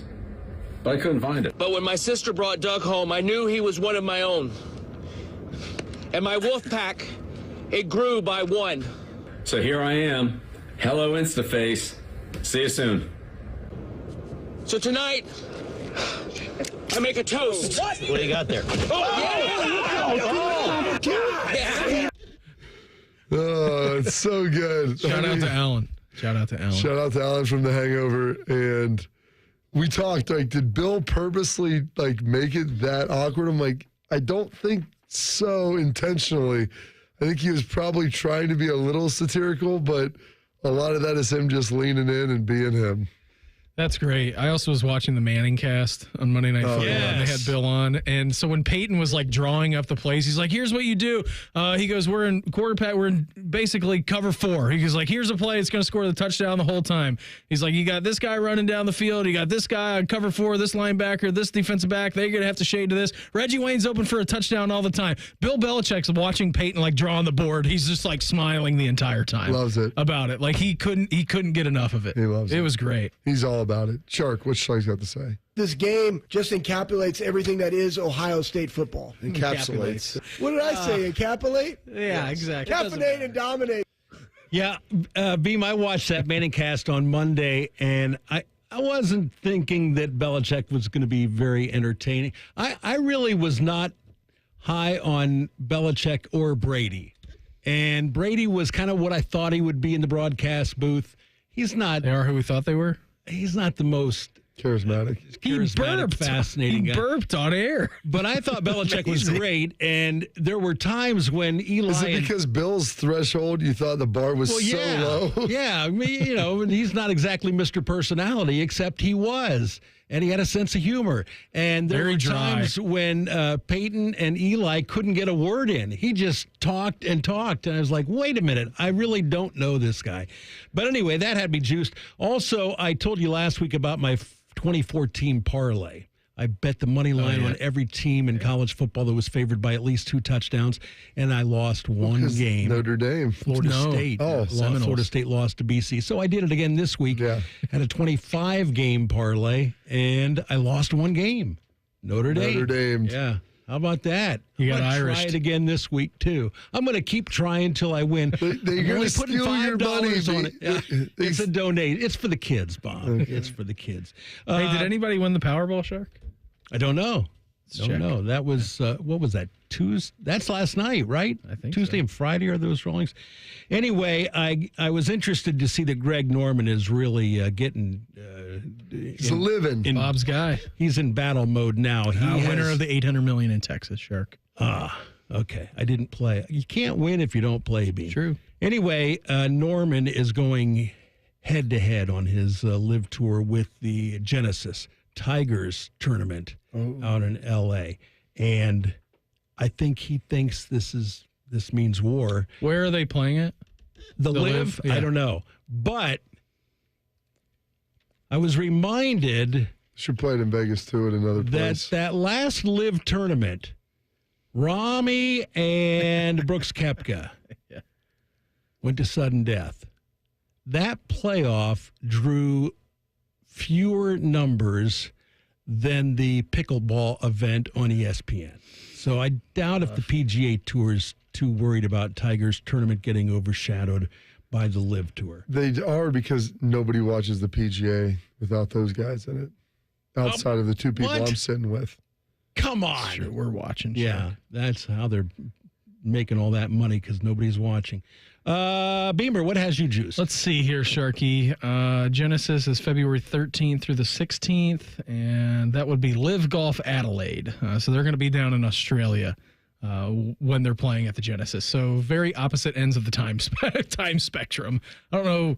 but I couldn't find it. But when my sister brought Doug home, I knew he was one of my own. And my wolf pack, it grew by one. So here I am. Hello, InstaFace. See you soon. So tonight, I make a toast. What do you got there? Oh, it's so good. Shout out to Alan. Shout out to Alan from The Hangover. And we talked, did Bill purposely, make it that awkward? I'm like, I don't think so intentionally. I think he was probably trying to be a little satirical, but a lot of that is him just leaning in and being him. That's great. I also was watching the Manning cast on Monday Night Football, and they had Bill on. And so when Peyton was drawing up the plays, he's like, here's what you do. He goes, we're in basically cover 4. He goes here's a play. It's going to score the touchdown the whole time. He's like, you got this guy running down the field. You got this guy on cover 4, this linebacker, this defensive back. They're going to have to shade to this. Reggie Wayne's open for a touchdown all the time. Bill Belichick's watching Peyton draw on the board. He's just smiling the entire time. Loves it. About it. He couldn't get enough of it. He loves it. It was great. He's all about it. Shark, what's Shark's got to say? This game just encapsulates everything that is Ohio State football. Encapsulates. What did I say? Encapsulate? Yeah, exactly. Caffeinate and dominate. Yeah, Beam, I watched that Manning cast on Monday, and I wasn't thinking that Belichick was going to be very entertaining. I really was not high on Belichick or Brady. And Brady was kind of what I thought he would be in the broadcast booth. He's not. They are who we thought they were? He's not the most charismatic, fascinating guy. He burped on air. But I thought Belichick was great, and there were times when Eli... Is it because Bill's threshold, you thought the bar was so low? Yeah, he's not exactly Mr. Personality, except he was. And he had a sense of humor. And there were times when Peyton and Eli couldn't get a word in. He just talked and talked. And I was like, wait a minute, I really don't know this guy. But anyway, that had me juiced. Also, I told you last week about my 2014 parlay. I bet the money line on every team in college football that was favored by at least 2 touchdowns, and I lost one game. Notre Dame. Florida State. Florida State lost to BC. So I did it again this week. Had a 25-game parlay, and I lost one game. Notre Dame. Yeah. How about that? You got Irish. Try it again this week, too. I'm going to keep trying until I win. They're going to steal your money. On it. Yeah. It's a donate. It's for the kids, Bob. Okay. It's for the kids. Hey, did anybody win the Powerball, Shark? I don't know. Don't know. That was, what was that? Tuesday? That's last night, right? I think Tuesday and Friday are those drawings. Anyway, I was interested to see that Greg Norman is really getting... he's living. Bob's guy. He's in battle mode now. Winner of the $800 million in Texas, Shark. Okay. I didn't play. You can't win if you don't play, B. True. Anyway, Norman is going head-to-head on his live tour with the Genesis Tigers tournament out in L.A., and I think he thinks this means war. Where are they playing it? The Live? Yeah. I don't know. But I was reminded... Should play it in Vegas, too, at another place. That last Live tournament, Rami and Brooks Koepka went to sudden death. That playoff drew fewer numbers than the pickleball event on ESPN. So I doubt if the PGA Tour is too worried about Tiger's tournament getting overshadowed by the Live Tour. They are, because nobody watches the PGA without those guys in it, outside of the 2 people I'm sitting with. Come on. Sure, we're watching. Yeah, that's how they're making all that money, because nobody's watching. Beamer, what has you juiced? Let's see here, Sharky. Genesis is February 13th through the 16th, and that would be Live Golf Adelaide. So they're going to be down in Australia when they're playing at the Genesis. So very opposite ends of the time spectrum. I don't know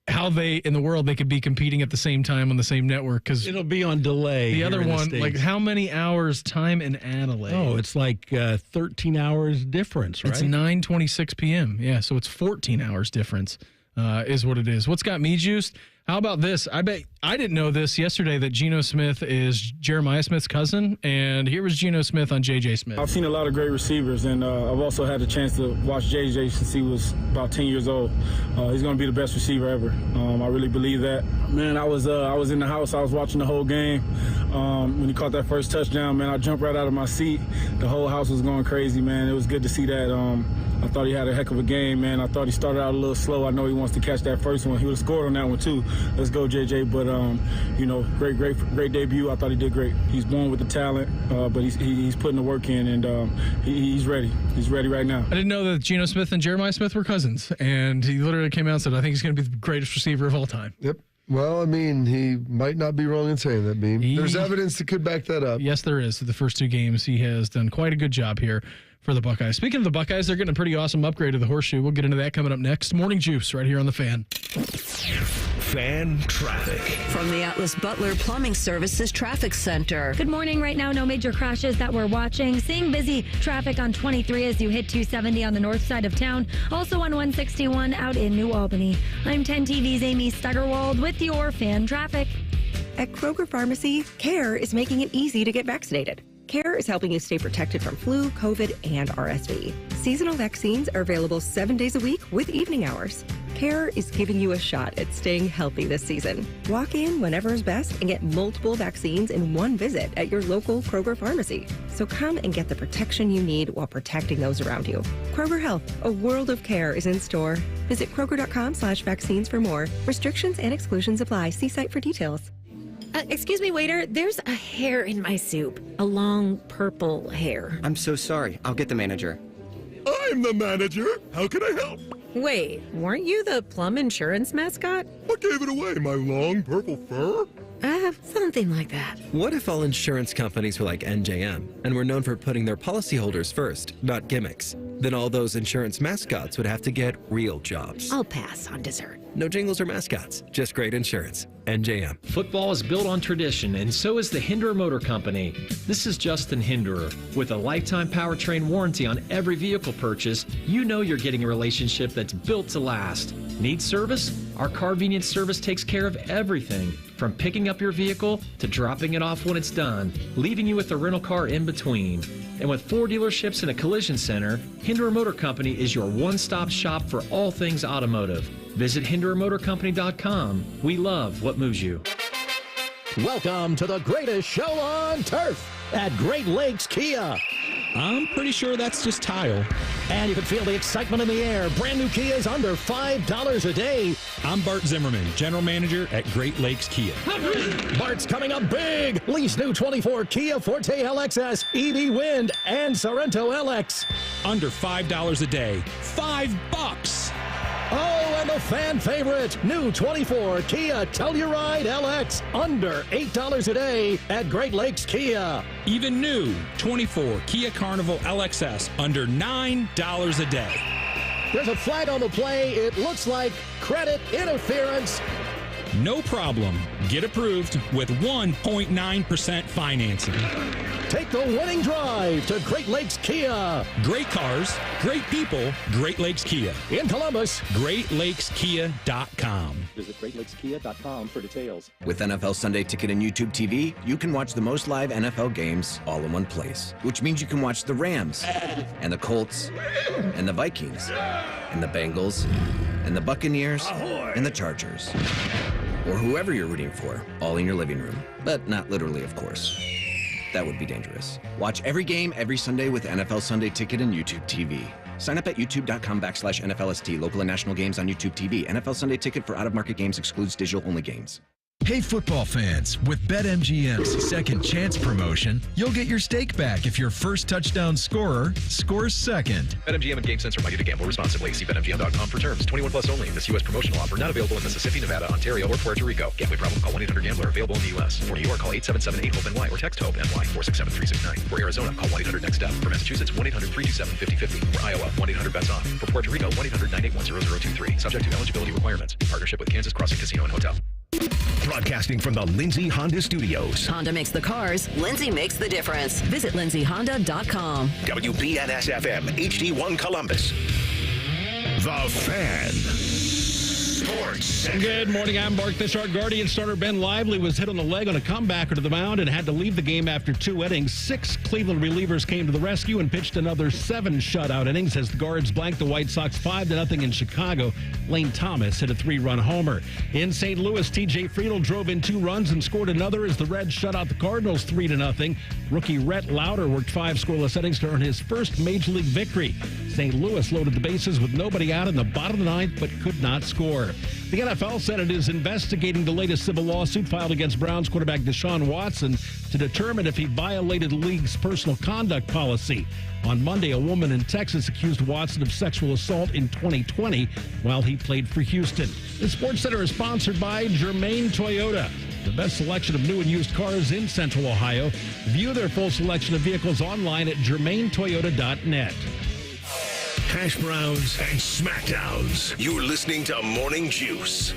how they could be competing at the same time on the same network, because it'll be on delay. The other one, like how many hours time in Adelaide? Oh, it's like 13 hours difference, right? It's 9:26 p.m. Yeah, so it's 14 hours difference is what it is. What's got me juiced? How about this? I bet I didn't know this yesterday, that Geno Smith is Jeremiah Smith's cousin, and here was Geno Smith on J.J. Smith. I've seen a lot of great receivers, and I've also had the chance to watch J.J. since he was about 10 years old. He's going to be the best receiver ever. I really believe that. Man, I was in the house. I was watching the whole game. When he caught that first touchdown, man, I jumped right out of my seat. The whole house was going crazy, man. It was good to see that. I thought he had a heck of a game, man. I thought he started out a little slow. I know he wants to catch that first one. He would have scored on that one, too. Let's go, JJ. But, great debut. I thought he did great. He's born with the talent, but he's putting the work in, and he's ready. He's ready right now. I didn't know that Geno Smith and Jeremiah Smith were cousins, and he literally came out and said, I think he's going to be the greatest receiver of all time. Yep. Well, I mean, he might not be wrong in saying that, Beam. There's evidence that could back that up. Yes, there is. The first 2 games, he has done quite a good job here for the Buckeyes. Speaking of the Buckeyes, they're getting a pretty awesome upgrade to the Horseshoe. We'll get into that coming up next. Morning Juice right here on The Fan. Fan traffic. From the Atlas Butler Plumbing Services Traffic Center. Good morning. Right now, no major crashes that we're watching. Seeing busy traffic on 23 as you hit 270 on the north side of town. Also on 161 out in New Albany. I'm 10 TV's Amy Stutterwald with your Fan traffic. At Kroger Pharmacy, CARE is making it easy to get vaccinated. CARE is helping you stay protected from flu, COVID, and RSV. Seasonal vaccines are available 7 days a week with evening hours. CARE is giving you a shot at staying healthy this season. Walk in whenever is best and get multiple vaccines in one visit at your local Kroger pharmacy. So come and get the protection you need while protecting those around you. Kroger Health, a world of care is in store. Visit Kroger.com/vaccines for more. Restrictions and exclusions apply. See site for details. Excuse me, waiter. There's a hair in my soup. A long purple hair. I'm so sorry. I'll get the manager. I'm the manager. How can I help? Wait, weren't you the Plum Insurance mascot? What gave it away? My long purple fur? Something like that. What if all insurance companies were like NJM and were known for putting their policyholders first, not gimmicks? Then all those insurance mascots would have to get real jobs. I'll pass on dessert. No jingles or mascots, just great insurance. NJM. Football is built on tradition, and so is the Hinderer Motor Company. This is Justin Hinderer. With a lifetime powertrain warranty on every vehicle purchase, you know you're getting a relationship that's built to last. Need service? Our car convenience service takes care of everything, from picking up your vehicle to dropping it off when it's done, leaving you with a rental car in between. And with 4 dealerships and a collision center, Hinderer Motor Company is your one-stop shop for all things automotive. Visit HindererMotorCompany.com. We love what moves you. Welcome to the greatest show on turf at Great Lakes Kia. I'm pretty sure that's just tile. And you can feel the excitement in the air. Brand new Kia is under $5 a day. I'm Bart Zimmerman, General Manager at Great Lakes Kia. Bart's coming up big. Lease new 24 Kia Forte LXS, EV Wind, and Sorrento LX. Under $5 a day. $5. Oh, and the fan favorite, new 24 Kia Telluride LX, under $8 a day at Great Lakes Kia. Even new 24 Kia Carnival LXS, under $9 a day. There's a flag on the play. It looks like credit interference. No problem. Get approved with 1.9% financing. Take the winning drive to Great Lakes Kia. Great cars, great people, Great Lakes Kia. In Columbus, GreatLakesKia.com. Visit GreatLakesKia.com for details. With NFL Sunday Ticket and YouTube TV, you can watch the most live NFL games all in one place, which means you can watch the Rams and the Colts and the Vikings and the Bengals and the Buccaneers and the Chargers, or whoever you're rooting for, all in your living room. But not literally, of course. That would be dangerous. Watch every game every Sunday with NFL Sunday Ticket and YouTube TV. Sign up at youtube.com/NFLST. Local and national games on YouTube TV. NFL Sunday Ticket for out-of-market games excludes digital-only games. Hey football fans, with BetMGM's Second Chance promotion, you'll get your stake back if your first touchdown scorer scores second. BetMGM and GameSense are money to gamble responsibly. See BetMGM.com for terms. 21 plus only. This U.S. promotional offer not available in Mississippi, Nevada, Ontario, or Puerto Rico. Gambling problem? Call 1-800-GAMBLER. Available in the U.S. For New York, call 877-8-HOPE-NY or text HOPE-NY 467-369. For Arizona, call 1-800-NEXT-STEP. For Massachusetts, 1-800-327-5050. For Iowa, 1-800-BETS-OFF. For Puerto Rico, 1-800-981-0023. Subject to eligibility requirements. In partnership with Kansas Crossing Casino and Hotel. Broadcasting from the Lindsay Honda Studios. Honda makes the cars. Lindsay makes the difference. Visit lindsayhonda.com. WBNS-FM, HD1 Columbus. The Fan. Sports Center. Good morning. I'm Mark Fishart. Guardian starter Ben Lively was hit on the leg on a comebacker to the mound and had to leave the game after 2 innings. 6 Cleveland relievers came to the rescue and pitched another 7 shutout innings as the Guards blanked the White Sox 5-0 in Chicago. Lane Thomas hit a 3-run homer. In St. Louis, T.J. Friedl drove in 2 runs and scored another as the Reds shut out the Cardinals 3-0. Rookie Rhett Lauder worked 5 scoreless innings to earn his first Major League victory. St. Louis loaded the bases with nobody out in the bottom of the 9th but could not score. The NFL said it is investigating the latest civil lawsuit filed against Browns quarterback Deshaun Watson to determine if he violated the league's personal conduct policy. On Monday, a woman in Texas accused Watson of sexual assault in 2020 while he played for Houston. The Sports Center is sponsored by Germain Toyota, the best selection of new and used cars in Central Ohio. View their full selection of vehicles online at germaintoyota.net. Hash browns and smackdowns. You're listening to Morning Juice.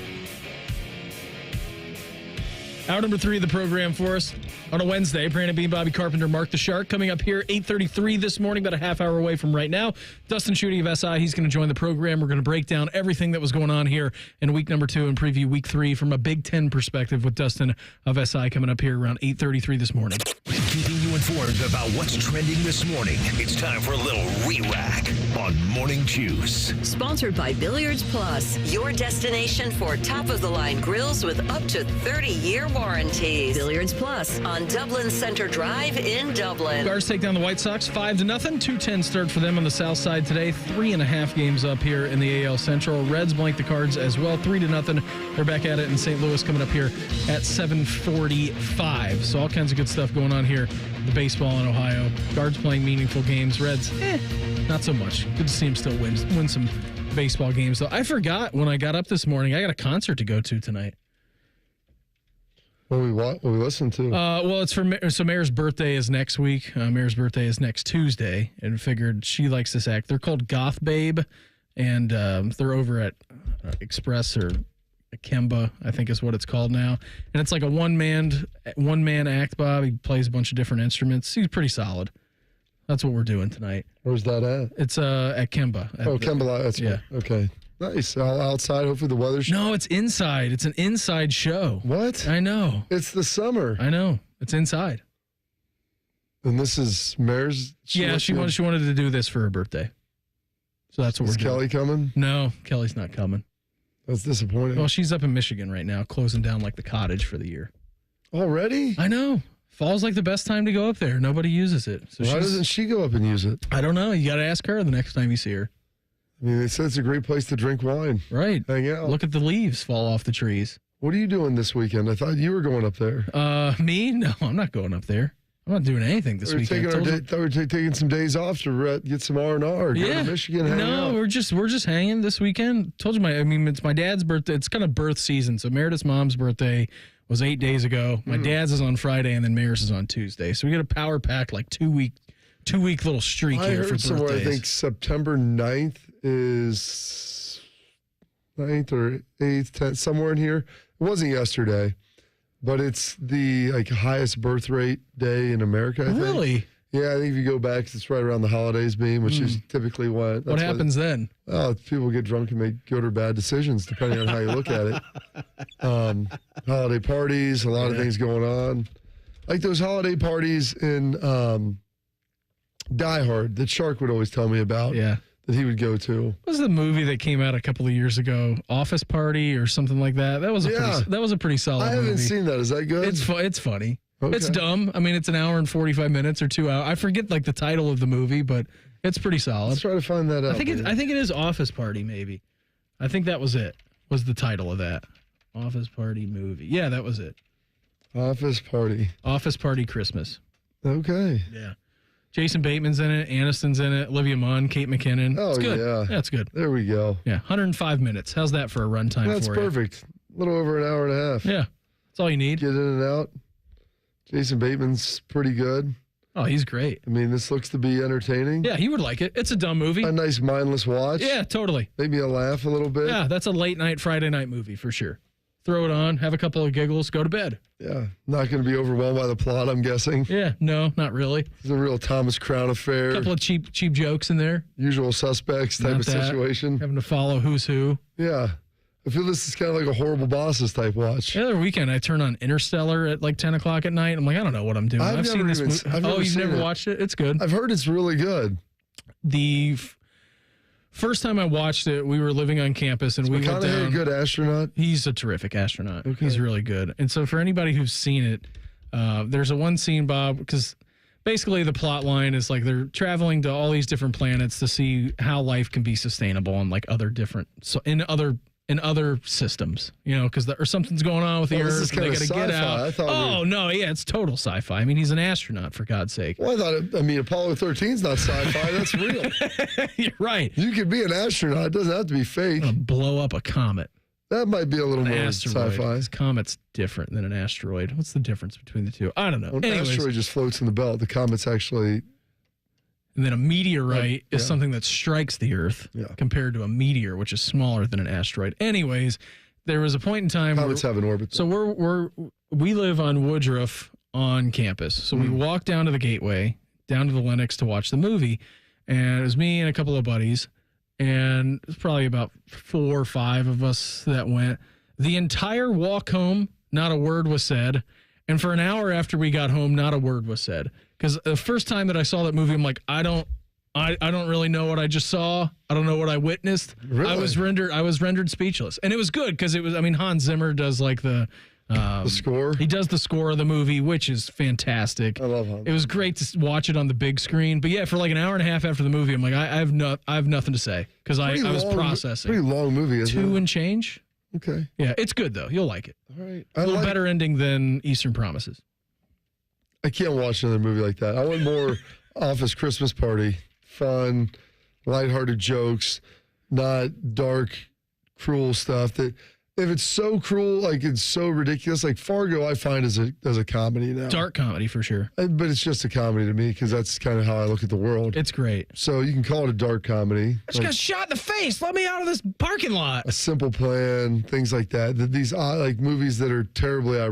Hour number 3 of the program for us on a Wednesday. Brandon Bean, Bobby Carpenter, Mark the Shark coming up here 8:33 this morning, about a half hour away from right now. Dustin Schutte of SI, he's going to join the program. We're going to break down everything that was going on here in week number 2 and preview week 3 from a Big Ten perspective with Dustin of SI coming up here around 8:33 this morning. Keeping you informed about what's trending this morning. It's time for a little re-rack on Morning Juice. Sponsored by Billiards Plus, your destination for top-of-the-line grills with up to 30-year warranties. Billiards Plus on Dublin Center Drive in Dublin. Guards take down the White Sox 5-0. 2:10 start for them on the south side today. 3.5 games up here in the AL Central. Reds blank the Cards as well. 3-0. They're back at it in St. Louis coming up here at 7:45. So all kinds of good stuff going on here. The baseball in Ohio. Guards playing meaningful games. Reds, not so much. Good to see them still win some baseball games, though. I forgot when I got up this morning, I got a concert to go to tonight. What we listen to? Well, it's for Mayor's birthday is next week. Mayor's birthday is next Tuesday, and figured she likes this act. They're called Goth Babe, and they're over at Express or Akemba, I think is what it's called now. And it's like a one man act, Bob. He plays a bunch of different instruments. He's pretty solid. That's what we're doing tonight. Where's that at? It's at Kemba. Kemba. That's yeah. Okay. Nice. Outside, hopefully the weather's... No, it's inside. It's an inside show. What? I know. It's the summer. I know. It's inside. And this is Mare's... She wanted to do this for her birthday. So that's what we're doing. Is Kelly coming? No, Kelly's not coming. That's disappointing. Well, she's up in Michigan right now, closing down like the cottage for the year. Already? I know. Fall's like the best time to go up there. Nobody uses it. So why doesn't she go up and use it? I don't know. You got to ask her the next time you see her. I mean, they said it's a great place to drink wine. Right. Hang out. Look at the leaves fall off the trees. What are you doing this weekend? I thought you were going up there. Me? No, I'm not going up there. I'm not doing anything this weekend. Thought we were taking some days off to get some R&R. Go to Michigan. Hang out. we're just hanging this weekend. Told you it's my dad's birthday. It's kind of birth season. So Meredith's mom's birthday was 8 days ago. My dad's is on Friday, and then Maris is on Tuesday. So we got a power pack, like 2 week little streak here for birthdays. Somewhere, I think September 9th is 9th or 8th, 10th, somewhere in here. It wasn't yesterday. But it's the highest birth rate day in America, I think. Really? Yeah, I think if you go back, it's right around the holidays being, which is typically what happens then? Oh, people get drunk and make good or bad decisions, depending on how you look at it. Holiday parties, a lot of things going on. Like those holiday parties in Die Hard that Shark would always tell me about. Yeah. That he would go to. What was the movie that came out a couple of years ago? Office Party or something like that? That was a pretty solid movie. I haven't seen that. Is that good? It's funny. Okay. It's dumb. I mean, it's an hour and 45 minutes or 2 hours. I forget the title of the movie, but it's pretty solid. Let's try to find that out. I think it is Office Party, maybe. I think that was it. Was the title of that. Office Party movie. Yeah, that was it. Office Party Christmas. Okay. Yeah. Jason Bateman's in it, Aniston's in it, Olivia Munn, Kate McKinnon. Oh, it's good. yeah. That's good. There we go. Yeah, 105 minutes. How's that for a runtime for you? That's perfect. A little over an hour and a half. Yeah, that's all you need. Get in and out. Jason Bateman's pretty good. Oh, he's great. I mean, this looks to be entertaining. Yeah, he would like it. It's a dumb movie. A nice mindless watch. Yeah, totally. Maybe a laugh a little bit. Yeah, that's a late night, Friday night movie for sure. Throw it on, have a couple of giggles, go to bed. Yeah, not going to be overwhelmed by the plot, I'm guessing. Yeah, no, not really. It's a real Thomas Crown affair. A couple of cheap jokes in there. Usual suspects type of situation. Having to follow who's who. Yeah. I feel this is kind of like a Horrible Bosses type watch. The other weekend, I turned on Interstellar at 10 o'clock at night. I'm like, I don't know what I'm doing. I've seen this movie. You've never watched it? It's good. I've heard it's really good. The first time I watched it, we were living on campus, and we went down. A good astronaut? He's a terrific astronaut. Okay. He's really good. And so for anybody who's seen it, there's a one scene, Bob, because basically the plot line is they're traveling to all these different planets to see how life can be sustainable on in other systems, because something's going on with the Earth. They got to get out. It's total sci-fi. I mean, he's an astronaut, for God's sake. Well, Apollo 13's not sci-fi. That's real. You're right. You could be an astronaut. It doesn't have to be fake. Blow up a comet. That might be a little more asteroid. Sci-fi. This comet's different than an asteroid. What's the difference between the two? I don't know. Well, an asteroid just floats in the belt. The comet's actually... And then a meteorite is something that strikes the Earth compared to a meteor, which is smaller than an asteroid. Anyways, there was a point in time... Comets have an orbit. So we live on Woodruff on campus. So we walked down to the Gateway, down to the Lenox to watch the movie. And it was me and a couple of buddies. And it was probably about 4 or 5 of us that went. The entire walk home, not a word was said. And for an hour after we got home, not a word was said. Because the first time that I saw that movie, I'm like, I don't really know what I just saw. I don't know what I witnessed. Really? I was rendered speechless. And it was good because Hans Zimmer does the score. He does the score of the movie, which is fantastic. I love Hans. It was great to watch it on the big screen. But yeah, for an hour and a half after the movie, I'm like, I have nothing to say because I was processing. Pretty long movie, isn't it? 2 and change. Okay. Yeah, it's good though. You'll like it. All right. A little better ending than Eastern Promises. I can't watch another movie like that. I want more Office Christmas Party. Fun, lighthearted jokes, not dark, cruel stuff. That if it's so cruel, it's so ridiculous. Like Fargo, I find as a comedy now. Dark comedy for sure. But it's just a comedy to me because that's kind of how I look at the world. It's great. So you can call it a dark comedy. I just got shot in the face. Let me out of this parking lot. A Simple Plan, things like that. These movies that are terribly